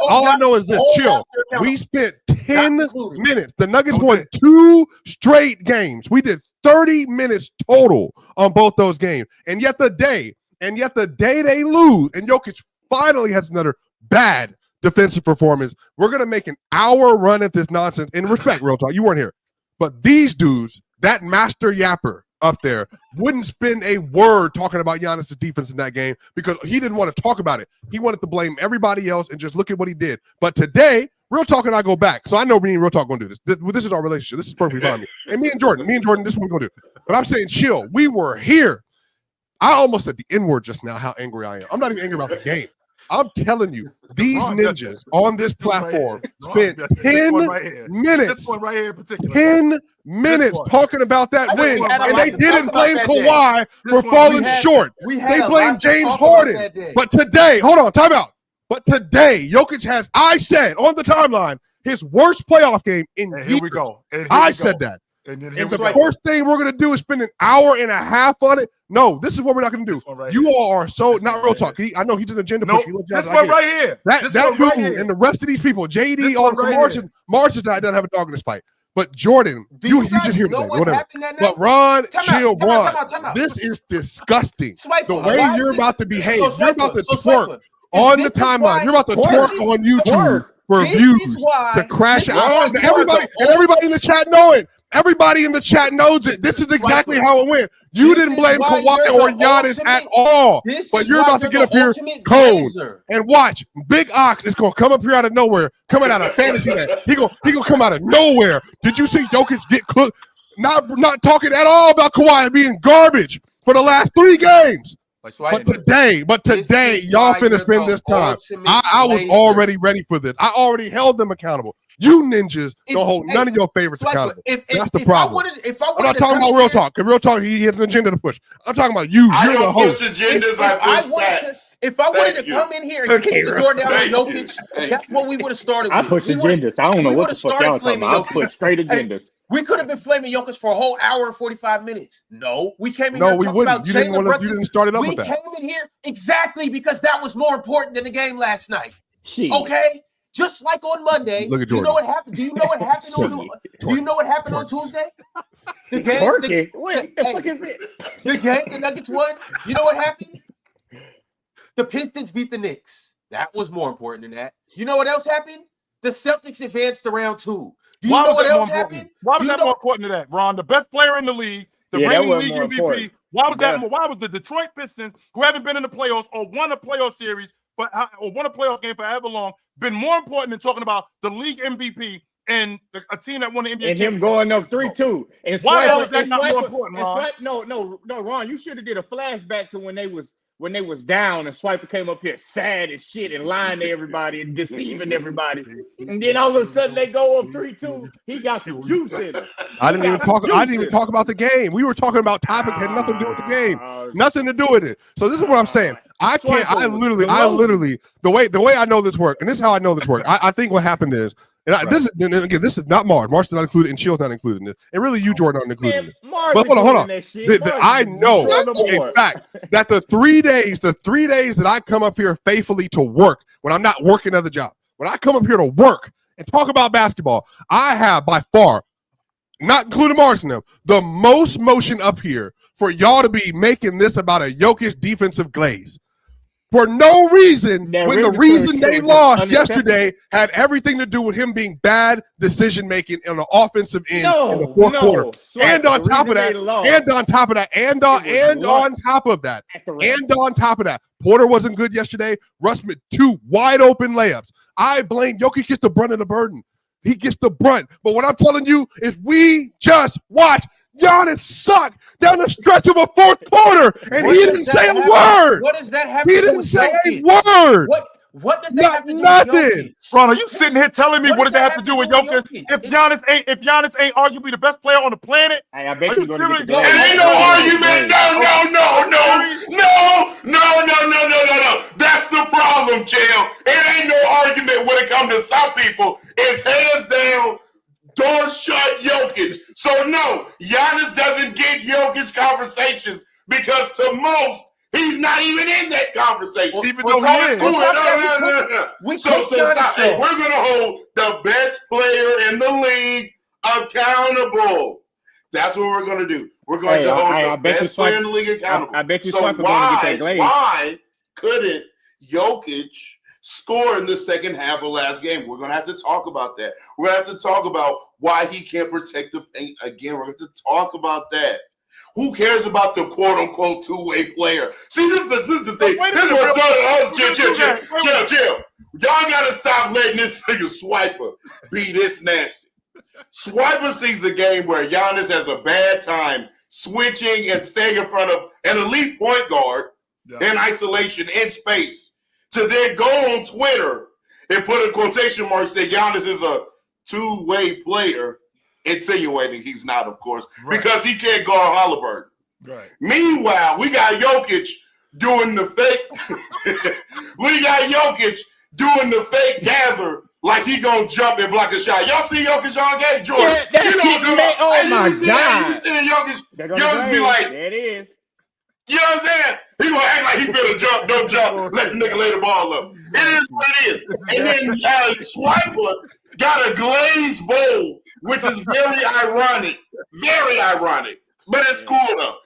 All I know is this. Chill. We spent 10 minutes. The Nuggets won 2 straight games. We did 30 minutes total on both those games. And yet the day they lose, and Jokic finally has another bad defensive performance, we're going to make an hour run at this nonsense. In respect, real talk, you weren't here. But these dudes, that master yapper up there, wouldn't spend a word talking about Giannis' defense in that game because he didn't want to talk about it. He wanted to blame everybody else and just look at what he did. But today, Real Talk and I go back. So I know me and Real Talk going to do this. This is our relationship. This is perfectly fine. And me and Jordan, this is what we're going to do. But I'm saying chill. We were here. I almost said the N-word just now, how angry I am. I'm not even angry about the game. I'm telling you, these ninjas on this platform spent 10 minutes, 10 minutes talking about that win, and they didn't blame Kawhi for falling short. They blamed James Harden. But today, hold on, time out. But today, Jokic has, I said on the timeline, his worst playoff game in years. Here we go. I said that. And the first thing we're going to do is spend an hour and a half on it. No, this is what we're not going to do. You all are so not Real Talk. I know he's an agenda push. This one right here. That dude and the rest of these people, JD, all the Martian doesn't have a dog in this fight. But Jordan, you just hear me. Whatever. But Ron, chill, Ron. This is disgusting. The way you're about to behave. You're about to twerk on the timeline. You're about to twerk on YouTube. For views to crash out. Everybody in the chat know it. Everybody in the chat knows it. This is exactly how it went. You didn't blame Kawhi or Giannis at all. But you're about to get up here cold and watch. Big Ox is gonna come up here out of nowhere, coming out of fantasy land. He gonna come out of nowhere. Did you see Jokic get cooked? Not talking at all about Kawhi being garbage for the last 3 games. But today, y'all finna spend this time. I was already ready for this. I already held them accountable. You ninjas don't hold none of your favorites accountable. That's the problem. I'm not talking about real talk. Because real talk, he has an agenda to push. I'm talking about you. You're the host. Agendas, I push facts. If I wanted to come in here and kick the door down on Jokic, that's what we would have started with. I push agendas. I don't know what the fuck y'all talking about. I push straight agendas. We could have been flaming Jokic for a whole hour and 45 minutes. No, we came in here No, we talking wouldn't. about You didn't Jalen Brunson. You didn't start it up We with that. came in here exactly because that was more important than the game last night. Shit. Okay? Just like on Monday. Look at Do you Jordan. know what happened? Do you know what happened on Do you know what happened on Tuesday? The game. What the fuck is it? The game, the Nuggets won. You know what happened? The Pistons beat the Knicks. That was more important than that. You know what else happened? The Celtics advanced to round 2. Do you know what else happened? Why was that more important to that, Ron? The best player in the league, the reigning league MVP. Why was that? Why was the Detroit Pistons, who haven't been in the playoffs or won a playoff series, or won a playoff game for however long, been more important than talking about the league MVP and a team that won the NBA and him going up 3-2? And why was that not more important, Ron? No, Ron, you should have did a flashback to when they was down and Swiper came up here sad as shit and lying to everybody and deceiving everybody. And then all of a sudden they go up 3-2. He got some juice in him. I didn't even talk about the game. We were talking about topic had nothing to do with the game. Nothing to do with it. So this is what I'm saying. I literally the way I know this work, and this is how I know this work. I think what happened is, this is not Mars. Mars is not included, and Chill's not included in this. And really, you, Jordan, aren't included in this. But hold on. I know in fact that the 3 days that I come up here faithfully to work when I'm not working another job, when I come up here to work and talk about basketball, I have by far, not including Mars and them, the most motion up here for y'all to be making this about a Jokic defensive glaze. For no reason, when the reason they lost yesterday had everything to do with him being bad decision-making on the offensive end in the fourth quarter. And on top of that, Porter wasn't good yesterday. Russ made 2 wide-open layups. I blame Jokic gets the brunt of the burden. He gets the brunt. But what I'm telling you is we just watch Giannis suck down the stretch of a fourth quarter, and he didn't say a word. What does that have He to do didn't with say a Jokic? word. What does that have to do with Nothing. Jokic? Ron, are you sitting here telling me what does that have to do with Jokic? Jokic? If Giannis ain't arguably the best player on the planet, Hey, I bet you're going to get the It ain't no argument. No. That's the problem, Chill. It ain't no argument when it comes to some people. It's hands down, door shut Jokic. So no, Giannis doesn't get Jokic conversations because to most, he's not even in that conversation. Even though he is. No. So stop. Hey, we're going to hold the best player in the league accountable. That's what we're going to do. We're going to hold the best player in the league accountable. I bet you so why couldn't Jokic score in the second half of last game? We're going to have to talk about that. We're going to have to talk about why he can't protect the paint again. We're going to have to talk about that. Who cares about the quote-unquote two-way player? See, this is the thing. This is what started. Chill. Y'all got to stop letting this nigga Swiper be this nasty. Swiper sees a game where Giannis has a bad time switching and staying in front of an elite point guard in isolation, in space, to then go on Twitter and put in quotation marks that Giannis is a two-way player, insinuating he's not, of course, because he can't guard Halliburton. Right. Meanwhile, we got Jokic doing the fake. We got Jokic doing the fake gather like he gonna jump and block a shot. Y'all see Jokic on game, Jordan? Yeah, you know what I'm my God. You see Jokic be like, there it is. You know what I'm saying? He gonna act like he finna jump, don't jump, let the nigga lay the ball up. It is what it is. And then Swiper got a glazed bowl, which is very ironic. Very ironic. But it's cool though.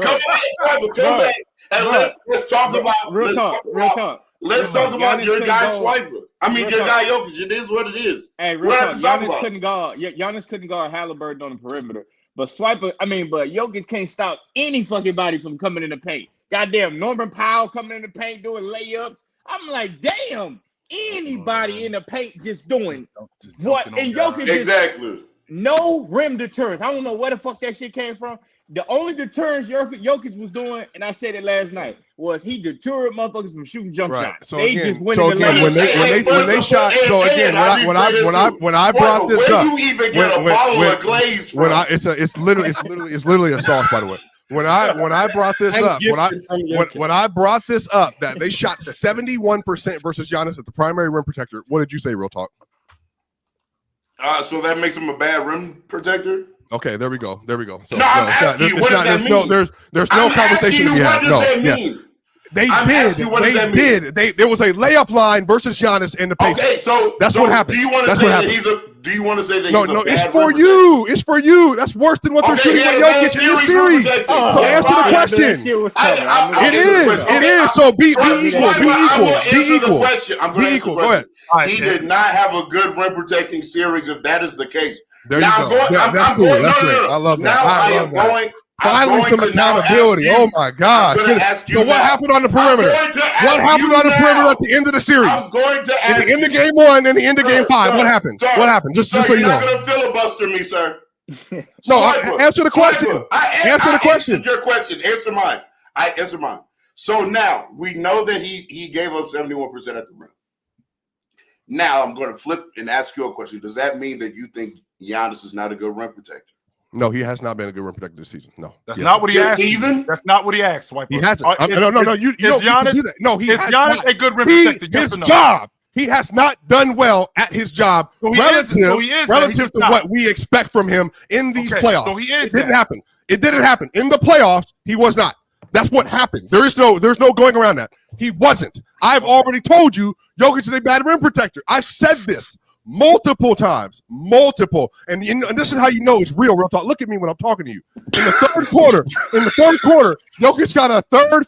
Come back, Swiper, come back. And let's talk about real talk. Let's talk about your guy Swiper. I mean your guy Jokic. It is what it is. Hey, real talk. Giannis couldn't guard Halliburton on the perimeter. But Jokic can't stop any fucking body from coming in the paint. Goddamn, Norman Powell coming in the paint doing layups. I'm like, damn, anybody in the paint just doing what? And Jokic exactly. No rim deterrence. I don't know where the fuck that shit came from. The only deterrence Jokic was doing, and I said it last night, was he deterred motherfuckers from shooting jump shots. So They again, just went in the when they shot. So again, when I brought this up, you even get a bottle of glaze from? It's literally a sauce, by the way. When I brought this up, when I brought this up that they shot 71% versus Giannis at the primary rim protector, what did you say, Real Talk? So that makes him a bad rim protector? Okay, there we go. So, no, I'm asking you, what does that mean? There's no conversation to be had. What does that mean? They did. There was a layup line versus Giannis in the Pacers. Okay, so that's what happened. Do you want to say that he's a? Do you want to say that he's a? No, it's for you. It's for you. That's worse than what they're shooting with Jokic in this series. So answer the question. It is. So be equal. I'm going to answer the question. Go ahead. He did not have a good rim protecting series. If that is the case, there you go. That's cool. That's great. I love that. Now I am going. Finally, some accountability. Oh my God! So what happened on the perimeter? What happened on the perimeter at the end of the series? I'm going to ask at the end of game 1 and the end of game 5. What happened? What happened? Just so you know. You're not going to filibuster me, sir. No, answer the question. Answer the question. Your question. Answer mine. Answer mine. So now we know that he gave up 71% at the rim. Now I'm going to flip and ask you a question. Does that mean that you think Giannis is not a good rim protector? No, he has not been a good rim protector this season. No, that's not what he asked. That's not what he asked. Swipe he hasn't. No. You don't do that. No, is Giannis a good rim protector? His job. He has not done well at his job relative to what we expect from him in these playoffs. So he is. It didn't happen. It didn't happen in the playoffs. He was not. That's what happened. There's no going around that. He wasn't. I've already told you, Jokic is a bad rim protector. I've said this multiple times, and this is how you know it's real talk. Look at me when I'm talking to you. In the third quarter, Jokic got a third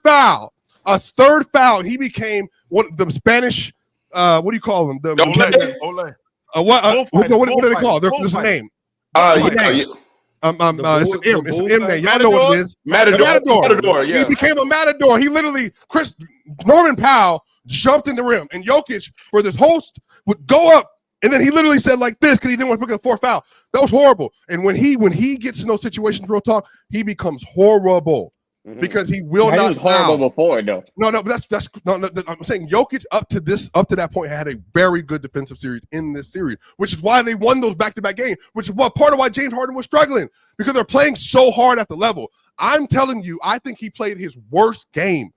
foul, and he became one of the Spanish. What do you call them? Ole. What do they call? There's a name. It's an M. It's an M name. Y'all know what it is. Matador. Yeah. He became a matador. He literally, Norman Powell jumped in the rim, and Jokic for this host would go up. And then he literally said like this because he didn't want to pick up the fourth foul. That was horrible. And when he gets in those situations, Real Talk, he becomes horrible because he will not. He was horrible before, though. No, but that's no. I'm saying Jokic up to that point had a very good defensive series in this series, which is why they won those back-to-back games. Which is what part of why James Harden was struggling because they're playing so hard at the level. I'm telling you, I think he played his worst game,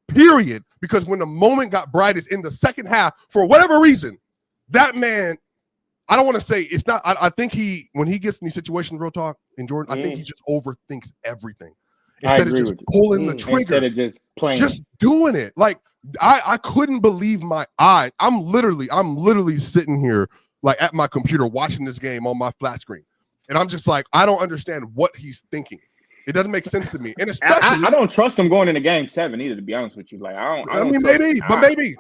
period. Because when the moment got brightest in the second half, for whatever reason. That man, I don't want to say it's not. I think when he gets in these situations, Real Talk, in Jordan, I think he just overthinks everything instead of just pulling the trigger, instead of just playing, just doing it. Like I couldn't believe my eyes. I'm literally sitting here like at my computer watching this game on my flat screen, and I'm just like, I don't understand what he's thinking. It doesn't make sense to me, and especially I don't trust him going into Game 7 either. To be honest with you, like I mean, maybe.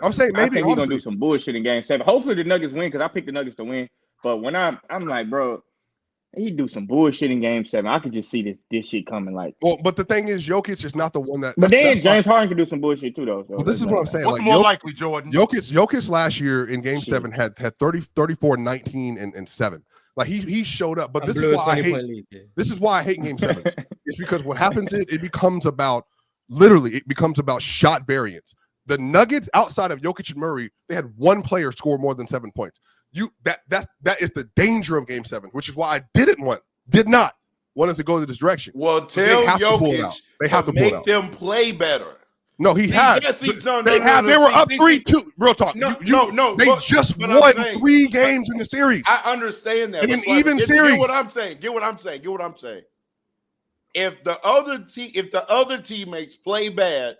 I'm saying maybe he's gonna do some bullshit in Game 7. Hopefully, the Nuggets win because I picked the Nuggets to win. But when I'm like, bro, he do some bullshit in Game 7. I could just see this shit coming. Like, well, but the thing is, Jokic is not the one that. But then James Harden can do some bullshit too, though. So well, this is what I'm saying. What's more likely, Jordan? Jokic last year in Game 7 had 34, 19, and 7. Like he showed up, but this is why I hate. This is why I hate Game 7s. It's because what happens is it becomes about shot variance. The Nuggets outside of Jokic and Murray, they had one player score more than 7 points. That is the danger of Game 7, which is why I did not want him to go this direction. Well, tell Jokic to make them play better. No, he has. Yes, they were up 3-2. Real talk. No. They just won 3 games in the series. I understand that. In an even series. Get what I'm saying. If the other teammates play bad,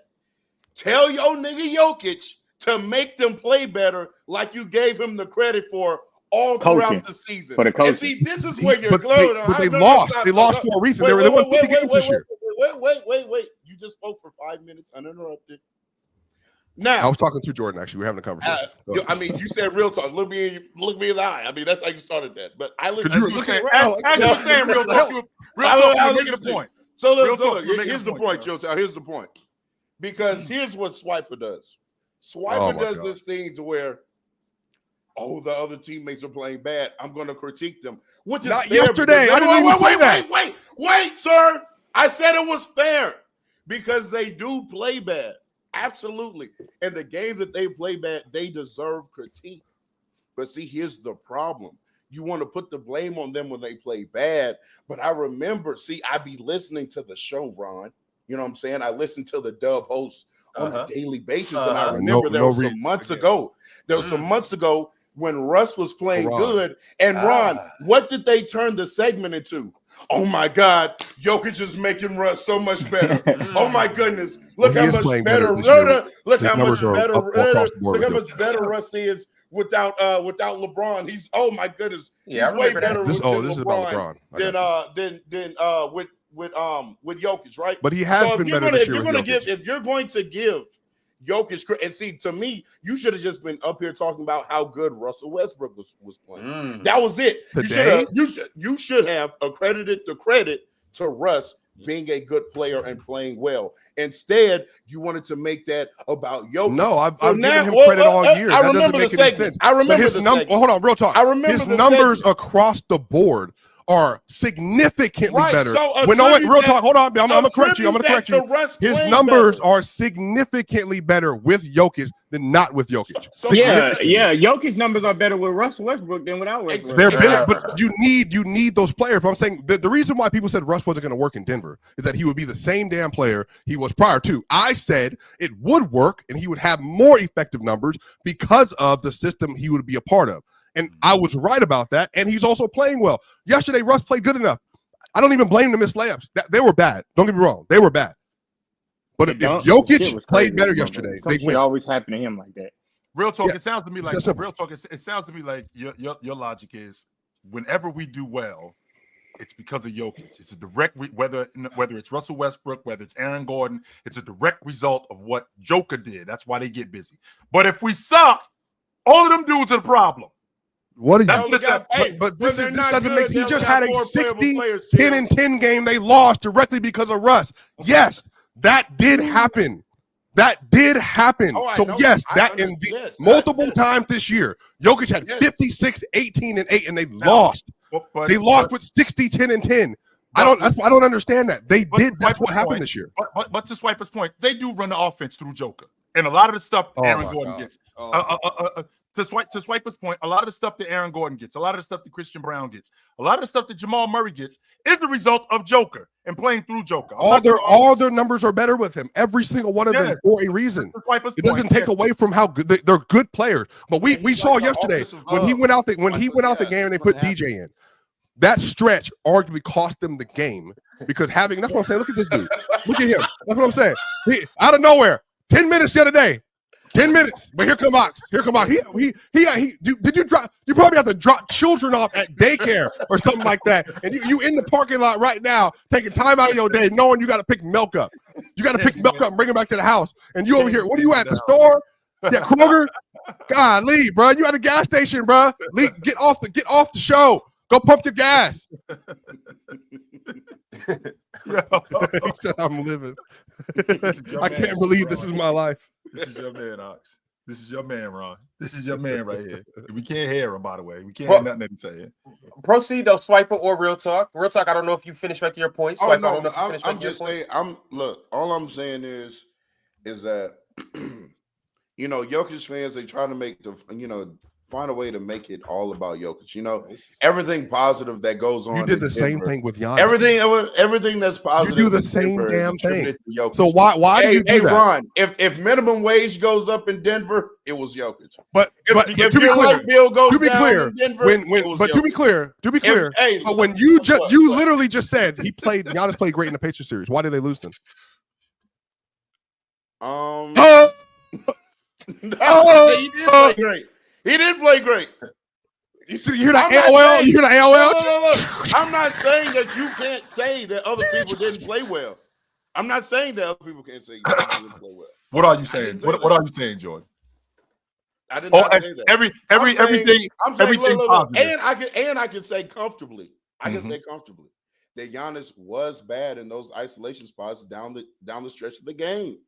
tell your nigga Jokic to make them play better, like you gave him the credit for all throughout the season. For the coaching. And see, this is where you're glowing on. But they lost. They lost for a reason. They won 50 games this year. Wait. You just spoke for 5 minutes uninterrupted. Now I was talking to Jordan. Actually, we're having a conversation. I mean, you said real talk. Look me in the eye. I mean, that's how you started that. But I look. As you were saying real talk, you're making a point. So look, here's the point, Joe. Here's the point. Because here's what Swiper does. Swiper does this thing to where, the other teammates are playing bad. I'm going to critique them. Which is not yesterday. I didn't even say that. Wait, sir. I said it was fair because they do play bad. Absolutely. And the games that they play bad, they deserve critique. But see, here's the problem. You want to put the blame on them when they play bad. But I remember, I be listening to the show, Ron. You know what I'm saying? I listen to the Dub hosts on a daily basis. And I remember there was some months ago. There was some months ago when Russ was playing good. And Ron, what did they turn the segment into? Oh my God, Jokic is making Russ so much better. Oh my goodness. Look how much better. Look how much better Russ is without LeBron. He's my goodness. He's way better this is about LeBron with Jokic, right? But he has been better this year. If you're going to give Jokic, and see, to me, you should have just been up here talking about how good Russell Westbrook was playing. That was it. You should have accredited the credit to Russ being a good player and playing well. Instead, you wanted to make that about Jokic. No, I've given him credit all year. I that remember doesn't the make any segment. sense. I remember his numbers. Hold on, real talk. I remember his numbers across the board are significantly better. So real talk. Hold on, I'm gonna correct you. His numbers are significantly better with Jokic than not with Jokic. Jokic numbers are better with Russell Westbrook than without Westbrook. They're better, but you need those players. But I'm saying the reason why people said Russ wasn't going to work in Denver is that he would be the same damn player he was prior to. I said it would work and he would have more effective numbers because of the system he would be a part of. And I was right about that. And he's also playing well. Yesterday, Russ played good enough. I don't even blame him for missed layups. They were bad. Don't get me wrong. They were bad. But if Jokic played better yesterday, they win. Always happen to him like that. Real talk. It sounds to me like It sounds to me like your logic is whenever we do well, it's because of Jokic. It's a direct whether it's Russell Westbrook, whether it's Aaron Gordon, it's a direct result of what Joker did. That's why they get busy. But if we suck, all of them dudes are the problem. What are you? But this doesn't make. He just had a 60, 10 and 10 game. They lost directly because of Russ. Yes, that did happen. That did happen. Multiple times this year, Jokic had 56, 18 and 8, and they lost. They lost with 60, 10 and 10. I don't understand that. That's what happened this year. But to Swiper's point, they do run the offense through Joker, and a lot of the stuff Aaron Gordon gets. To Swiper's point, a lot of the stuff that Aaron Gordon gets, a lot of the stuff that Christian Brown gets, a lot of the stuff that Jamal Murray gets is the result of Joker and playing through Joker. All their numbers are better with him. Every single one of them for a reason. It doesn't take away from how good they're good players. But we saw yesterday when he went out the game and they put DJ in. That stretch arguably cost them the game because that's what I'm saying. Look at this dude. Look at him. That's what I'm saying. He out of nowhere, 10 minutes the other day. 10 minutes, but here come Ox. Did you drop? You probably have to drop children off at daycare or something like that, and you in the parking lot right now, taking time out of your day, knowing you got to pick milk up. You got to pick milk up and bring it back to the house, and you over here. What are you at the store? Yeah, Kroger. Golly, bro, you at a gas station, bro. Get off the show. Go pump your gas. He said, I'm living. I can't believe this is my life. This is your man, Ox. This is your man, Ron. This is your man right here. We can't hear him, by the way. We can't hear nothing that he's saying. Proceed, though, Swiper or Real Talk. Real Talk, I don't know if you finished making your points. Swiper, I don't know if you finished making your points. Look, all I'm saying is that, Jokic fans, they try to find a way to make it all about Jokic. Everything positive that goes on. You did the same thing with Giannis. Everything that's positive. You do the same damn thing. So why do you do that? Ron, if minimum wage goes up in Denver, it was Jokic. But if your light bill goes down in Denver, to be clear, but when you literally just said Giannis played great in the Pacers series. Why did they lose them? He did play great. He did play great. You hear that AOL? You hear the AOL? Look. I'm not saying that you can't say that other people didn't play well. I'm not saying that other people can't say you didn't play well. What are you saying? What are you saying, Jordan? I did not say that. Everything positive. And I can say comfortably. That Giannis was bad in those isolation spots down the stretch of the game.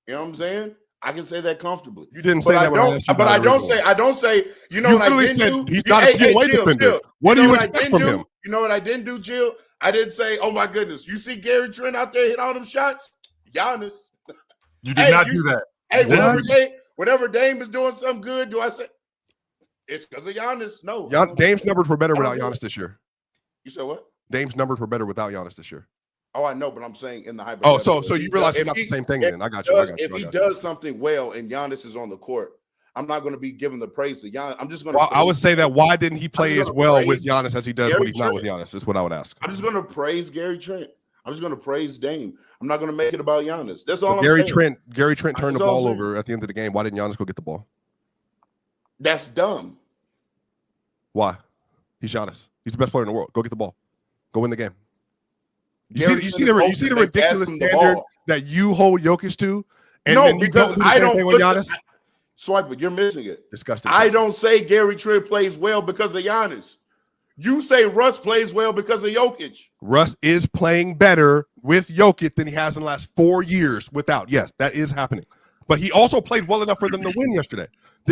You know what I'm saying? I can say that comfortably. You didn't say that, but I don't say. You know what I didn't do? He's not a get away defender. What do you expect from him? You know what I didn't do, Jill? I didn't say, "Oh my goodness, you see Gary Trent out there hit all them shots." Giannis. You did not do that. Hey, whenever Dame is doing something good, do I say it's because of Giannis? No. Dame's numbers were better without Giannis this year. You said what? Dame's numbers were better without Giannis this year. Oh, I know, but I'm saying in the hypothetical. Oh, so you realize it's not the same thing then. I got you. If he does something well and Giannis is on the court, I'm not going to be giving the praise to Giannis. I'm just going to. Well, I would say that why didn't he play as well with Giannis as he does when he's not with Giannis? Is what I would ask. I'm just going to praise Gary Trent. I'm just going to praise Dame. I'm not going to make it about Giannis. That's all I'm saying. Gary Trent turned the ball over at the end of the game. Why didn't Giannis go get the ball? That's dumb. Why? He's Giannis. He's the best player in the world. Go get the ball. Go win the game. You see the ridiculous standard that you hold Jokic to? And no, then because I don't with Giannis? Swiper, you're missing it. Disgusting. I don't say Gary Trent plays well because of Giannis. You say Russ plays well because of Jokic. Russ is playing better with Jokic than he has in the last 4 years without. Yes, that is happening. But he also played well enough for them to win yesterday.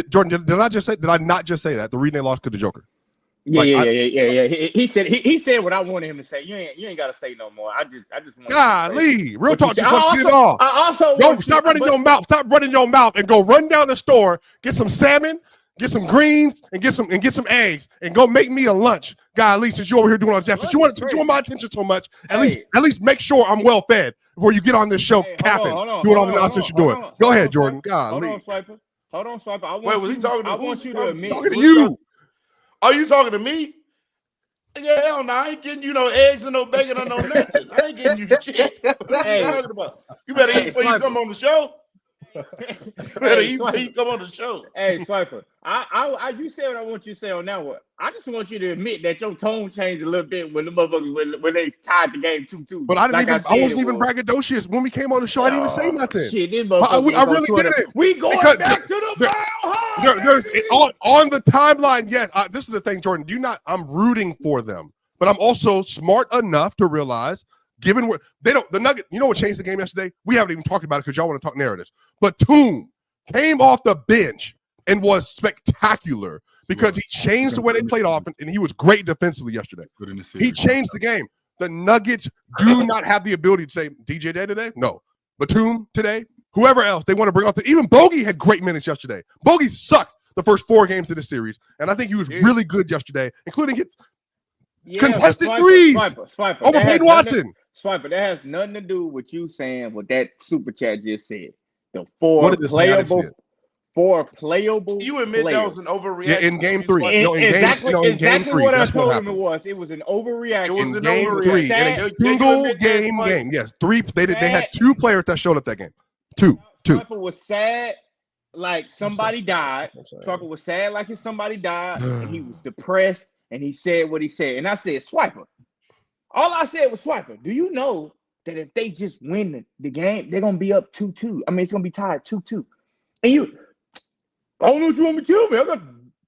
Jordan, did I not just say that? The reason they lost to the Joker. Yeah. He said what I wanted him to say. You ain't gotta say no more. I just want. Golly, real talk. Just want to get it off. I also stop running your mouth. Stop running your mouth and go run down the store, get some salmon, get some greens, and get some eggs, and go make me a lunch. Golly, since you over here doing all that, since you want my attention so much, at least make sure I'm well fed before you get on this show capping, doing all the nonsense you're doing. Go ahead, Jordan. Golly. Hold on, Swiper. Wait, was he talking to? I want you to admit. Talking to you. Are you talking to me? Yeah, hell no, I ain't getting you no eggs and no bacon or no nothing. I ain't getting you shit. What are you talking about? You better eat before you come on the show. You better eat before you come on the show. Hey, Swiper, you said what I want you to say on that one. I just want you to admit that your tone changed a little bit when the motherfuckers when they tied the game 2-2. But I wasn't even braggadocious when we came on the show. I didn't even say nothing. Shit, this motherfucker I really didn't. We going back to the there's on the timeline. Yes, this is the thing, Jordan. I'm rooting for them, but I'm also smart enough to realize, given where the Nugget, you know what changed the game yesterday? We haven't even talked about it because y'all want to talk narratives. But Tatum came off the bench and was spectacular because he changed the way they played off, and he was great defensively yesterday. He changed the game. The Nuggets do not have the ability to say DJ Day today. No, Batum today. Whoever else they want to bring off. Even Bogey had great minutes yesterday. Bogey sucked the first 4 games of the series, and I think he was really good yesterday, including his contested threes over Peyton Watson. Swiper, that has nothing to do with you saying what that super chat just said. The 4 playable. You admit that was an overreaction? Yeah, in game 3. Exactly what I told him it was. It was an overreaction. It was an overreaction. In a single game. Yes, 3. They had 2 players that showed up that game. 2. Swiper was sad like somebody died. Swiper was sad like somebody died, and he was depressed, and he said what he said. And I said, Swiper. All I said was, Swiper, do you know that if they just win the game, they're going to be up 2-2? I mean, it's going to be tied 2-2. And I don't know what you want me to tell me. I got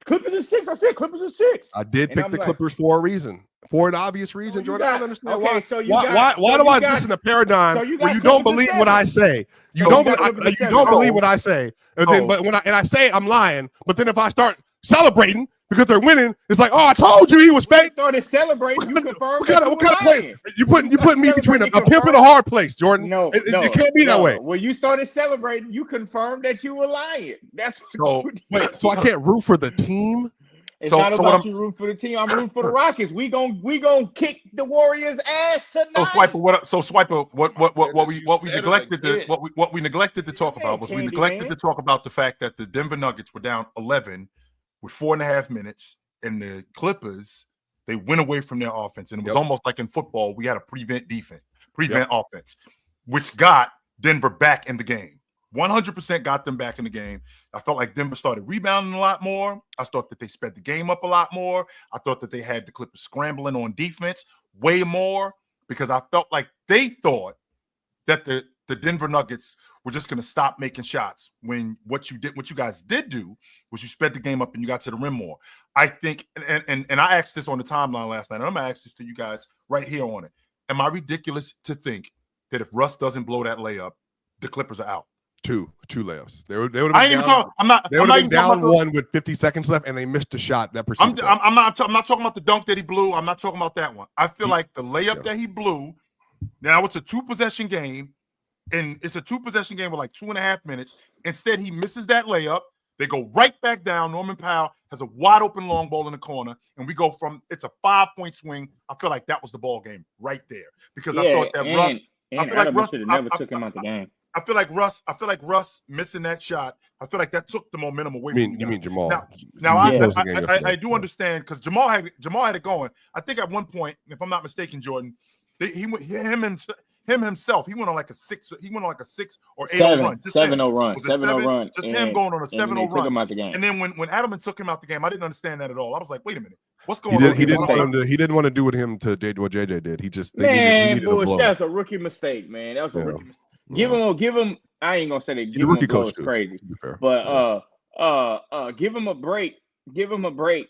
Clippers at 6. I said Clippers at 6. I did pick the Clippers for a reason. For an obvious reason, Jordan. I don't understand why. So why do I listen to paradigm where you don't believe what I say? You don't believe what I say. And then, but when I say it, I'm lying. But then if I start celebrating because they're winning, it's like, oh, I told you he was fake. Started celebrating. You confirmed. What kind of play? You putting me between a pimp and a hard place, Jordan. No, it can't be that way. When you started celebrating, you confirmed that you were lying. That's so. Wait, so I can't root for the team. It's not about you rooting for the team. I'm rooting for the Rockets. We gon' kick the Warriors' ass tonight. So Swiper, what we neglected to talk about was to talk about the fact that the Denver Nuggets were down 11 with 4.5 minutes, and the Clippers, they went away from their offense, and it was almost like in football, we had a prevent offense, which got Denver back in the game. 100% got them back in the game. I felt like Denver started rebounding a lot more. I thought that they sped the game up a lot more. I thought that they had the Clippers scrambling on defense way more because I felt like they thought that the Denver Nuggets were just going to stop making shots when what you guys did do was you sped the game up and you got to the rim more. I think, and I asked this on the timeline last night, and I'm going to ask this to you guys right here on it. Am I ridiculous to think that if Russ doesn't blow that layup, the Clippers are out? Two layups. They would have been down one with 50 seconds left, and they missed a shot. I'm not talking about the dunk that he blew. I'm not talking about that one. I feel like the layup that he blew. Now it's a 2-possession game. and it's a 2-possession game with like 2.5 minutes. Instead, he misses that layup. They go right back down. Norman Powell has a wide open long ball in the corner, and we go from it's a 5-point swing. I feel like that was the ball game right there because I thought that Russ. I feel like Russ should have never took him out the game. I feel like Russ missing that shot. I feel like that took the momentum away. You mean Jamal? Now I do understand because Jamal had it going. I think at one point, if I'm not mistaken, Jordan, him himself, he went on like a 6 or 8 run. 7-0 run. Just him going on a 7-0 run. Took him out the game. And then when Adelman took him out the game, I didn't understand that at all. I was like, wait a minute, what's going on? He didn't want to do with him to what JJ did. He just bullshit. That's a rookie mistake, man. That was a rookie mistake. Give him. I ain't gonna say that. Give him a blow is crazy, but give him a break. Give him a break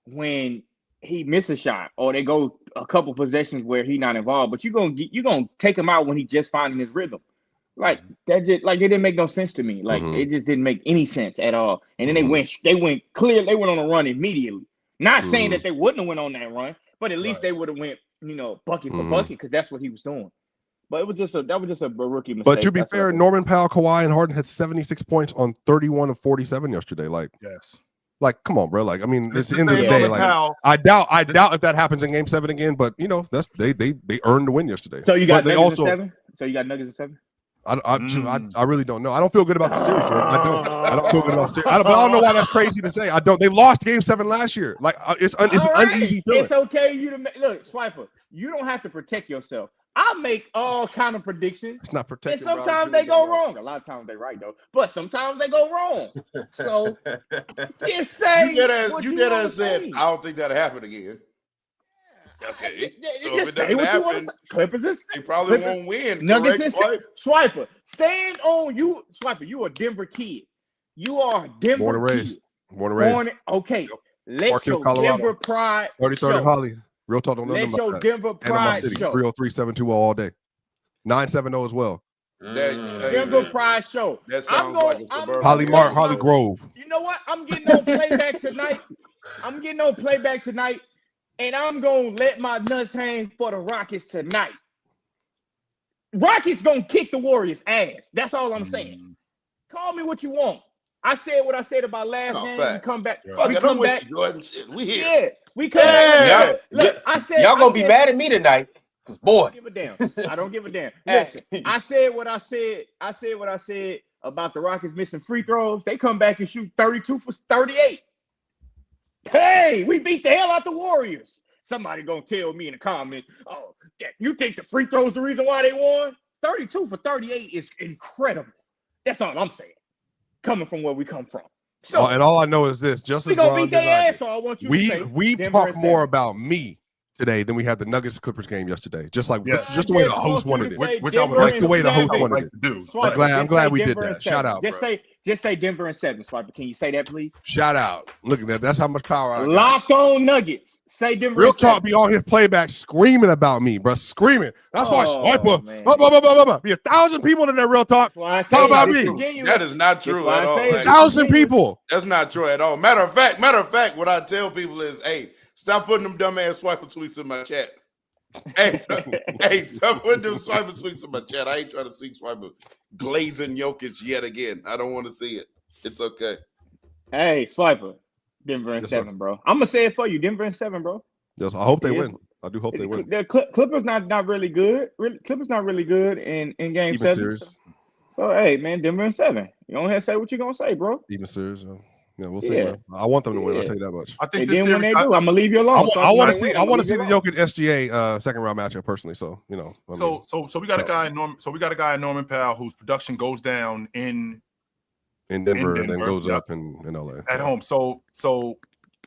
when he misses a shot or they go a couple possessions where he's not involved. But you're gonna take him out when he just finding his rhythm. Like that, just like it didn't make no sense to me. Like it just didn't make any sense at all. And then they went on a run immediately. Not saying that they wouldn't have went on that run, but at least they would have went, bucket for bucket because that's what he was doing. But that was just a rookie mistake. But to be fair, Norman Powell, Kawhi, and Harden had 76 points on 31 of 47 yesterday. Like, yes. Like, come on, bro. Like, I mean, it's the end of the day. Like, I doubt if that happens in Game 7 again. But that's they earned the win yesterday. So you got Nuggets at 7. So you got Nuggets at 7. I really don't know. I don't feel good about the series, Jordan. I don't feel good about the series. But I don't know why that's crazy to say. I don't. They lost Game 7 last year. Like, it's an uneasy feeling. It's okay look, Swiper. You don't have to protect yourself. I make all kind of predictions. It's not protected. And sometimes they go wrong. A lot of times they're right though, but sometimes they go wrong. So just say you did as said. I don't think that'll happen again. Okay. So just say what you want to say. Clippers they probably won't win. Nuggets is Swiper. Stand on you, Swiper. You a Denver kid. You are a Denver Born and raised. Okay. Let your Denver pride 30-30 Holly. Real talk, don't know let your that. Denver pride show. 303-720 all day. 970 as well. Denver pride show. That sounds like a suburban. Holly Grove. You know what? I'm getting on playback tonight. And I'm gonna let my nuts hang for the Rockets tonight. Rockets gonna kick the Warriors' ass. That's all I'm saying. Call me what you want. I said what I said about last game. We come back. Yeah. We come back. We here. Yeah, we come back. Look, y'all gonna be mad at me tonight. Cause boy, I don't give a damn. Listen, I said what I said. I said what I said about the Rockets missing free throws. They come back and shoot 32 for 38. Hey, we beat the hell out the Warriors. Somebody gonna tell me in the comments, oh, you think the free throws the reason why they won? 32 for 38 is incredible. That's all I'm saying. Coming from where we come from. So and all I know is this: just we gonna beat their ass. So I want you to say we talk more about me today than we had the Nuggets Clippers game yesterday. Just the way the host wanted it. Which I would like the way the host wanted it to do. I'm glad we did that. Shout out. Just say Denver and 7, Swiper. Can you say that, please? Shout out. Look at that. That's how much power I got. Locked on Nuggets. Say Denver. Real talk be on his playback screaming about me, bro. Screaming. That's why Swiper. Be 1,000 people in that real talk. Talk about me. That is not true at all. 1,000 people. That's not true at all. Matter of fact, what I tell people is, hey, stop putting them dumbass Swiper tweets in my chat. Hey, stop putting them Swiper tweets in my chat. I ain't trying to see Swiper glazing Jokic yet again. I don't want to see it. It's okay. Hey, Swiper. Denver and 7, bro. I'm gonna say it for you. Denver and 7, bro. Yes, I hope they win. I do hope they win. The Clippers not really good. Clippers not really good in game Even 7. Series. So hey, man, Denver and 7. You don't have to say what you're gonna say, bro. Even series. Yeah, we'll see. Man. I want them to win. I'll tell you that much. I think and then when they do, I'm gonna leave you alone. I want to see. I want to see the Jokic SGA second round matchup personally. So So we got a guy in Norman. So we got a guy in Norman Powell whose production goes down in Denver and then goes up in LA at home. So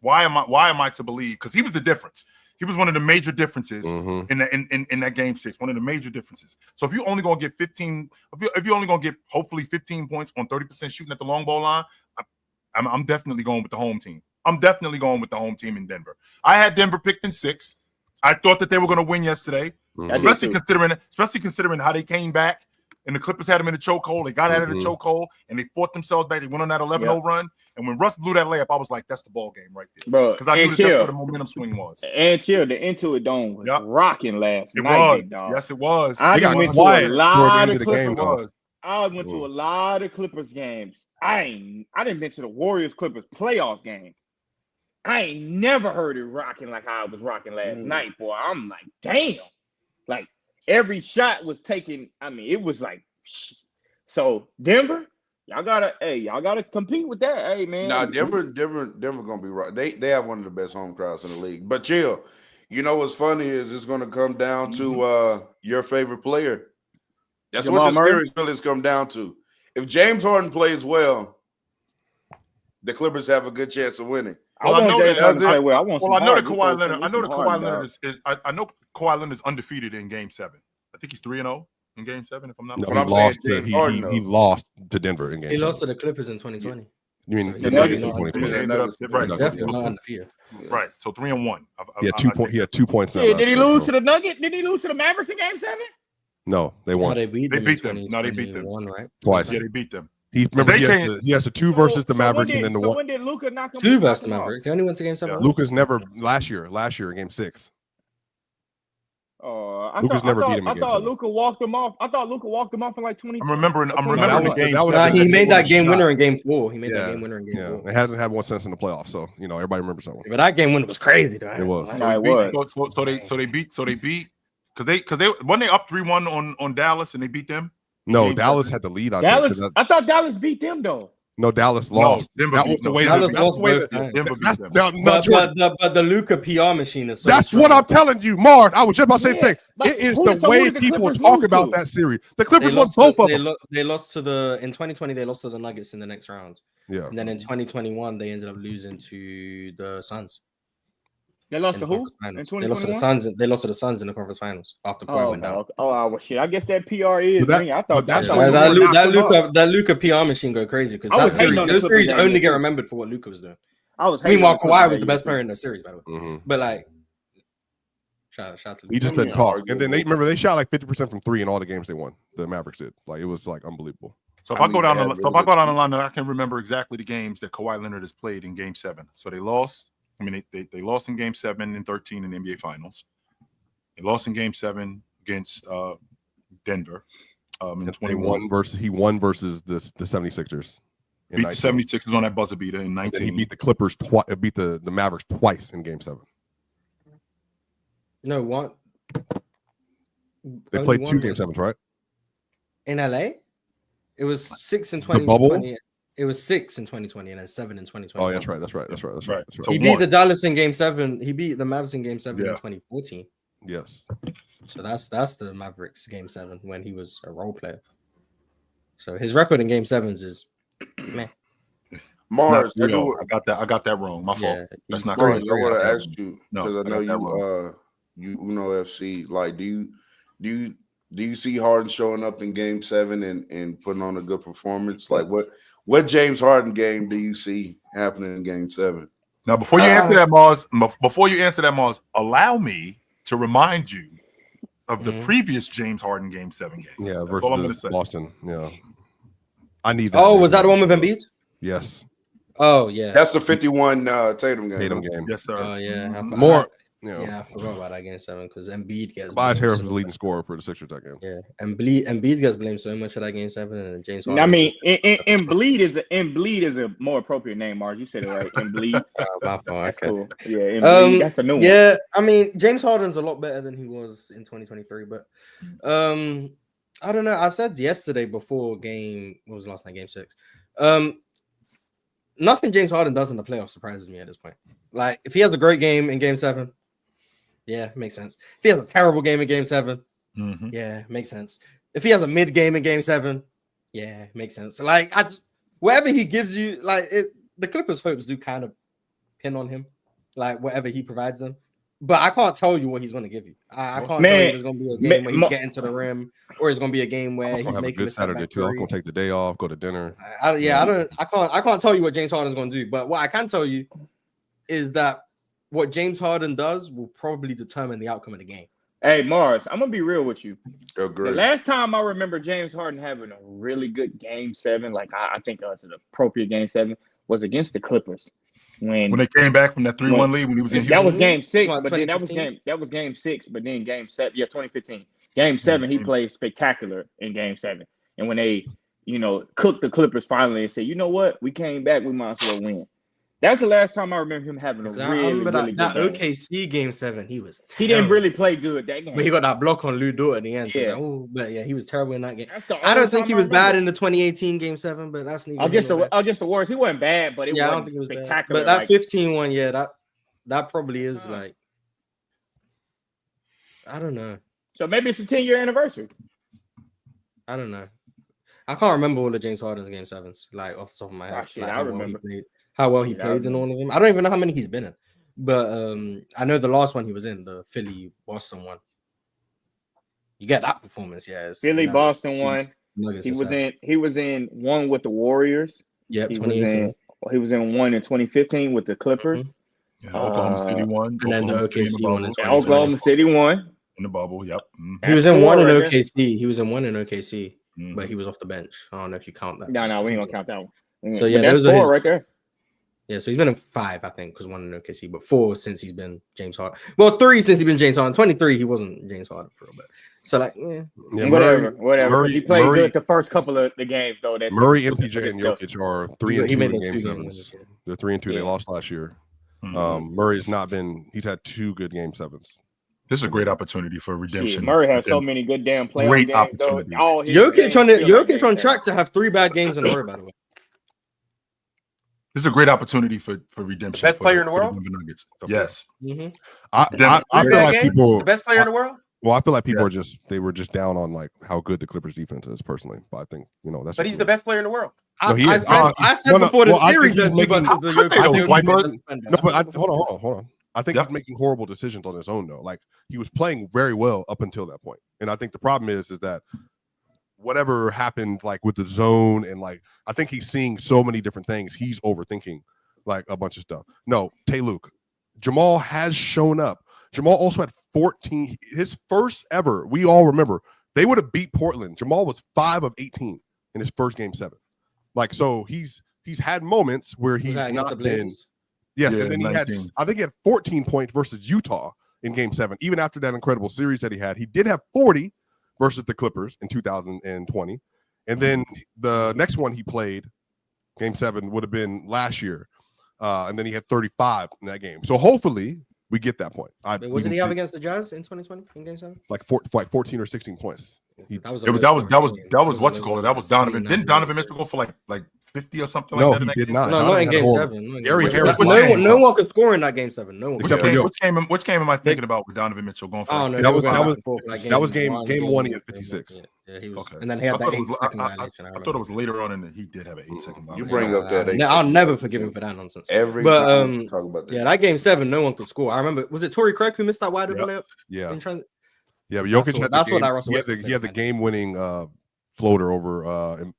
why am I to believe? Because he was the difference. He was one of the major differences in that game 6. One of the major differences. So if you're only gonna get 15, if you're only gonna get hopefully 15 points on 30% shooting at the long ball line, I'm definitely going with the home team. I'm definitely going with the home team in Denver. I had Denver picked in 6. I thought that they were going to win yesterday, especially considering how they came back and the Clippers had him in the chokehold. They got out of the chokehold, and they fought themselves back. They went on that 11-0 run. And when Russ blew that layup, I was like, that's the ball game right there. Bro, because I knew that's where the momentum swing was. And chill, the Intuit Dome was rocking last It night, was. big dog. Yes, it was. I got went to a lot of Clippers. I went to a lot of Clippers games. I didn't been to the Warriors Clippers playoff game. I ain't never heard it rocking like how it was rocking last night, boy. I'm like, damn. Like every shot was taken. I mean, it was like, so Denver, y'all gotta compete with that. Hey man. Nah, Denver gonna be right. They have one of the best home crowds in the league. But chill. You know what's funny is it's gonna come down to your favorite player. That's Jamal what the Murray? series really has come down to. If James Harden plays well, the Clippers have a good chance of winning. Well, I know that Kawhi Leonard. I know that Kawhi Leonard is. I know Kawhi Leonard is undefeated in Game 7. I think he's 3-0 in Game 7. If I'm not mistaken, he lost to Denver in Game. He lost to the Clippers in 2020. You mean So the Nuggets in 2020? Right, definitely not undefeated. Right. So 3-1. He had 2 points. Yeah, did he lose to the Nuggets? Did he lose to the Mavericks in Game 7? No, they won. No, they beat them. No, they beat them. Right? Twice. Yeah, they beat them. He has the 2 versus the Mavericks, and then the 1. When did Luka knock him? 2 versus the Mavericks. He only went to Game 7. Luka's never last year in Game 6. I Luka's never beat him in I Game thought 7. Luka walked him off. I thought Luka walked him off in like 20. I'm remembering the game. He made that game winner in Game 4. He made that game winner in Game 4. It hasn't had one since in the playoffs, so everybody remembers that one. But that game winner was crazy, though. It was. So they beat because they when they up 3-1 on Dallas and they beat them. No, Dallas had the lead on Dallas. I thought Dallas beat them though. No, Dallas lost. That was the way Dallas lost both times. But the Luka PR machine is so that's strong. what I'm telling you, Mark. I was just about to say the thing. It is the way people talk about that series. The Clippers won both of them. They lost in 2020. They lost to the Nuggets in the next round. Yeah, and then in 2021 they ended up losing to the Suns. They lost to who? They lost to the Suns. They lost to the Suns in the conference finals after Kawhi went down. Well, shit. I guess that PR is. I thought that Luka PR machine go crazy because those series only get remembered for what Luka was doing. Meanwhile, Kawhi was the best player in the series, by the way. But like, shout to he just didn't talk. And then they shot like 50% from 3 in all the games they won. The Mavericks did. Like it was like unbelievable. So if I go down the line, I can remember exactly the games that Kawhi Leonard has played in Game 7. So they lost. I mean, they lost in Game 7 and 13 in the NBA Finals. They lost in Game 7 against Denver in 21. He won versus the 76ers. Beat the 76ers on that buzzer beater in 19. He beat the Clippers twice. Beat the Mavericks twice in Game 7. No, what? They played 2 Game 7s, right? In LA? It was 6 in 2020. The bubble? It was 6 in 2020 and then 7 in 2020. Oh, that's right. So he beat the Dallas in Game 7. He beat the Mavs in Game 7 in 2014. Yes. So that's the Mavericks Game 7 when he was a role player. So his record in Game 7s is meh. Mars, I got that wrong. My fault. That's not Mars, correct. I want to ask you because I know you Uno FC. Like, do you see Harden showing up in Game 7 and putting on a good performance? Like, what James Harden game do you see happening in Game 7? Now, before you answer that, Mars, allow me to remind you of the previous James Harden Game 7 game. Yeah, that's all I'm going to say. Boston. Yeah, I need that. Oh, was that the one with Embiid? Yes. Oh yeah, that's the 51 Tatum game. Yes, sir. Oh yeah, more. Yeah, I forgot about that Game 7 because Embiid gets. Tobias Harris was the leading scorer for the Sixers that game. Yeah, Embiid gets blamed so much for that Game 7, and James Harden. I mean, Embiid is a more appropriate name, Mars. You said it right. Embiid. My fault. Okay. Cool. Yeah, Embiid. That's a new one. Yeah, I mean, James Harden's a lot better than he was in 2023, but I don't know. I said yesterday before game. What was the last night? Game 6. Nothing James Harden does in the playoffs surprises me at this point. Like, if he has a great game in Game 7. Yeah, makes sense. If he has a terrible game in Game 7, yeah, makes sense. If he has a mid game in Game 7, yeah, makes sense. Like, whatever he gives you, like the Clippers' hopes do kind of pin on him, like whatever he provides them. But I can't tell you what he's going to give you. I can't tell you there's going to be a game where he's getting to the rim, or it's going to be a game where he's making a good Saturday too. I'm going to take the day off, go to dinner. I can't tell you what James Harden's going to do. But what I can tell you is that what James Harden does will probably determine the outcome of the game. Hey, Mars, I'm gonna be real with you. Agree. The last time I remember James Harden having a really good game 7, like I think it was an appropriate game 7, was against the Clippers When they came back from that 3-1 lead when he was in that was Houston. game 6, What, but then that was 2015? game 6, but then game 7, 2015. Game 7, he played spectacular in game 7. And when they, cooked the Clippers finally and said, you know what, we came back, we might as well win. That's the last time I remember him having a I really, remember really that good game. OKC game 7. He was terrible. He didn't really play good that game. But he got that block on Lou Dort at the end. So Yeah. but yeah, he was terrible in that game. That's the I don't only think time he I was bad remember. in the 2018 game 7, but that's neither. Against the Warriors, he wasn't bad, but it I don't wasn't think it was bad. spectacular. But that like, 15 one, yeah, that probably is like, I don't know. so maybe it's a 10-year anniversary. I don't know. I can't remember all of James Harden's game 7s, like off the top of my head. shit, like, I remember. How well he Yeah, I played in all of them. I don't even know how many he's been in. But I know the last one he was in, the Philly Boston one. You get that performance, yeah. Philly Boston one. Nuggets He aside. was in one with the Warriors. Yep, He 2018. was in one in 2015 with the Clippers. Yeah, Oklahoma City won. And then the Oklahoma City in OKC the one bubble. in And Oklahoma City won. In the bubble, yep. He was in one in right there. OKC. He was in one in OKC, but he was off the bench. I don't know if you count that. No, we ain't gonna count that one. So yeah, But that's those are 4 his right there. Yeah, so he's been in 5, I think, because 1 in OKC, but 4 since he's been James Harden. Well, 3 since he's been James Harden. 23, he wasn't James Harden for a bit. So like, yeah. Whatever. Murray, He played Murray, good the first couple of the games though. That's Murray, MPJ, and Jokic are 3 and 2 He in made game those 2 sevens. games. They're 3 and 2. They lost last year. Murray's not been. He's had 2 good game 7s. This is a great opportunity for redemption. Shit, Murray has so many good damn playoff Great games opportunity. though. All his Jokic games on feel like Jokic on game track to have 3 bad games in a row, by the way. This is a great opportunity for redemption. Best player in the world? Denver Nuggets. Yes. Mm-hmm. I feel like people. The best player in the world. Well, I feel like people they were just down on like how good the Clippers defense is personally. But I think that's. But he's the best player in the world. No, he is. I said before the series he's that making. Hold on. I think he's making horrible decisions on his own though. Like he was playing very well up until that point, and I think the problem is that whatever happened like with the zone and like I think he's seeing so many different things. He's overthinking like a bunch of stuff. No, Luke, Jamal has shown up. Jamal also had 14, his first ever. We all remember they would have beat Portland. Jamal was 5 of 18 in his first game 7. Like so, he's had moments where he's not been. Yeah, and then 19. I think he had 14 points versus Utah in game 7. Even after that incredible series that he did have 40 versus the Clippers in 2020. And then the next one he played, game 7, would have been last year. And then he had 35 in that game. So hopefully we get that point. What did he have against the Jazz in 2020 in game 7? Like 14 or 16 points. That was what's it called? That was Donovan. Didn't Donovan Mitchell go for like 50 or something like that? No, he did not. No, not in game 7. No one could score in that game 7. No one. Which game am I thinking about with Donovan Mitchell going for? Oh, no, that was game 1 he had 56. Yeah, he was. Okay. And then he had that 8-second violation. I thought it was later on in the he did have an 8-second violation. You bring up that. I'll never forgive him for that nonsense. Every time you talk about that. Yeah, that game 7, no one could score. I remember. Was it Torrey Craig who missed that wide open layup? Yeah. Yeah, but Jokic had the game-winning floater over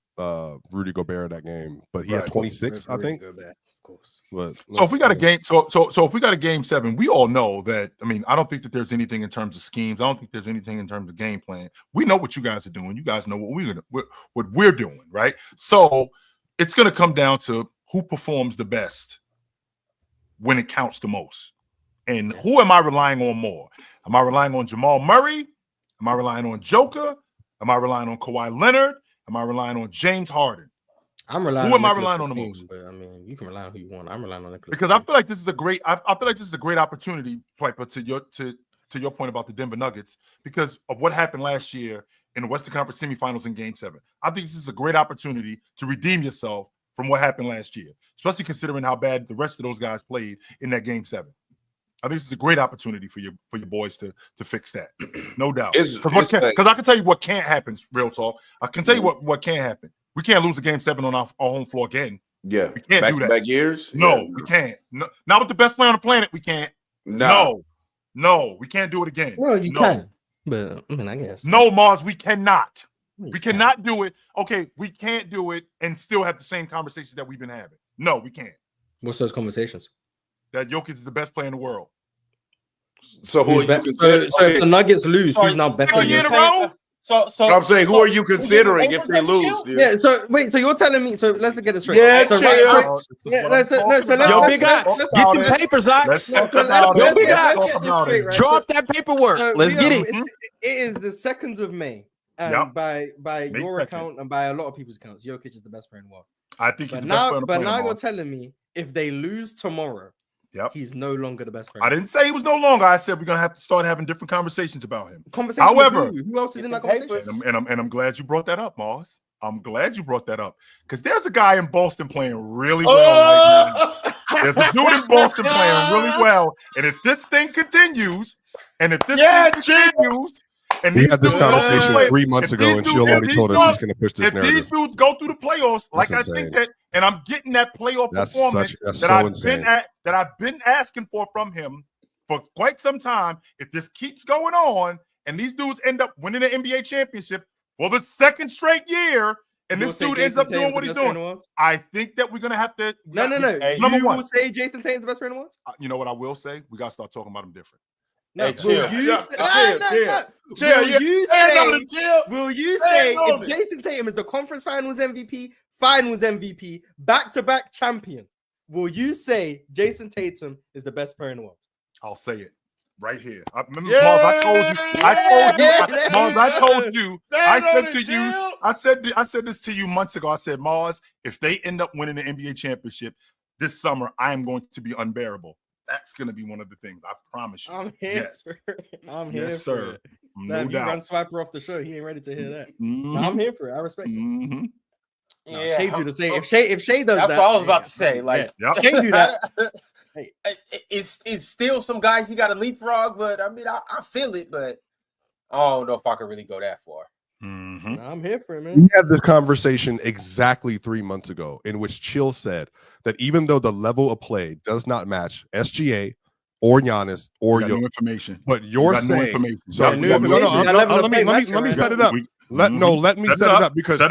Rudy Gobert in that game, but he had 26, I think. Gobert, of course. But so if we got a game, so if we got a game 7, we all know that. I mean, I don't think that there's anything in terms of schemes. I don't think there's anything in terms of game plan. We know what you guys are doing. You guys know what we're doing, right? So it's going to come down to who performs the best when it counts the most, and who am I relying on more? Am I relying on Jamal Murray? Am I relying on Joker? Am I relying on Kawhi Leonard? Am I relying on James Harden? I'm relying. Who am I relying on the most? But I mean, you can rely on who you want. I'm relying on Nicholas because I feel like this is a great. I feel like this is a great opportunity, Piper, to your point about the Denver Nuggets because of what happened last year in the Western Conference semifinals in Game 7. I think this is a great opportunity to redeem yourself from what happened last year, especially considering how bad the rest of those guys played in that Game 7. I think this is a great opportunity for your boys to fix that, no doubt. Because I can tell you what can't happen. Real talk, I can tell you what can't happen. We can't lose a game 7 on our home floor again. Yeah, we can't do that. Back years? No, we can't. No, not with the best player on the planet. We can't. No, we can't do it again. Well, you can, but I mean, I guess no, Mars. We cannot. We cannot do it. Okay, we can't do it and still have the same conversations that we've been having. No, we can't. What's those conversations? That Jokic is the best player in the world. So who are you considering? So if the Nuggets lose, who's now better? Second year in a row? So I'm saying, who are you considering if they lose? Dude? Yeah. So wait. So you're telling me? So let's get it straight. Yeah, So chill. Yo, Big Ox, get the papers, Ox. Yo, Big Ox, drop that paperwork. Let's get it. It is the 2nd of May. By your account and by a lot of people's accounts, Jokic is the best player in the world. I think he's but now you're telling me if they lose tomorrow, he's no longer the best player. I didn't say he was no longer. I said we're gonna have to start having different conversations about him. However, who else is in that conversation? And I'm glad you brought that up, Mars. I'm glad you brought that up because there's a guy in Boston playing really well right now. There's a dude in Boston playing really well, and if this thing continues, and if this thing continues. And we had this conversation 3 months ago, and Chill already told us he's going to push this narrative. If these dudes go through the playoffs, like I think that, and I'm getting that playoff performance that I've been asking for from him for quite some time. If this keeps going on, and these dudes end up winning the NBA championship for the 2nd straight year, and this dude ends up doing what he's doing, I think that we're going to have to. No. You will say Jason Tatum's the best player in the world? You know what I will say? We got to start talking about him different. No, will you say if Jason Tatum is the conference finals MVP, back-to-back champion, will you say Jason Tatum is the best player in the world? I'll say it right here. Mars, I said this to you months ago. I said, Mars, if they end up winning the NBA championship this summer, I am going to be unbearable. That's going to be one of the things. I promise you. I'm here. Yes, sir. No doubt. Run Swiper off the show. He ain't ready to hear that. Mm-hmm. No, I'm here for it. I respect it. Mm-hmm. No, Shay do the same. If Shay does that, that's what I was about to say. Like Shay do that. Hey, it's still some guys he got to leapfrog, but I mean I feel it, but I don't know if I can really go that far. Mm-hmm. No, I'm here for it, man. We had this conversation exactly 3 months ago, in which Chill said that even though the level of play does not match SGA or Giannis or Jokic, information, but you're saying information. So let me set it up. Let me set it up because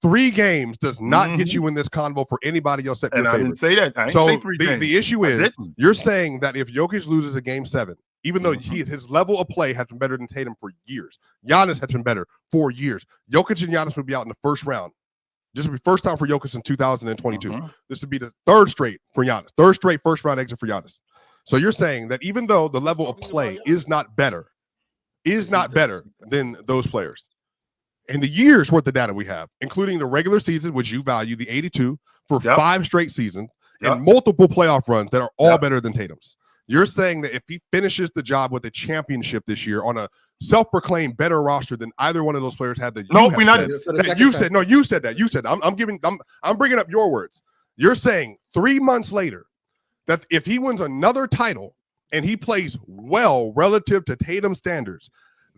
three games does not get you in this convo for anybody else. And I didn't say that. I didn't say 3 games. The issue is you're saying that if Jokic loses a game 7, even though his level of play has been better than Tatum for years, Giannis has been better for years. Jokic and Giannis would be out in the first round. This would be first time for Jokic in 2022. This would be the 3rd straight for Giannis. 3rd straight first round exit for Giannis. So you're saying that even though the level of play is not better than those players, in the years worth of data we have, including the regular season, which you value the 82 for 5 straight seasons, and multiple playoff runs that are all better than Tatum's. You're saying that if he finishes the job with a championship this year on a self-proclaimed better roster than either one of those players had, you said that. I'm bringing up your words. You're saying 3 months later that if he wins another title and he plays well relative to Tatum standards,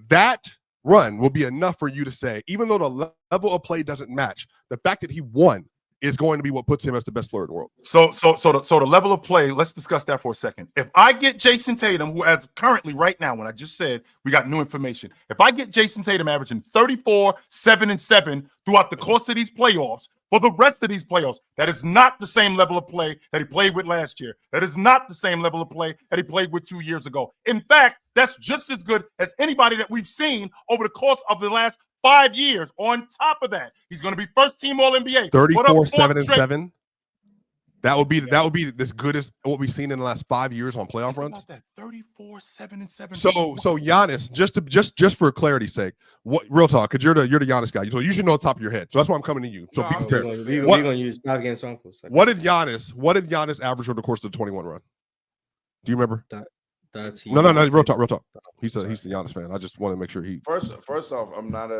that run will be enough for you to say, even though the level of play doesn't match, the fact that he won is going to be what puts him as the best player in the world. So the level of play, let's discuss that for a second. If I get Jason Tatum, who as currently right now, when I just said we got new information, if I get Jason Tatum averaging 34, 7, and 7 throughout the course of these playoffs, for the rest of these playoffs, that is not the same level of play that he played with last year. That is not the same level of play that he played with 2 years ago. In fact, that's just as good as anybody that we've seen over the course of the last 5 years. On top of that, he's going to be first team All-NBA. 34, 7, and 7. That would be as good as what we've seen in the last 5 years on playoff runs. That 34, 7, and 7. So Giannis, just for clarity's sake, what real talk? Because you're the Giannis guy, so you should know the top of your head. So that's why I'm coming to you. So be prepared. We're going to use 5 game samples. What did Giannis average over the course of the 21 run? Do you remember? No. Real talk. He's the Giannis fan. I just want to make sure he. First off, I'm not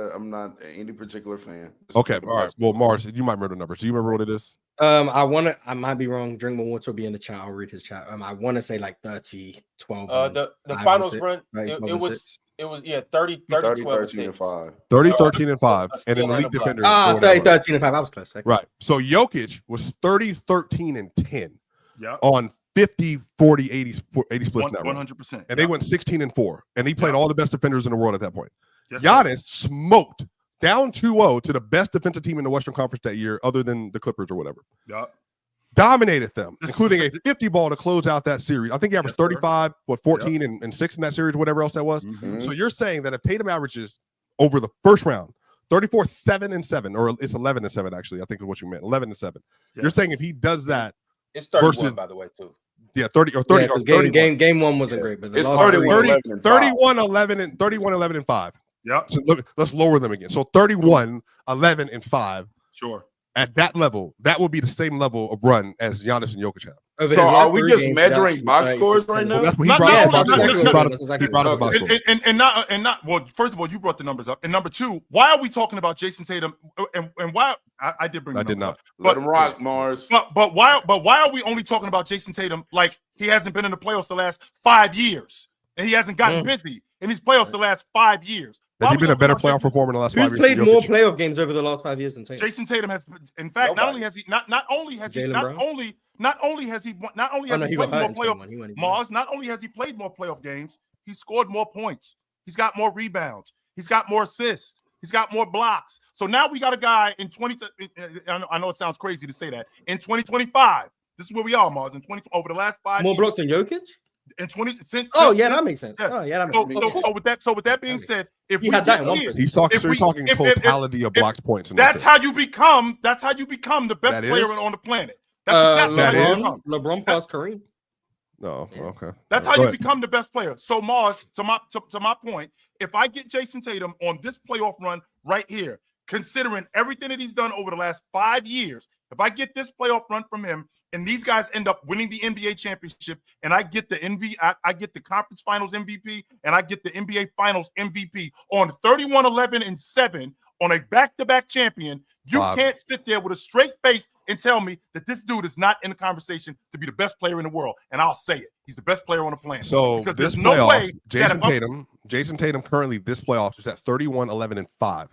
any particular fan. Okay, all right. Well, Mars, you might remember the numbers. Do you remember what it is? I might be wrong. Drink more water will be in the chat. I'll read his chat. I want to say like 30, 12. The finals run. It was 30, 13 and 5. 30, 13 and 5, and an elite defender. 30, 13 and 5. I was close. Okay. Right. So Jokic was 30, 13 and 10. Yeah. On 50, 40, 80 splits. 100%. And they went 16 and 4. And he played all the best defenders in the world at that point. Yes, Giannis smoked down 2-0 to the best defensive team in the Western Conference that year, other than the Clippers or whatever. Yeah. dominated them, including a 50 ball to close out that series. I think he averaged 35, 14 and 6 in that series, whatever else that was. So you're saying that if Tatum averages over the first round 34, 7 and 7, or it's 11 and 7 actually, I think is what you meant. 11 and 7. You're saying if he does that, it's 31 by the way too. Yeah, 30 or 30 or 31. Game 1 wasn't great, but it's 31, 11 and 5. Yeah. So let's lower them again. So 31, 11 and 5. Sure. At that level, that will be the same level of run as Giannis and Jokic have. So are we just measuring box scores right now? That's what he brought up. Box scores. And not. Well, first of all, you brought the numbers up, and number two, why are we talking about Jason Tatum? And why I did bring. I did not. Up, Let him rock, Mars. But why are we only talking about Jason Tatum like he hasn't been in the playoffs the last 5 years, and he hasn't gotten busy in these playoffs the last 5 years? Has he been a better playoff performer in the last 5 years? Who's played more playoff games over the last 5 years than Tatum? Jason Tatum has, in fact, not only has he played more playoff games, he scored more points. He's got more rebounds. He's got more assists. He's got more blocks. So now we got a guy in I know it sounds crazy to say that. In 2025, this is where we are, Mars. Over the last 5 more years. blocks than Jokic? And 20 since that makes sense. Yeah. Oh yeah, that makes sense. So with that being said, if he we had that in 1%. He's talking totality of blocks, points, and that's how you become the best player on the planet. That's exactly LeBron plus Kareem. No, okay. That's how you become the best player. So Mars, to my point, if I get Jason Tatum on this playoff run right here, considering everything that he's done over the last 5 years, if I get this playoff run from him, and these guys end up winning the NBA championship, and I get I get the conference finals MVP, and I get the NBA finals MVP on 31, 11, and 7 on a back-to-back champion, you can't sit there with a straight face and tell me that this dude is not in the conversation to be the best player in the world. And I'll say it. He's the best player on the planet. So because this there's no way Jason Tatum currently this playoffs is at 31, 11, and 5.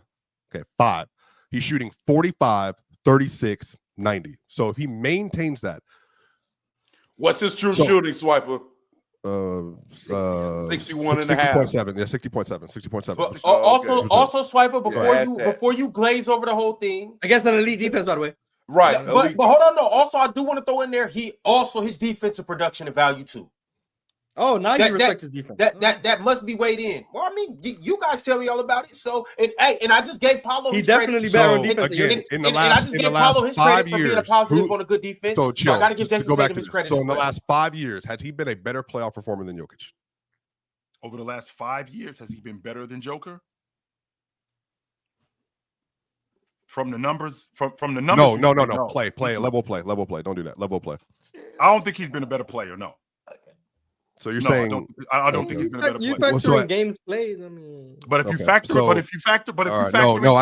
Okay, 5. He's shooting 45, 36, 90. So if he maintains that, what's his true shooting, Swiper? 61 and a half. 60.7. Yeah, 60.7. Also, Swiper, before you glaze over the whole thing. Against an elite defense, by the way. Right. Yeah, but hold on, no. Also, I do want to throw in there. His defensive production and value too. Oh, now you respect his defense. That must be weighed in. Well, I mean, you guys tell me all about it. So, and I just gave Paulo his credit. Definitely better on defense. Again, in the last 5 years, for being a positive on a good defense. So I got to give Jason Tatum his credit. So in the last 5 years, has he been a better playoff performer than Jokic? Over the last 5 years, has he been better than Joker? From the numbers, from the numbers. No. Play. Level play. Don't do that. Level play. I don't think he's been a better player. No. So you're saying I don't think he's been a better player. You factor in games played. I mean, but if you factor, I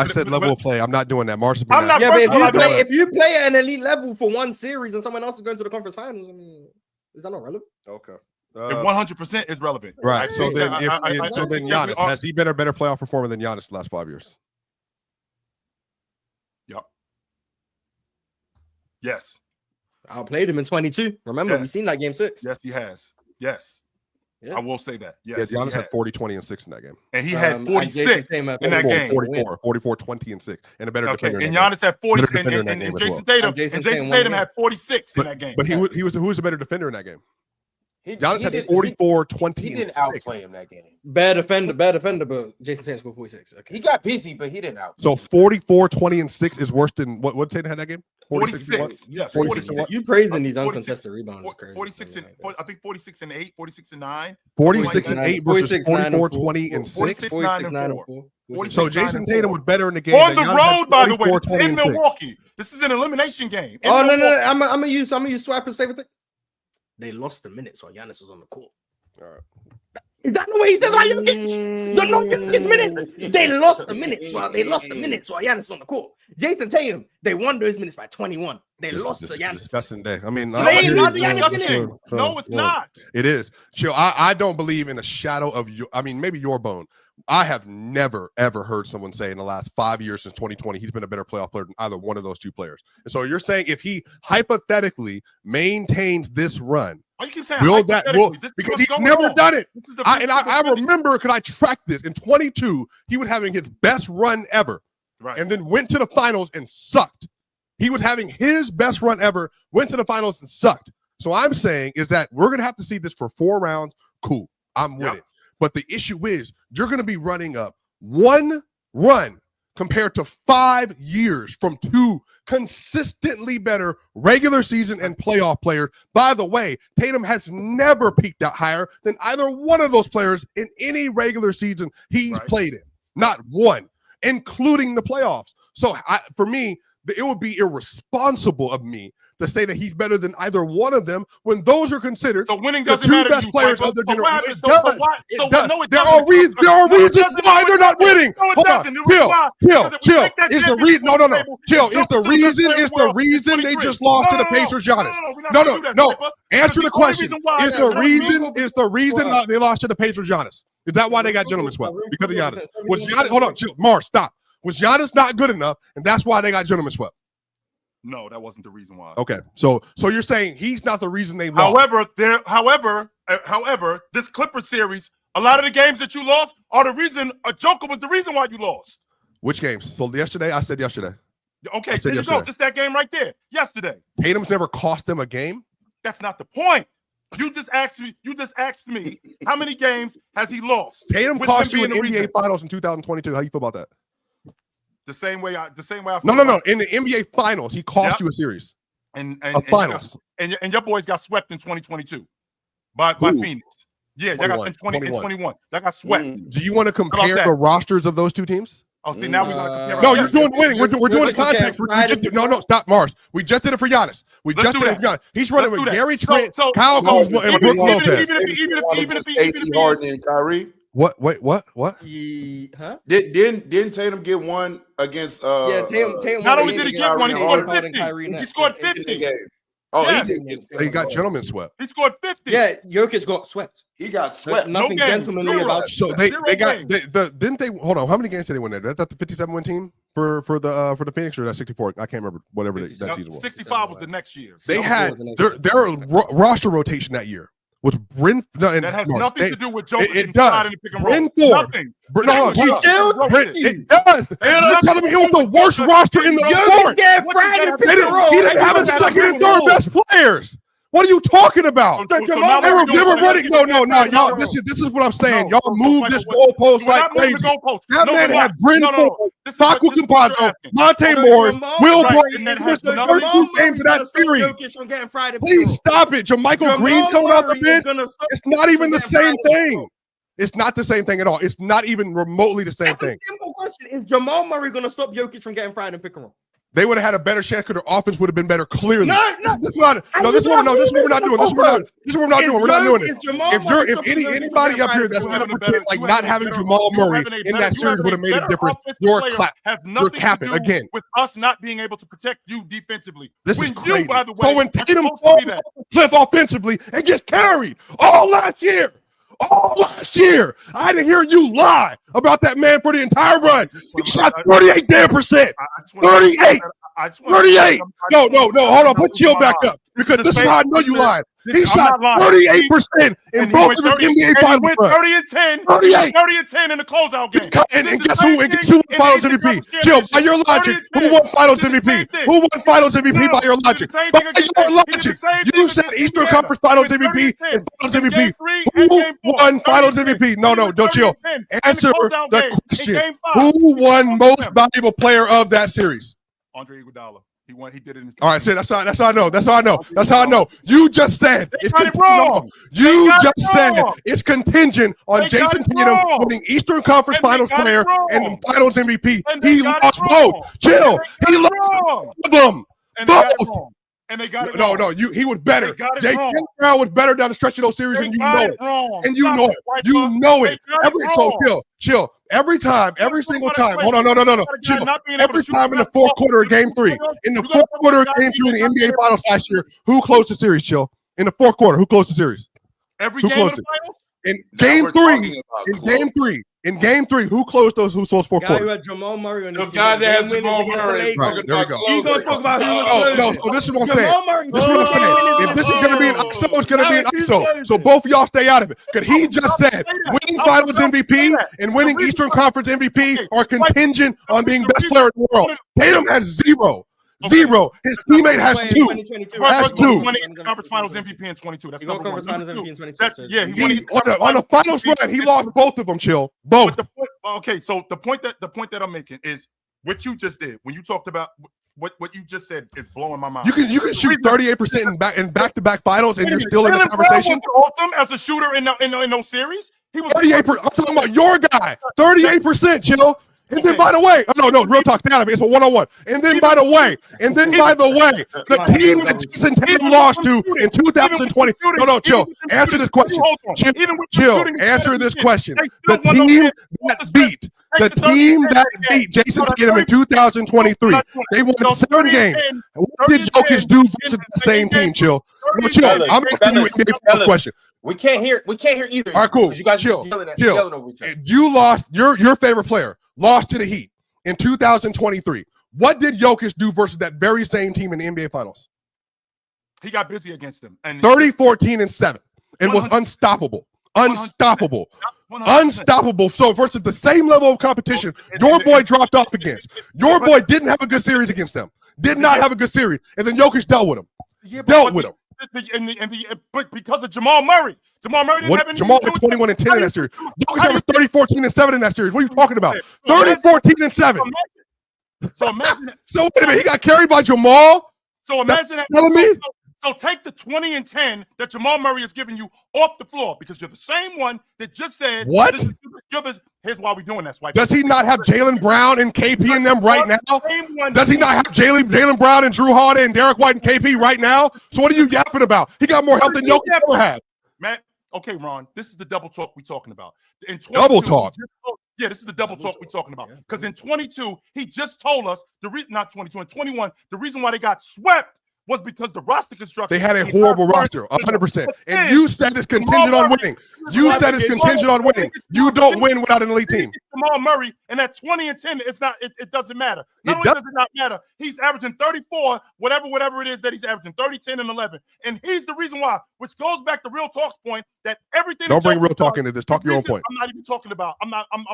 said level of play. I'm not doing that. Marshall. I'm not. Yeah, but if you play at an elite level for one series and someone else is going to the conference finals, I mean, is that not relevant? Okay. 100% is relevant. Right. So then, Giannis, has he been a better playoff performer than Giannis the last 5 years? Yep. Yes. I played him in 22. Remember, we seen that game 6. Yes, he has. Yes. Yeah. I will say that. Yes. Giannis had 40, 20, and 6 in that game. And he had 46 in that game. 44, 20, and 6. And a better defender. And Giannis had 40 and Jason Tatum had 46 in that game. But who was the better defender in that game? Giannis had 44, 20, he didn't outplay him that game. Bad defender, but Jason Tatum scored 46. Okay. He got busy, but he didn't outplay. So 44, 20, and 6 is worse than what Tatum had that game? 46. Yes. 46 and what? You praising these uncontested rebounds. 46 and I think 46 and 8, 46 and 9. 46 and 8 versus 44, 20, and 6. 46, 9, and 4. So Jason Tatum was better in the game. On the road, by the way. This is in Milwaukee. This is an elimination game. Oh, no. I'm gonna use Swiper's favorite thing. They lost the minutes while Giannis was on the court. All right. Is that the way he said about Jokic? The no Jokic minutes. They lost the minutes while Giannis was on the court. Jason Tatum, they won those minutes by 21. They lost the Giannis. Disgusting day. I mean, no, it's not. It is. Chill. I don't believe in a shadow of you. I mean, maybe your bone. I have never, ever heard someone say in the last 5 years since 2020, he's been a better playoff player than either one of those two players. And so you're saying if he hypothetically maintains this run, because he's never done it. I remember, because I tracked this in 22, he was having his best run ever. Right. And then went to the finals and sucked. He was having his best run ever, went to the finals and sucked. So I'm saying is that we're going to have to see this for 4 rounds. Cool. I'm with it. But the issue is you're going to be running up 1 run compared to 5 years from 2 consistently better regular season and playoff players. By the way, Tatum has never peaked out higher than either one of those players in any regular season he's played in. Not one, including the playoffs. So for me, it would be irresponsible of me to say that he's better than either one of them when those are considered so winning the doesn't 2 matter best to players you, of their so generation. it There are reasons why they're not winning. Hold on, chill. Is the reason? No. Chill. Is the reason they just lost to the Pacers, Giannis? No. Answer the question. Is the reason they lost to the Pacers, Giannis? Is that why they got gentlemen swept? Because of Giannis. Was Giannis? Hold on, chill. Mars, stop. Was Giannis not good enough, and that's why they got gentlemen swept? No, that wasn't the reason why. Okay, so you're saying he's not the reason they lost. However, this Clippers series, a lot of the games that you lost are the reason. Joker was the reason why you lost. Which games? So yesterday, I said yesterday. Okay, there you go. Just that game right there. Yesterday. Tatum's never cost them a game. That's not the point. You just asked me how many games has he lost? Tatum cost you an NBA Finals in 2022. How you feel about that? The same way I feel. No. In the NBA Finals, he cost you a series. And finals. And your boys got swept in 2022 by Phoenix. Yeah, y'all got in 2021. Y'all got swept. Do you want to compare the rosters of those 2 teams? Oh, see, now we're going to compare. No, you're doing winning. We're doing the context. No, stop, Mars. We just did it for Giannis. He's running with Gary Trent, Kyle Kuzma, and Brook Lopez. Even if Harden and Kyrie. What? Didn't Tatum get one against? Tatum. Not only did he get one, he scored 50. He scored 50. Oh, yes. He got gentlemen swept. He scored 50. Yeah, Jokic got swept. He got swept. Nothing gentlemanly about it. So they didn't they hold on? How many games did they win there? That's the 57-win team for the Phoenix, or that 64? I can't remember whatever that season was. 65 was the next year. They had their roster rotation that year was Bryn. No, that has nothing to do with Jokic. It does. Bryn Ford. Nothing. It does. You're telling me he was the worst roster in the sport. He didn't have a second and third best players. What are you talking about? They were running. No, y'all. This is what I'm saying. Y'all move this goalpost like crazy. That man had Bryn Ford, Taco Campazzo, Monte Morris, Will Boyd, missed 32 games of that series. Please stop it. Jermichael Green coming out the bench. It's not even the same thing. It's not the same thing at all. It's not even remotely the same thing. Simple question: is Jamal Murray going to stop Jokic from getting fried in pick and roll? They would have had a better chance because their offense would have been better. Clearly, this is what we're not doing. We're not doing it. If anybody up here that's going to pretend like not having Jamal Murray in that series would have made a difference, you're capping again with us not being able to protect you defensively. This is crazy. So when Tatum falls off the cliff offensively and gets carried all last year, I didn't hear you lie about that man for the entire run. He shot 38%. 38. 38. No. Hold on. Put Chill back up because this is how I know you lied. He shot 38% in both of his NBA Finals. Went 30 and 10. 38. 30 and 10 in the closeout game. And guess who? And guess who won Finals MVP? Chill. By your logic, who won Finals MVP? Who won Finals MVP by your logic? By your logic, you said Eastern Conference Finals MVP and Finals MVP. Who won Finals MVP? No, don't chill. Answer the question. Who won most valuable player of that series? Andre Iguodala. He did it. All right, so that's how I know. You just said it's wrong. You just said it's contingent on Jason Tatum winning Eastern Conference Finals player and Finals MVP. He lost both. Chill. He lost them. Both. And they got it wrong. No, he was better. Jalen Brown was better down the stretch of those series, and you know it. And you know it. You know it. Chill. Every time, every single time. Hold on, no. Chill. Every time in the fourth quarter of Game 3, in the fourth quarter of Game 3 in the NBA Finals last year, who closed the series? Chill. In the fourth quarter, who closed the series? Every game of the finals. In Game 3, who closed those? Who closed fourth quarter? Guy who had Jamal Murray on the guy that has Jamal Murray. Right, there we go. He's gonna talk about no. So this is what I'm saying. If this is gonna be an ISO, it's gonna be an ISO. So both of y'all stay out of it. Because he just said winning Finals MVP and winning Eastern Conference MVP are contingent on being best player in the world. Tatum has 0. His teammate has 2. Has 2. He won the conference finals MVP in 22. That's number one. Finals MVP in 22. Yeah, he won On the finals run, he lost both of them, Chill. Both. Okay, so the point that I'm making is what you just did when you talked about what you just said is blowing my mind. You can shoot 38% in back-to-back finals, and you're still in the conversation. Was awesome as a shooter in those series. He was 38%. I'm talking about your guy. 38%, Chill. And then, by the way, no, real talk, stay out of it. It's a one-on-one. And then, by the way, the team that Jason Tatum lost to in 2020. No, Chill. Answer this question. Chill. Answer this question. The team that beat Jason Tatum in 2023, they won 7 games. What did Jokic do versus the same team, Chill? No, Chill. I'm asking you a question. We can't hear either. All right, cool. You guys Chill. yelling over each other. You lost. Your favorite player lost to the Heat in 2023. What did Jokic do versus that very same team in the NBA Finals? He got busy against them. And 30, 14, and 7. It was unstoppable. Unstoppable. 100%. Unstoppable. So versus the same level of competition, your boy dropped off against. Your boy didn't have a good series against them. Did not have a good series. And then Jokic dealt with him. Dealt with him. But because of Jamal Murray. Jamal Murray didn't have any. Jamal had 21 and 10 in that series. Jokic averaged 30, 14, and 7 in that series. What are you talking about? 30, 14, and 7. So imagine. So wait a minute. He got carried by Jamal. So imagine that. Telling me? So take the 20 and 10 that Jamal Murray is giving you off the floor because you're the same one that just said. What? Here's why we're doing that. Swipe. Does he not have Jalen Brown and KP in them right now? Does he not have Jalen Brown and Drew Holiday and Derek White and KP right now? So what are you yapping about? He got more help than Jokic ever had. Man, okay, Ron, this is the double talk we're talking about. Double talk? Yeah, this is the double talk we're talking about. Because in 22, he just told us, not 22, in 21, the reason why they got swept was because the roster construction. They had a horrible roster, 100%. And you said it's contingent on winning. You said it's contingent on winning. You don't win without an elite team. Jamal Murray, and at 20 and 10, it's not. It doesn't matter. Not only does it not matter, he's averaging 34, whatever it is that he's averaging, 30, 10, and 11. And he's the reason why, which goes back to Real Talk's point that everything. Don't bring real talk into this. Talk your own point. I'm not even talking about. I'm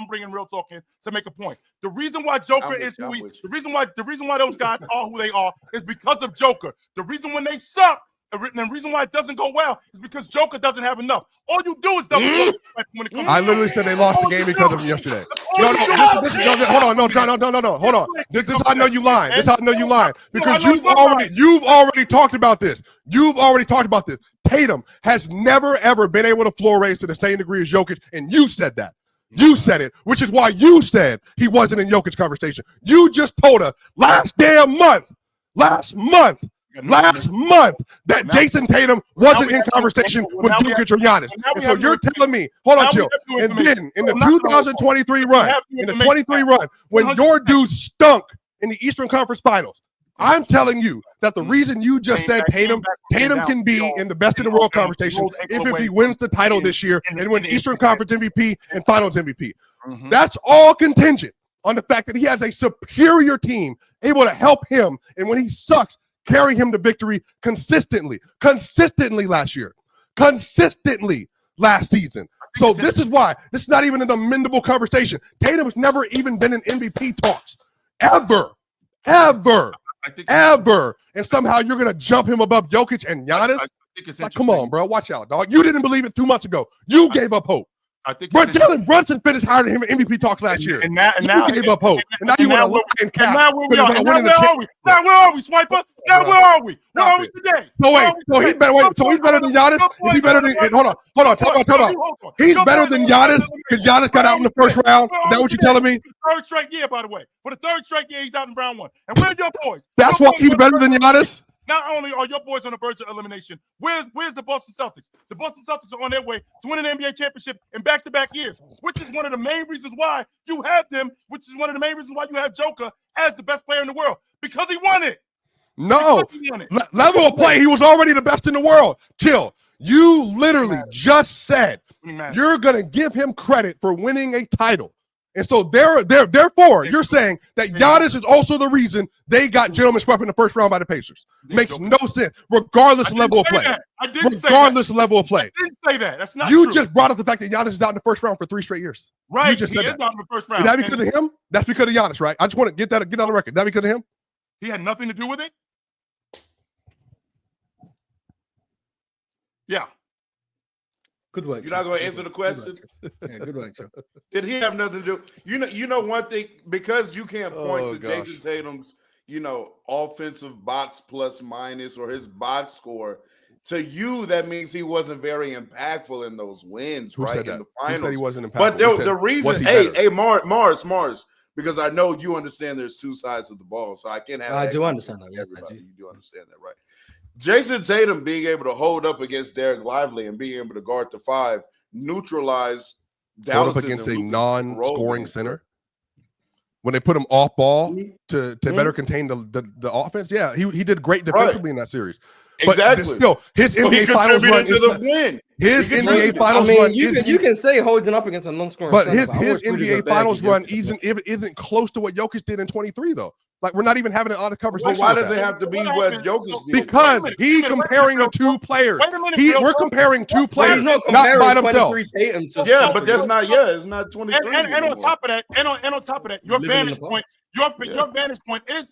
bringing Real Talk in to make a point. The reason why Joker is who the reason why those guys are who they are is because of Joker. The reason when they suck, and the reason why it doesn't go well is because Joker doesn't have enough. All you do is double when it comes. I literally said they lost the game because of him yesterday. Hold on. This is how I know you lying. This is how I know you lying because you've already talked about this. Tatum has never ever been able to floor race to the same degree as Jokic, and you said that. You said it, which is why you said he wasn't in Jokic's conversation. You just told us last month that Jason Tatum wasn't in conversation with Jokic or Giannis. And so you're telling me, hold on, Chill. And then in the 2023 run, when your dude stunk in the Eastern Conference Finals, I'm telling you that the reason you just said Tatum can be in the best in the world conversation if he wins the title this year and win Eastern Conference MVP and Finals MVP. That's all contingent on the fact that he has a superior team able to help him, and when he sucks, carry him to victory consistently last year, consistently last season. So this is why this is not even an amendable conversation. Tatum has never even been in MVP talks ever. And somehow you're going to jump him above Jokic and Giannis? Like, come on, bro. Watch out, dog. You didn't believe it 2 months ago. You gave up hope. But Jalen Brunson finished higher than him in MVP talks last year. And now you gave up hope. And now you want to look and cap. Now where are we, Swiper? Now where are we? Where are we today? So he's better than Giannis? Is he better than hold on. Talk about. He's better than Giannis because Giannis got out in the first round. Is that what you're telling me? Third straight year, by the way. For the third straight year, he's out in round one. And where's your boys? That's why he's better than Giannis? Not only are your boys on the verge of elimination, where's the Boston Celtics? The Boston Celtics are on their way to win an NBA championship in back-to-back years, which is one of the main reasons why you have them, which is one of the main reasons why you have Joker as the best player in the world, because he won it. No. Level of play, he was already the best in the world. Chill. You literally just said you're going to give him credit for winning a title. And so therefore, you're saying that Giannis is also the reason they got gentlemen swept in the first round by the Pacers. Makes no sense, regardless of level of play. Regardless of level of play. I didn't say that. That's not true. You just brought up the fact that Giannis is out in the first round for 3 straight years. Right. You just said that. Out in the first round. Is that because of him? That's because of Giannis, right? I just want to get that on the record. Is that because of him? He had nothing to do with it? Yeah. Good work. You're not going to answer the question? Yeah, good work, Joe. Did he have nothing to do? You know one thing, because you can't point to gosh. Jason Tatum's, offensive box plus minus or his box score. To you, that means he wasn't very impactful in those wins, Who right? said In that? the finals. Who said he wasn't impactful? But Who said- the was reason, he better? Mars, because I know you understand there's two sides of the ball, so I can't have. I that do understand that. Yes, I everybody. do. You do understand that, right? Jason Tatum being able to hold up against Derek Lively and being able to guard the 5, neutralize Hold up Dallas's against a and Lucas non-scoring Rogan. center. When they put him off ball Mhm. to better contain the offense, yeah, he did great defensively in that series. But Exactly. still, his So he NBA Finals run contributed to is the win. his He NBA contributed. Finals I mean, run you can say holding up against a non-scoring but center, his I watched Rudy NBA Gobert Finals get run good. isn't close to what Jokic did in 23 though. Like we're not even having an honest So conversation. why with does that. it have to be What what happened? Jokic did? Because Wait a he minute, comparing the wait a two players. Wait a minute, We're comparing two But players, he's not not comparing by themselves. 23 Tatum to Yeah, 23 but that's Jokic. not. Yeah, it's not 23. And on anymore. top of that, and on top of that, your Living in vantage the point, Yeah. your vantage point is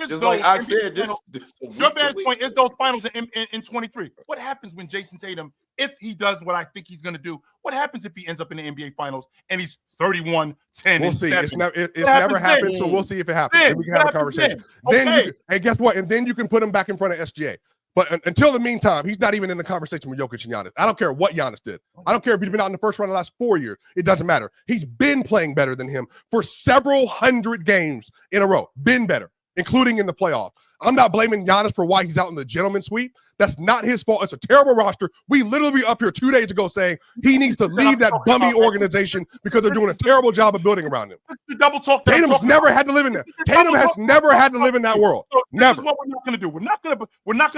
Just those like I NBA said, finals. this Your vantage point is those finals in 23. What happens when Jason Tatum, if he does what I think he's going to do, what happens if he ends up in the NBA Finals and he's 31, 10, We'll and see. 7? It's never What happens happened, then? so we'll see if it happens. Then, Then we can what have a happens conversation. then? Then Okay. and guess what? And then you can put him back in front of SGA. But until the meantime, he's not even in the conversation with Jokic and Giannis. I don't care what Giannis did. I don't care if he's been out in the first round the last 4 years. It doesn't matter. He's been playing better than him for several hundred games in a row. Been better, including in the playoffs. I'm not blaming Giannis for why he's out in the gentleman's suite. That's not his fault. It's a terrible roster. We literally up here 2 days ago saying he needs to leave that bummy organization because they're doing a terrible job of building around him. This is the double talk. that I'm Tatum's talking never about. had to live in there. This is the Tatum double has talk. never had to live in that world. So this Never. is what we're not going to do. We're not going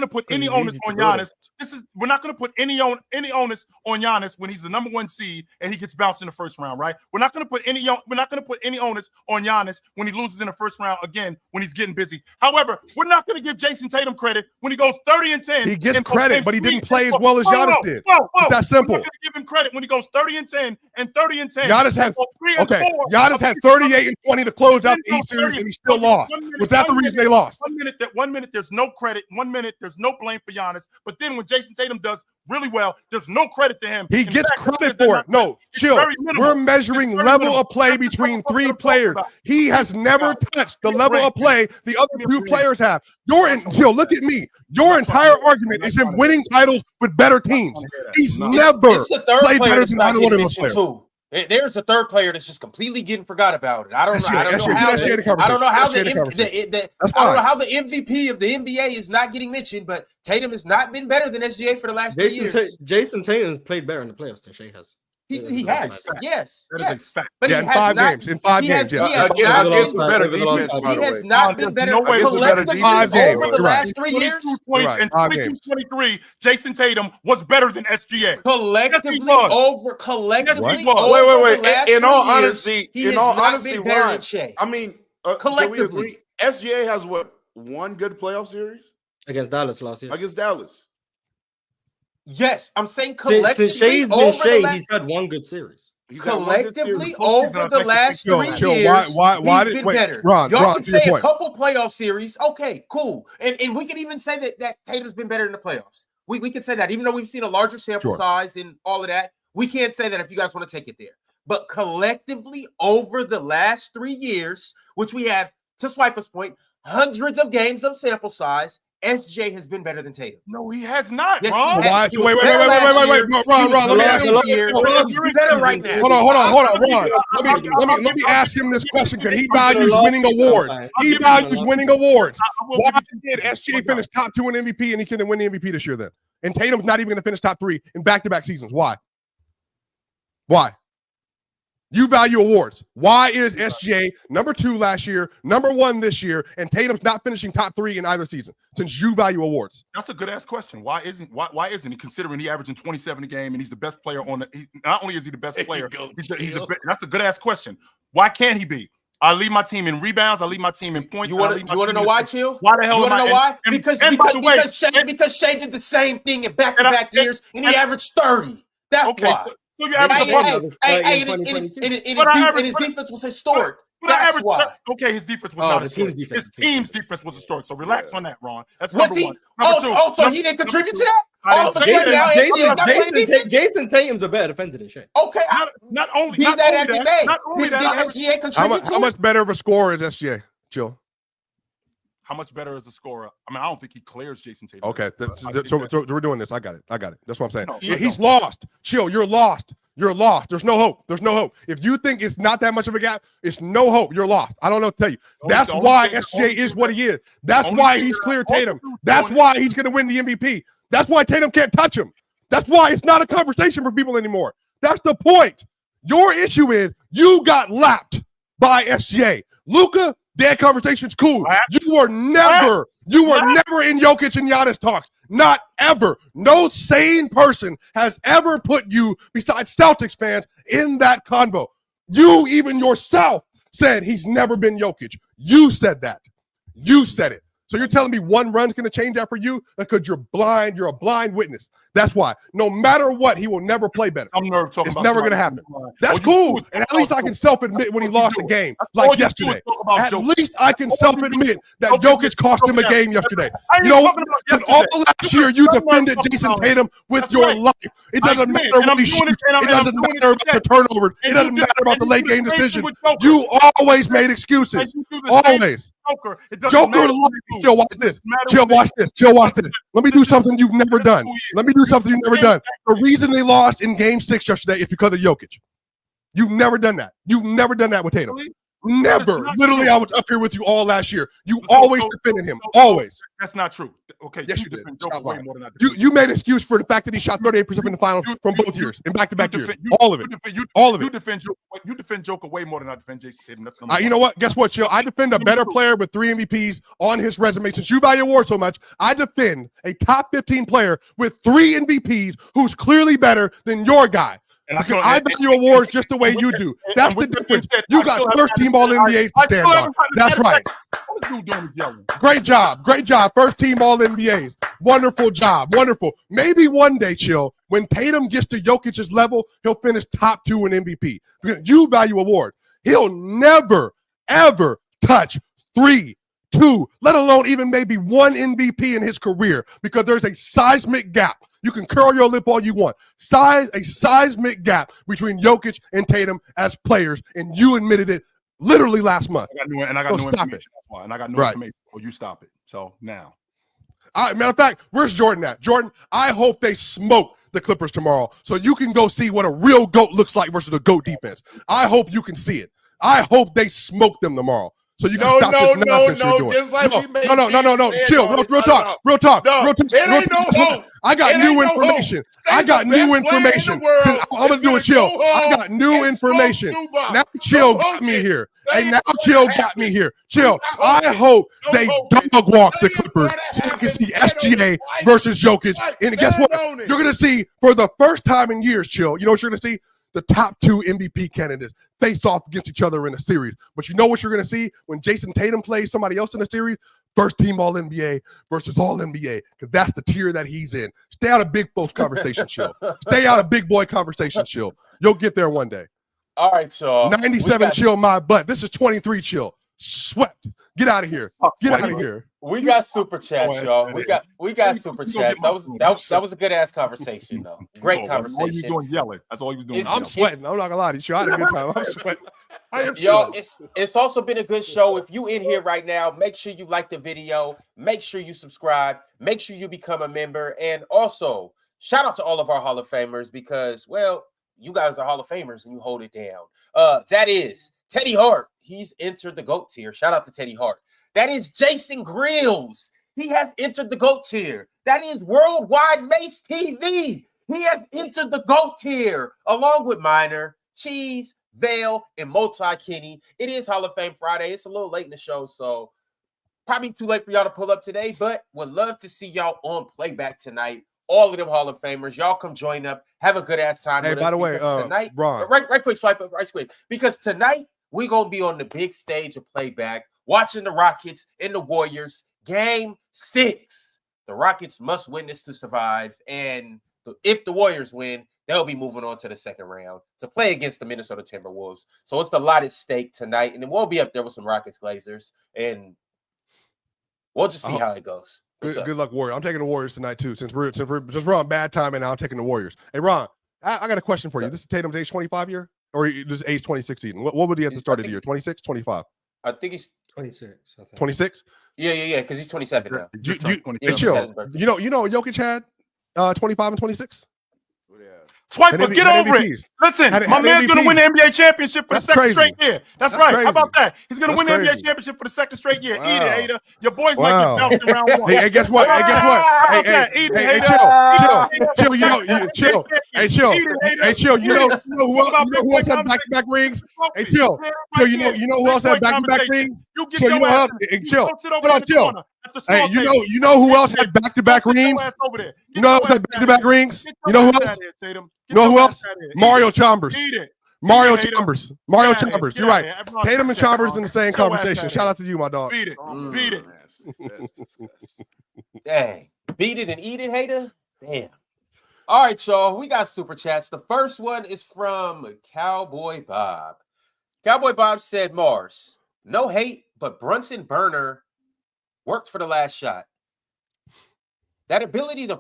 to put any It's onus easy on to build Giannis. We're not going to put any onus on Giannis when he's the number 1 seed and he gets bounced in the first round, right? We're not going to put any onus on Giannis when he loses in the first round again when he's getting busy. However, we're not going to give Jason Tatum credit when he goes 30 and 10. He gets in both credit, games. but he didn't play as well as Giannis did. It's that simple. We're not going to give him credit when he goes 30 and 10 and 30 and 10. Giannis had Okay. Giannis had 38 and 20 to close out the East series, and he still lost. Was that the reason they lost? 1 minute there's no credit. 1 minute there's no blame for Giannis. But then when Jason Tatum does really well, there's no credit to him. He In gets fact, credit they're for not- it. No, it's chill. very minimal. We're measuring It's very level minimal. of play That's the between double talk 3 that I'm players. talking about. He has never touched the Give me a level break. of play the other Give me a 2 break. players have. Chill, look at me. Your entire argument is him winning titles with better teams. He's never It's the third played player better that's than not either one getting of those mentioned players. too. There's a third player that's just completely getting forgot about it. I don't know. I don't know how. That's shady conversation. I don't know how That's shady the conversation. That's I don't know fine. how the MVP of the NBA is not getting mentioned, but Tatum has not been better than SGA for the last 3 years. Jason Tatum played better in the playoffs than Shea has. He has, yes, That is a yes. fact. But Yeah, he in has 5 not. games. In 5 He games, has, yeah. he has Against not a been. better Over the last defense, five by He the has way. not been There's better no way it's a better collectively defense. 5 games. over the You're right. last 3 years. 22 points You're right. and 5 22, games. 23. Jason Tatum was better than SGA. Collectively was. over collectively Yes, he was. over Wait. the last In all 3 years, honesty, he in has all not honesty, been better Ryan, than Shea. I mean, can we Collectively. agree? SGA has what, 1 good playoff series Against Dallas last year. against Dallas. Yes, I'm saying collectively Since Shea's been over Shea, the last, he's had 1 good series. He's had 1 good collectively series. over the last Chill, 3 chill. years, Why he's did been wait, better. Ron, Y'all can to your say a point. couple playoff series. Okay, cool. And we can even say that Tatum's been better in the playoffs. We can say that, even though we've seen a larger sample Sure. size and all of that. We can't say that if you guys want to take it there. But collectively over the last 3 years, which we have, to Swiper's point, hundreds of games of sample size, SJ has been better than Tatum. No, he has not, Yes, Ron. he has. Why? He was Wait. better last year. No, Ron, let me ask you. This year. He's better right now. Hold on, Ron. Let me ask him this question because he values winning awards. He values winning awards. Why did SGA finish top 2 in MVP and he couldn't win the MVP this year then? And Tatum's not even going to finish top 3 in back-to-back seasons. Why? You value awards. Why is SGA number 2 last year, number 1 this year, and Tatum's not finishing top 3 in either season? Since you value awards, That's a good ass question. Why isn't he? Considering he averaging 27 a game and he's the best player on the. Not only is he the best player, that's a good ass question. Why can't he be? I lead my team in rebounds. I lead my team in points. You want to know why, Chill? Why the hell You am want to I? know why? And Because by the way, Shea did the same thing in back-to-back years, and he averaged 30. That's okay, why. So you average Hey, and his defense was historic. That's why. Okay, his defense was not the historic. team's defense. His team's defense was historic. So relax on that, Ron. That's Was number he? one. Number two. Also, he didn't contribute to that. I All of a didn't say sudden now, SGA not playing defense? Jason Tatum's a better defender than Shea. Okay, Not only be not that only as it that, may. not only Did that. SGA contribute to How much better of a scorer is SGA? Chill. How much better is a scorer? I mean, I don't think he clears Jason Tatum. Okay, so we're doing this. I got it. That's what I'm saying. No, He's lost. Chill. You're lost. You're lost. There's no hope. There's no hope. If you think it's not that much of a gap, it's no hope. You're lost. I don't know what to tell you. That's why SGA is what he is. That's why he's cleared Tatum. That's why he's going to win the MVP. That's why Tatum can't touch him. That's why it's not a conversation for people anymore. That's the point. Your issue is you got lapped by SGA. Luka, that conversation's cool. You were never in Jokic and Giannis talks. Not ever. No sane person has ever put you, besides Celtics fans, in that convo. You, even yourself, said he's never been Jokic. You said that. You said it. So you're telling me one run's going to change that for you? Because you're blind. You're a blind witness. That's why. No matter what, he will never play better. It's never going to happen. That's cool. And at least I can self-admit when he lost a game, like yesterday. At least I can self-admit that Jokic cost him a game yesterday. You know what? Because all last year you defended Jason Tatum with your life. It doesn't matter what he shoots. It doesn't matter about the turnovers. It doesn't matter about the late game decisions. You always made excuses. Always. Joker, chill, watch this. Chill, watch this. Let me do something you've never done. The reason they lost in game 6 yesterday is because of Jokic. You've never done that. You've never done that with Tatum. Never. Literally, I was up here with you all last year. You always defended him. Always. That's not true. Okay, yes, you did. Way more than I you made an excuse for the fact that he shot 38% in the finals from both years, in back-to-back years. All of it. You defend Joker way more than I defend Jason Tatum. That's you know what? Guess what, Chill? I defend a better player with 3 MVPs on his resume. Since you value awards so much, I defend a top 15 player with 3 MVPs who's clearly better than your guy. Because I value awards just the way you do. That's the difference. You got first team all NBA to stand on. That's right. Great job. First team all NBAs. Wonderful job. Wonderful. Maybe one day, Chill, when Tatum gets to Jokic's level, he'll finish top 2 in MVP. Because you value awards. He'll never, ever touch 3, 2, let alone even maybe 1 MVP in his career, because there's a seismic gap. You can curl your lip all you want. A seismic gap between Jokic and Tatum as players, and you admitted it literally last month. I got new information. That's why. And I got new information. Well, you stop it. So now. Matter of fact, where's Jordan at? Jordan, I hope they smoke the Clippers tomorrow so you can go see what a real GOAT looks like versus a GOAT defense. I hope you can see it. I hope they smoke them tomorrow. So you can stop this nonsense you're doing. Just like no. Chill. Real talk. I got new information. I'm gonna do a Chill. I got new information. Now Chill got me here. Chill got me here. Chill. I hope they dog walk the Clippers so you can see SGA versus Jokic. And guess what? You're gonna see for the first time in years, Chill. You know what you're gonna see? The top 2 MVP candidates face off against each other in a series. But you know what you're going to see when Jason Tatum plays somebody else in a series? First team all NBA versus all NBA, because that's the tier that he's in. Stay out of big folks conversation, Chill. Stay out of big boy conversation, Chill. You'll get there one day. All right, y'all. 97 Chill my butt. This is 23 Chill. Swept. Get out of here. Get out of here. We got super chats, y'all. We got super chats. That was a good ass conversation, though. Great conversation. All you doing yelling. That's all you was doing. I'm sweating. I'm not gonna lie to you. I had a good time. I'm sweating. Y'all, it's also been a good show. If you in here right now, make sure you like the video. Make sure you subscribe. Make sure you become a member. And also, shout out to all of our Hall of Famers because, well, you guys are Hall of Famers and you hold it down. That is Teddy Hart. He's entered the GOAT tier. Shout out to Teddy Hart. That is Jason Grills. He has entered the GOAT tier. That is Worldwide Mace TV. He has entered the GOAT tier along with Minor, Cheese, Vale, and Multi-Kenny. It is Hall of Fame Friday. It's a little late in the show, so probably too late for y'all to pull up today, but would love to see y'all on Playback tonight. All of them Hall of Famers. Y'all come join up. Have a good ass time. Hey, by the way, tonight, Ron. Right quick, swipe up, right quick. Because tonight, we're going to be on the big stage of Playback, watching the Rockets and the Warriors. Game 6. The Rockets must win this to survive. And if the Warriors win, they'll be moving on to the second round to play against the Minnesota Timberwolves. So it's a lot at stake tonight, and then we'll be up there with some Rockets Glazers, and we'll just see how it goes. Good luck, Warriors. I'm taking the Warriors tonight too. Since we're on bad time, and now I'm taking the Warriors. Hey, Ron, I got a question for you. This is Tatum's age 25 year, or this is age 26 season. What would he have to start of the year? 26, 25? I think he's 26. 26. Yeah, because he's 27 now. Hey, chill. You know, Jokic had 25 and 26. Swiper, get over it. Listen, my man's going to win the NBA championship for the second straight year. That's right. Crazy. How about that? He's going to win the NBA championship for the second straight year. Eat it, hater. Your boys might get bounced in round one. Hey, guess what? Eat it, hater. Chill. You know, chill. Hey, chill. Hey, chill. You know who else had back-to-back rings? Hey, chill. You know who else had back-to-back rings? Chill. You know who else? Chill. Hold on, chill. Hey, you know who else had back-to-back rings? You know who else had back-to-back rings? You know who else? You know who else? Mario Chalmers. Mario Chalmers. You're right. Tatum and Chalmers in the same conversation. Shout out to you, my dog. Beat it. Dang. Beat it and eat it, hater? Damn. All right, y'all. We got super chats. The first one is from Cowboy Bob. Cowboy Bob said, Mars, no hate, but Brunson burner worked for the last shot. That ability to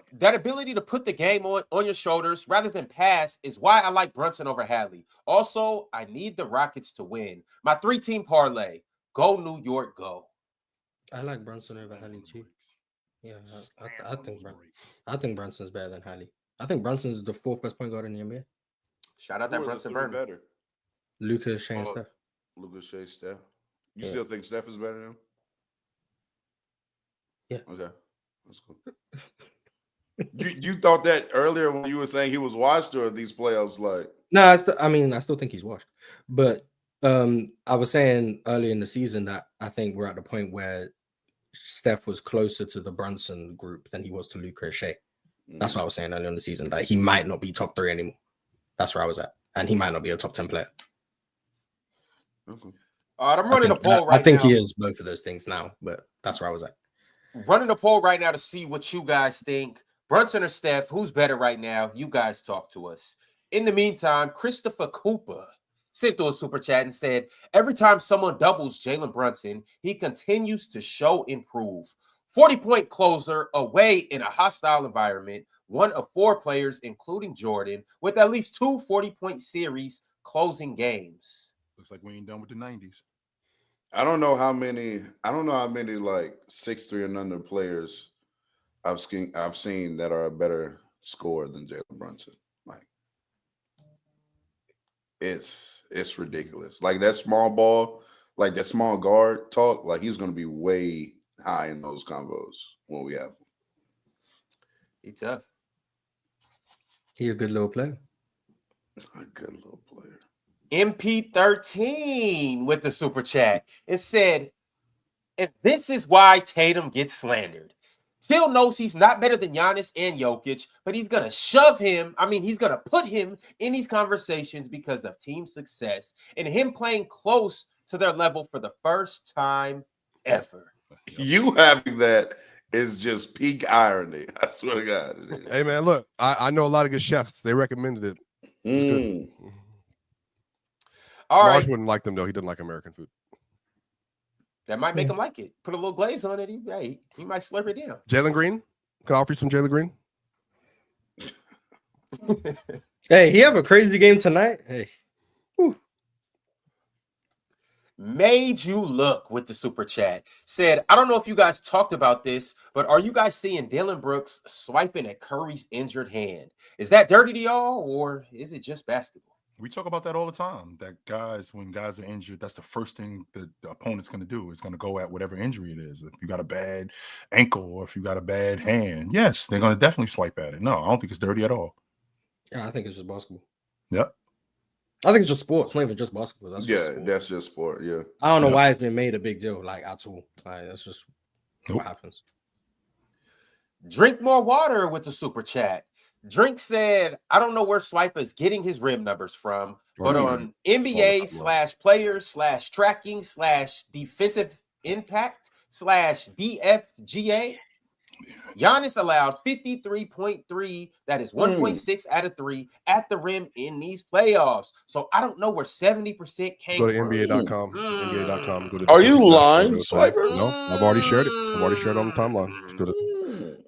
put the game on your shoulders rather than pass is why I like Brunson over Hadley. Also, I need the Rockets to win. My 3-team parlay. Go New York, go. I like Brunson over Hadley too. Yeah, I think Brunson's better than Hadley. I think Brunson's the 4th best point guard in the NBA. Shout out that Brunson burner. Better. Lucas, Shea, Steph. Lucas, Shea, Steph. You still think Steph is better than him? Yeah. Okay. That's cool. You thought that earlier when you were saying he was washed, or these playoffs like? No, I still think he's washed. But I was saying earlier in the season that I think we're at the point where Steph was closer to the Brunson group than he was to Luka or Shea. That's what I was saying earlier in the season. That he might not be top 3 anymore. That's where I was at, and he might not be a top 10 player. Okay. All right, I'm running a poll right now. I think he is both of those things now, but that's where I was at. Running a poll right now to see what you guys think. Brunson or Steph, who's better right now? You guys talk to us. In the meantime, Christopher Cooper sent through a super chat and said, every time someone doubles Jalen Brunson, he continues to show improve. 40-point closer away in a hostile environment, one of 4 players, including Jordan, with at least 2 40-point series closing games. Looks like we ain't done with the 90s. I don't know how many like 6'3" and under players I've seen that are a better scorer than Jalen Brunson. Like it's ridiculous. Like that small ball, like that small guard talk, like he's gonna be way high in those combos when we have him. He's tough. He's a good little player. A good little player. MP13 with the super chat. It said, and this is why Tatum gets slandered. Still knows he's not better than Giannis and Jokic, but he's going to shove him. I mean, he's going to put him in these conversations because of team success and him playing close to their level for the first time ever. You having that is just peak irony. I swear to God. Hey, man, look, I know a lot of good chefs. They recommended it. It's good. All Mars right. wouldn't like them, though. He doesn't like American food. That might make him like it. Put a little glaze on it. He might slurp it down. Jalen Green? Can I offer you some Jalen Green? Hey, he have a crazy game tonight. Hey. Whew. Made you look with the super chat. Said, I don't know if you guys talked about this, but are you guys seeing Dylan Brooks swiping at Curry's injured hand? Is that dirty to y'all, or is it just basketball? We talk about that all the time. That when guys are injured, that's the first thing that the opponent's going to do. Is going to go at whatever injury it is. If you got a bad ankle or if you got a bad hand, yes, they're going to definitely swipe at it. No, I don't think it's dirty at all. Yeah, I think it's just basketball. Yep. I think it's just sports. It's not even just basketball. That's just sport. That's just sport. Yeah. I don't know why it's been made a big deal, like at all. Like that's just what happens. Drink more water with the super chat. Drink said, I don't know where Swiper is getting his rim numbers from, but on NBA/players/tracking/defensive impact/DFGA, Giannis allowed 53.3. That is 1.6 out of 3 at the rim in these playoffs. So I don't know where 70% came Go to from. NBA.com. NBA.com. Go to Are you lying, Swiper? No, I've already shared it. I've already shared it on the timeline. Just go to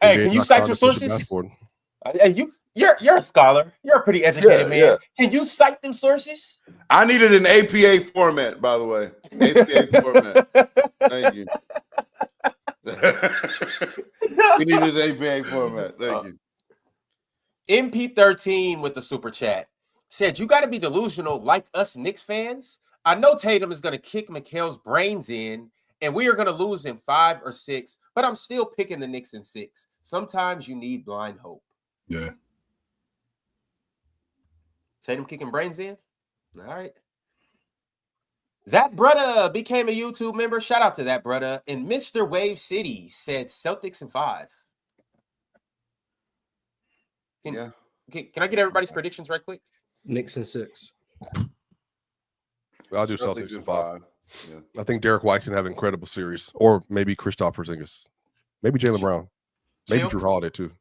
Hey, can you cite your sources? Hey, you're a scholar. You're a pretty educated man. Yeah. Can you cite them sources? I needed an APA format, by the way. APA format. Thank you. We needed an APA format. Thank you. MP13 with the super chat said, "You got to be delusional like us Knicks fans. I know Tatum is going to kick Mikal's brains in, and we are going to lose in 5 or 6, but I'm still picking the Knicks in 6. Sometimes you need blind hope." Yeah. Tatum kicking brains in? All right. That brother became a YouTube member. Shout out to that brother. And Mr. Wave City said Celtics in 5. Can I get everybody's predictions right quick? Knicks in 6. I'll do Celtics in 5. Yeah. I think Derek White can have an incredible series, or maybe Kristaps Porzingis, maybe Jalen Brown, maybe Drew Holiday too.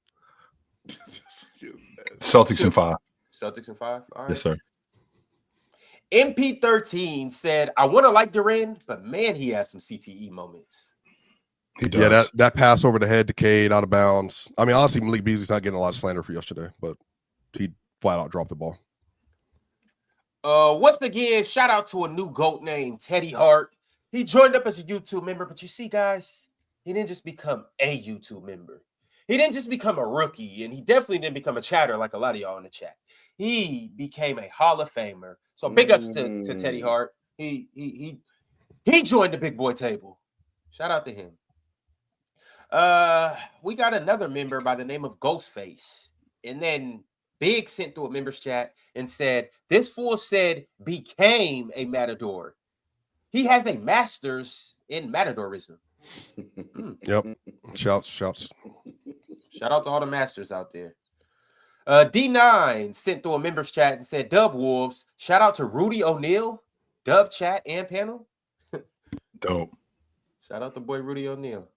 Celtics in 5. Celtics in 5. All right. Yes, sir. MP13 said, "I want to like Duren, but man, he has some CTE moments." He does. Yeah, that pass over the head to Cade out of bounds. I mean, honestly, Malik Beasley's not getting a lot of slander for yesterday, but he flat out dropped the ball. Once again, shout out to a new GOAT named Teddy Hart. He joined up as a YouTube member, but you see, guys, he didn't just become a YouTube member. He didn't just become a rookie, and he definitely didn't become a chatter like a lot of y'all in the chat. He became a Hall of Famer. So big ups to Teddy Hart. He joined the big boy table. Shout out to him. We got another member by the name of Ghostface. And then Big sent through a members chat and said, "This fool said became a matador. He has a master's in matadorism." Yep. Shouts. Shout out to all the masters out there. D9 sent through a members chat and said, "Dub Wolves." Shout out to Rudy O'Neal, Dub chat and panel. Dope. Shout out to boy Rudy O'Neal.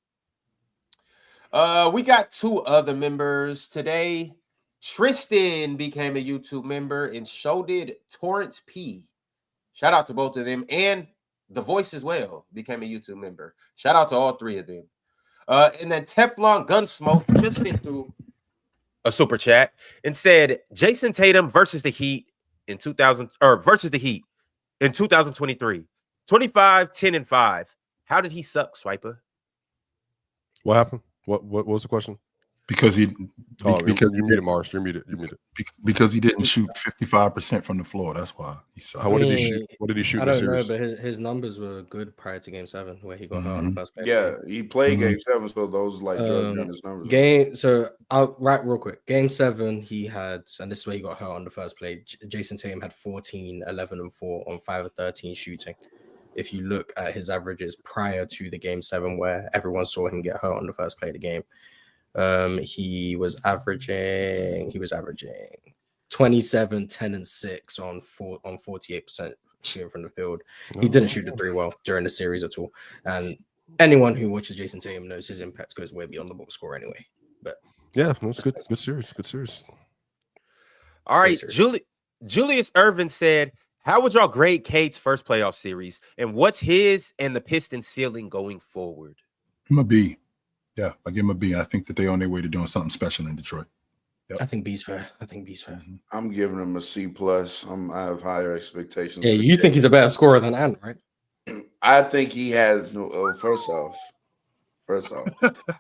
We got 2 other members today. Tristan became a YouTube member, and so did Torrance P. Shout out to both of them, and The Voice as well became a YouTube member. Shout out to all 3 of them. And then Teflon Gunsmoke just sent through a super chat and said, "Jason Tatum versus the Heat in 2023. 25, 10, and 5. How did he suck, Swiper?" What happened? What was the question? Because he you're muted, Mars. You're muted. Because he didn't shoot 55% from the floor. That's why he sucked. What did he shoot? What did he shoot? I don't know, but his numbers were good prior to Game 7, where he got hurt on the first play. Yeah, he played Game 7, so those like his numbers. I'll write real quick. Game 7, he had, and this is where he got hurt on the first play. Jason Tatum had 14, 11, and 4 on 5 of 13 shooting. If you look at his averages prior to the Game 7, where everyone saw him get hurt on the first play of the game, he was averaging 27, 10, and 6 on 48% shooting from the field. He didn't shoot the 3 well during the series at all. And anyone who watches Jason Tatum knows his impact goes way beyond the box score anyway. But yeah, that's good. Good series. All right, Julius Irvin said, "How would y'all grade Cade's first playoff series, and what's his and the Pistons ceiling going forward?" I'm a B. Yeah, I give him a B. I think that they're on their way to doing something special in Detroit. Yep. I think B's fair. I'm giving him a C+. I have higher expectations. Yeah, you think he's a better scorer than Ant, right? I think he has. First off,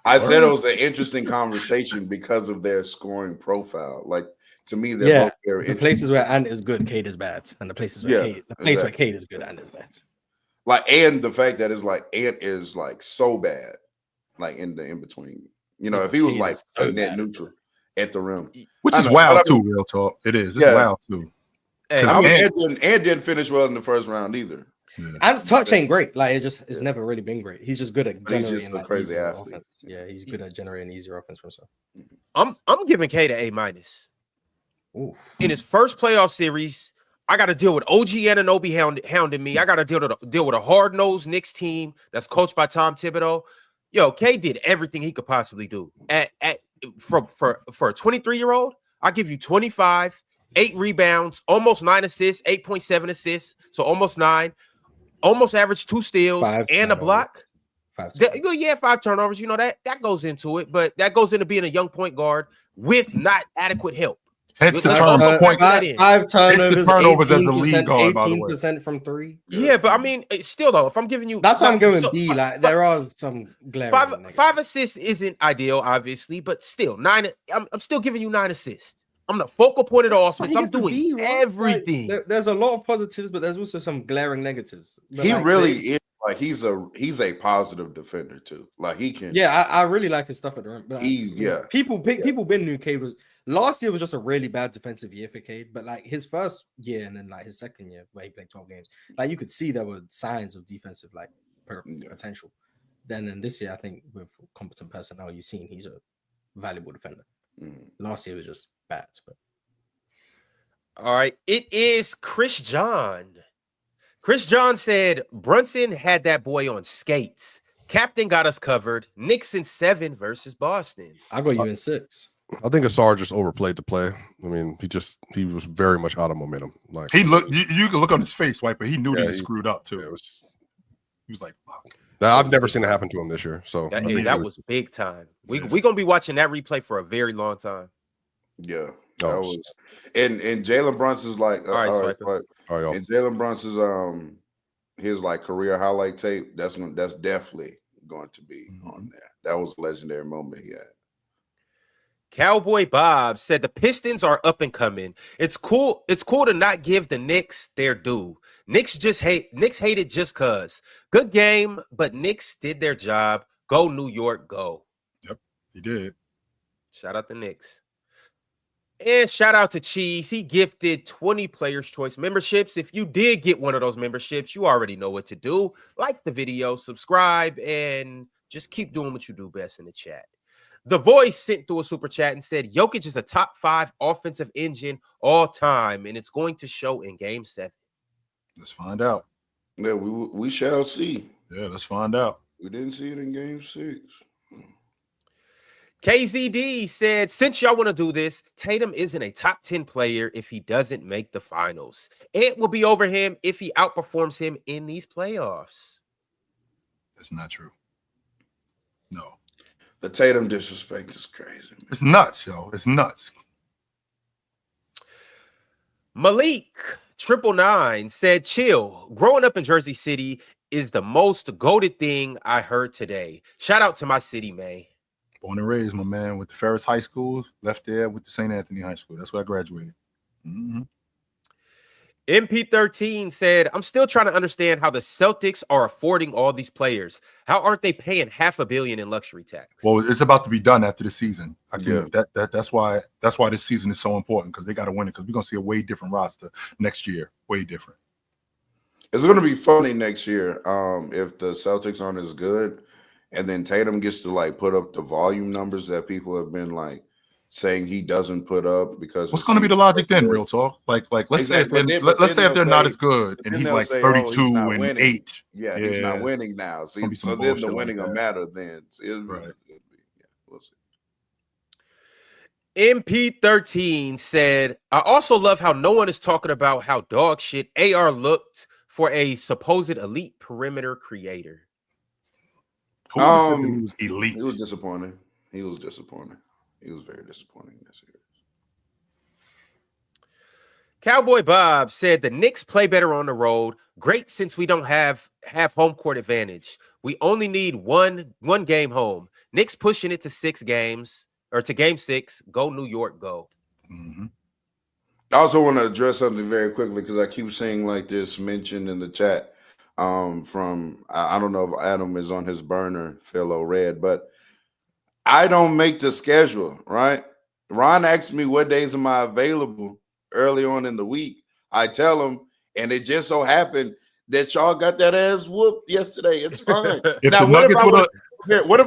I said it was an interesting conversation because of their scoring profile. Like, to me, they're both very the places where Ant is good, Cade is bad, and the places where where Cade is good, Ant is bad. Like, and the fact that it's like Ant is like so bad, like in between. You know, if he was like so net neutral at the rim, which is wild too. Real talk, it is. It's wild too. Hey, Ant didn't finish well in the first round either. Yeah. Ant's touch ain't great. Like it's never really been great. He's just good at generating. He's just a crazy athlete. Offense. Yeah, he's good at generating easier offense for himself. I'm giving Cade an A-. In his first playoff series, I got to deal with OG Anunoby hounding me. I got to deal with a hard-nosed Knicks team that's coached by Tom Thibodeau. Yo, K did everything he could possibly do. For a 23-year-old, I'll give you 25, 8 rebounds, almost 9 assists, 8.7 assists, so almost 9, almost averaged 2 steals and a block. 5 turnovers. You know that goes into it, but that goes into being a young point guard with not adequate help. Hence the turnover point. 5 turnovers, as the lead guard, by the way. 18% from 3. Yeah, but I mean, still though, if I'm giving you, that's why I'm going B. Like there are some glaring. 5 assists isn't ideal, obviously, but still 9. I'm still giving you 9 assists. I'm the focal point of the offense. I'm doing everything. Like, there's a lot of positives, but there's also some glaring negatives. But he really is. Like he's a positive defender too. Like he can. Yeah, I really like his stuff at the rim. But people knew Cade was last year was just a really bad defensive year for Cade. But like his first year and then like his second year where he played 12 games, like you could see there were signs of defensive like potential. Then this year, I think with competent personnel, you've seen he's a valuable defender. Last year was just bad. But all right, it is Chris John. Chris John said, Brunson had that boy on skates. Captain got us covered. Knicks in 7 versus Boston. I got you in 6. I think Asar just overplayed the play. I mean, he was very much out of momentum. Like he looked, you can look on his face, White, but he knew that he screwed up too. He was like, fuck. Now, I've never seen it happen to him this year. So that was big time. We're gonna be watching that replay for a very long time. Yeah. That was, and Jalen Brunson's like, and Jalen Brunson's his like career highlight tape. That's definitely going to be on there. That was a legendary moment he had. Cowboy Bob said the Pistons are up and coming. It's cool. It's cool to not give the Knicks their due. Knicks hated just cause. Good game, but Knicks did their job. Go New York, go. Yep, he did. Shout out the Knicks. And shout out to Cheese. He gifted 20 Players' Choice memberships. If you did get one of those memberships, you already know what to do. Like the video, subscribe, and just keep doing what you do best in the chat. The Voice sent through a super chat and said, Jokic is a top 5 offensive engine all time, and it's going to show in Game 7. Let's find out. Yeah, we shall see. Yeah, let's find out. We didn't see it in Game 6. KZD said, since y'all want to do this, Tatum isn't a top 10 player if he doesn't make the finals. It will be over him if he outperforms him in these playoffs. That's not true. No. The Tatum disrespect is crazy. Man. It's nuts, yo. It's nuts. Malik 999 said, chill. Growing up in Jersey City is the most goated thing I heard today. Shout out to my city, man. Born and raised, my man, with the Ferris High School, left there with the St. Anthony High School. That's where I graduated. MP13 said, I'm still trying to understand how the Celtics are affording all these players. How aren't they paying $500 million in luxury tax? Well, it's about to be done after the season. That's why this season is so important, because they got to win it, because we're going to see a way different roster next year. Way different. It's going to be funny next year if the Celtics aren't as good. And then Tatum gets to like put up the volume numbers that people have been like saying he doesn't put up because what's going to be the logic then? Real talk, like let's say if they're not as good and he's like 32 and 8. Yeah, he's not winning now. So then the winning will matter then. Right. We'll see. MP13 said, I also love how no one is talking about how dog shit AR looked for a supposed elite perimeter creator. He was elite. He was disappointing. He was very disappointing this year. Cowboy Bob said the Knicks play better on the road. Great, since we don't have home court advantage. We only need one game home. Knicks pushing it to 6 games or to Game 6. Go New York, go. I also want to address something very quickly because I keep seeing like this mentioned in the chat. From I don't know if Adam is on his burner, Philo Red, but I don't make the schedule, right? Ron asked me what days am I available early on in the week. I tell him, and it just so happened that y'all got that ass whooped yesterday. It's fine. Now, what if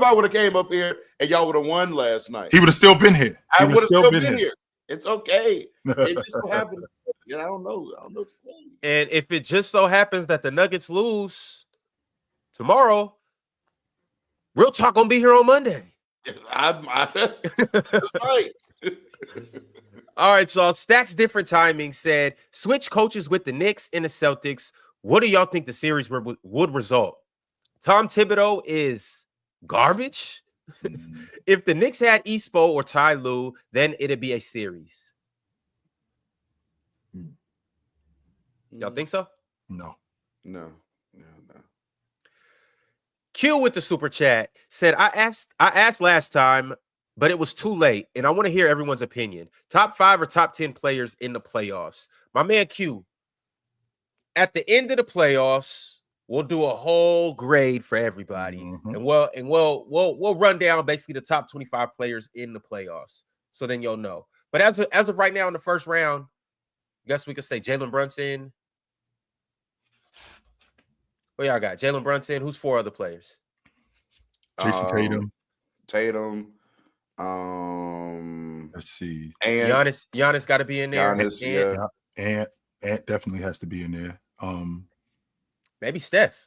I would have came up here and y'all would have won last night? He would have still been here. I would have still been here. It's okay. It just so happened. I don't know. And if it just so happens that the Nuggets lose tomorrow, Real talk gonna be here on Monday. Right. All right, so Stacks Different Timing said, switch coaches with the Knicks and the Celtics. What do y'all think the series would result? Tom Thibodeau is garbage. If the Knicks had Espo or Ty Lue, then it'd be a series. Y'all think so? No. Q with the super chat said, I asked last time, but it was too late, and I want to hear everyone's opinion. Top 5 or top 10 players in the playoffs. My man Q, at the end of the playoffs, we'll do a whole grade for everybody, and we'll run down basically the top 25 players in the playoffs. So then you'll know. But as of right now in the first round, I guess we could say Jalen Brunson. What y'all got? Jalen Brunson. Who's 4 other players? Jason Tatum. Let's see. And Giannis got to be in there. Giannis, and definitely has to be in there. Maybe Steph.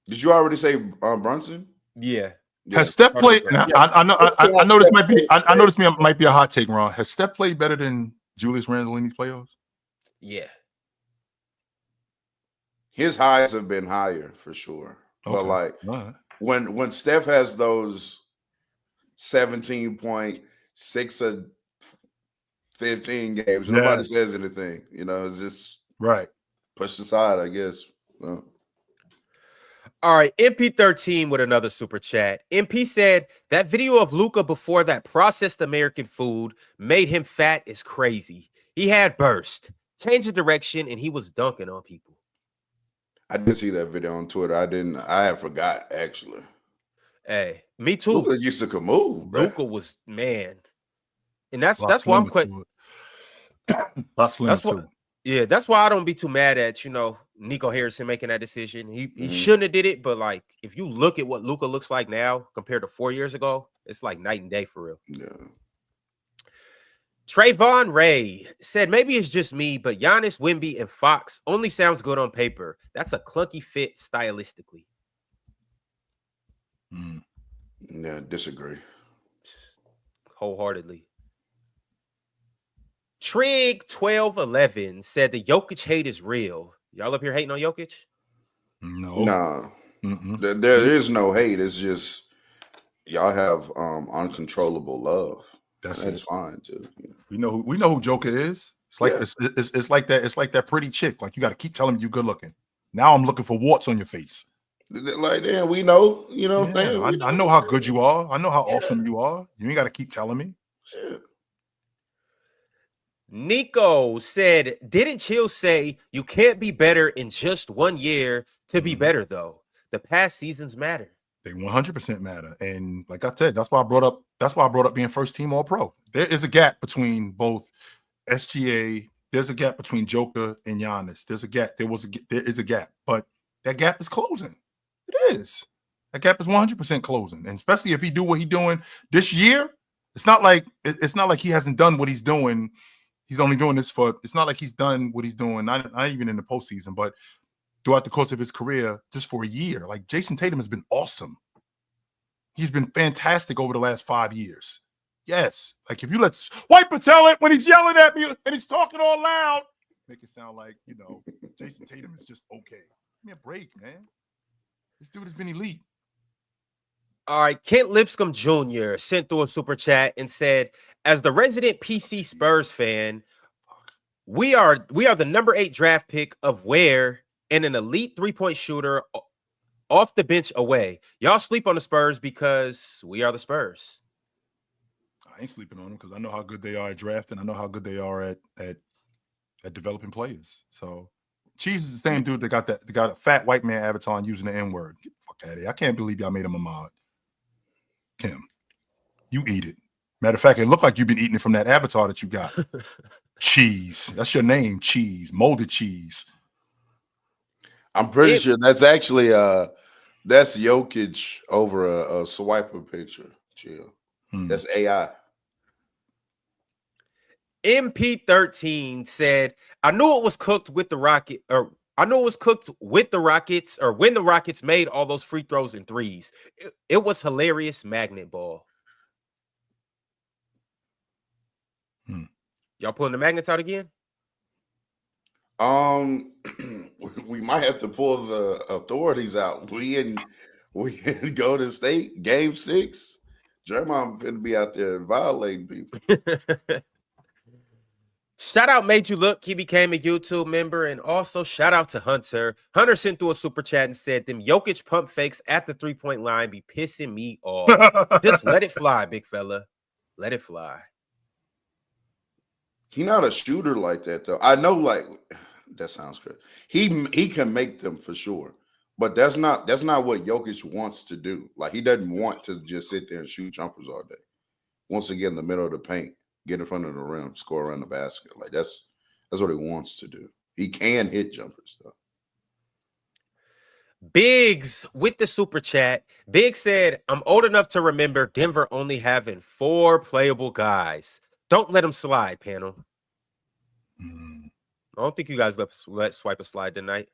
Did you already say Brunson? Yeah. Has Steph played? I know this might be. I know this might be a hot take, Ron. Has Steph played better than Julius Randle in these playoffs? Yeah. His highs have been higher for sure. Okay. But like when Steph has those 17.6 of 15 games, nobody says anything. You know, it's just pushed aside, I guess. All right, MP13 with another super chat. MP said that video of Luka before that processed American food made him fat is crazy. He had burst, changed the direction, and he was dunking on people. I did see that video on Twitter. I had forgot actually. Hey, me too. Luka used to come move. Luka was man, and that's why I'm quite. That's why. Yeah, that's why I don't be too mad at Nico Harrison making that decision. He shouldn't have did it, but like if you look at what Luka looks like now compared to 4 years ago, it's like night and day for real. Yeah. Trayvon Ray said, maybe it's just me, but Giannis, Wemby, and Fox only sounds good on paper. That's a clunky fit stylistically. Yeah, disagree. Wholeheartedly. Trig 1211 said the Jokic hate is real. Y'all up here hating on Jokic? No. Nah. There is no hate. It's just y'all have uncontrollable love. That's fine too. We know who Joker is. It's like it's like that pretty chick. Like you got to keep telling me you good looking. Now I'm looking for warts on your face. Like damn, we know. You know what I'm saying? I know how good you are. I know how awesome you are. You ain't got to keep telling me. Shit. Nico said, didn't Chill say you can't be better in just 1 year to be better though? The past seasons matter. They 100% matter. And like I said, that's why I brought up being first team all pro. There is a gap between both SGA. There's a gap between Joker and Giannis. There is a gap, but that gap is closing. It is. That gap is 100% closing. And especially if he do what he's doing this year, it's not like he hasn't done what he's doing. He's only doing this it's not like he's done what he's doing, not even in the postseason, but throughout the course of his career, just for a year. Like Jason Tatum has been awesome. He's been fantastic over the last 5 years. Yes. Like if you let White Patel it when he's yelling at me and he's talking all loud, make it sound like, Jason Tatum is just okay. Give me a break, man. This dude has been elite. All right, Kent Lipscomb Jr. sent through a super chat and said, as the resident PC Spurs fan, we are the number 8 draft pick of where and an elite 3-point shooter off the bench away. Y'all sleep on the Spurs because we are the Spurs. I ain't sleeping on them because I know how good they are at drafting. I know how good they are at developing players. So Cheese is the same dude that got a fat white man avatar and using the N-word. Get the fuck out of here. I can't believe y'all made him a mod. Kim, you eat it. Matter of fact, it looked like you've been eating it from that avatar that you got. Cheese. That's your name, Cheese. Molded cheese. I'm pretty sure that's actually that's Jokic over a swiper picture. Chill. That's AI. MP13 said, I knew it was cooked with the Rocket, or I know it was cooked with the Rockets, or when the Rockets made all those free throws and threes. It was hilarious magnet ball. Y'all pulling the magnets out again? We might have to pull the authorities out. We in Golden State, Game 6. Draymond finna be out there violating people. Shout out Made You Look. He became a YouTube member. And also shout out to Hunter. Hunter sent through a super chat and said, them Jokic pump fakes at the 3-point line be pissing me off. Just let it fly, big fella. Let it fly. He's not a shooter like that, though. I know, like, that sounds good. He can make them for sure. But that's not what Jokic wants to do. Like, he doesn't want to just sit there and shoot jumpers all day. Wants to get in the middle of the paint, get in front of the rim, score around the basket. Like, that's what he wants to do. He can hit jumpers, though. Biggs with the super chat. Biggs said, I'm old enough to remember Denver only having 4 playable guys. Don't let him slide, panel. I don't think you guys let Swiper slide tonight.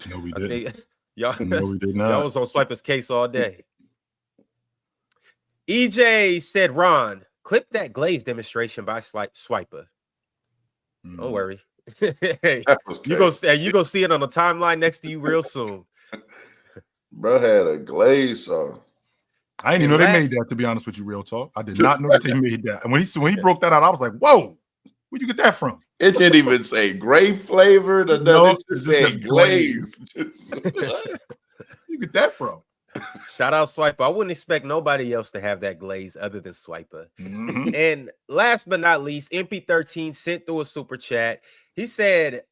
No, we didn't. Y'all, no, we did not. Y'all was on Swiper's case all day. EJ said, Ron, clip that glaze demonstration by Swiper. Don't worry. You go see it on the timeline next to you real soon. Bro had a glaze on. I didn't even know they made that, to be honest with you, real talk. I did not know that they made that. And when he broke that out, I was like, whoa, where'd you get that from? It didn't even say grape flavored or nothing. It just said glaze. Where'd you get that from? Shout out Swiper. I wouldn't expect nobody else to have that glaze other than Swiper. And last but not least, MP13 sent through a super chat. He said,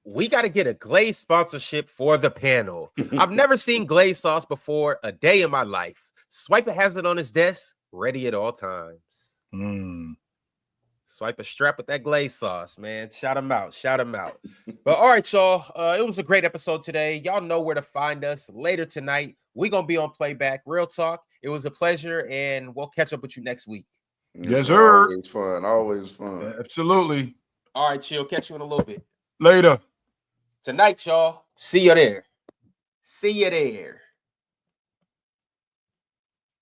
we got to get a glaze sponsorship for the panel. I've never seen glaze sauce before a day in my life. Swiper has it on his desk, ready at all times. Swiper strap with that glaze sauce, man. Shout him out. Shout him out. But all right, y'all. It was a great episode today. Y'all know where to find us later tonight. We're going to be on Playback. Real talk. It was a pleasure, and we'll catch up with you next week. Yes, sir. Always fun. Always fun. Absolutely. All right, chill. Catch you in a little bit. Later. Tonight, y'all. See you there. See you there.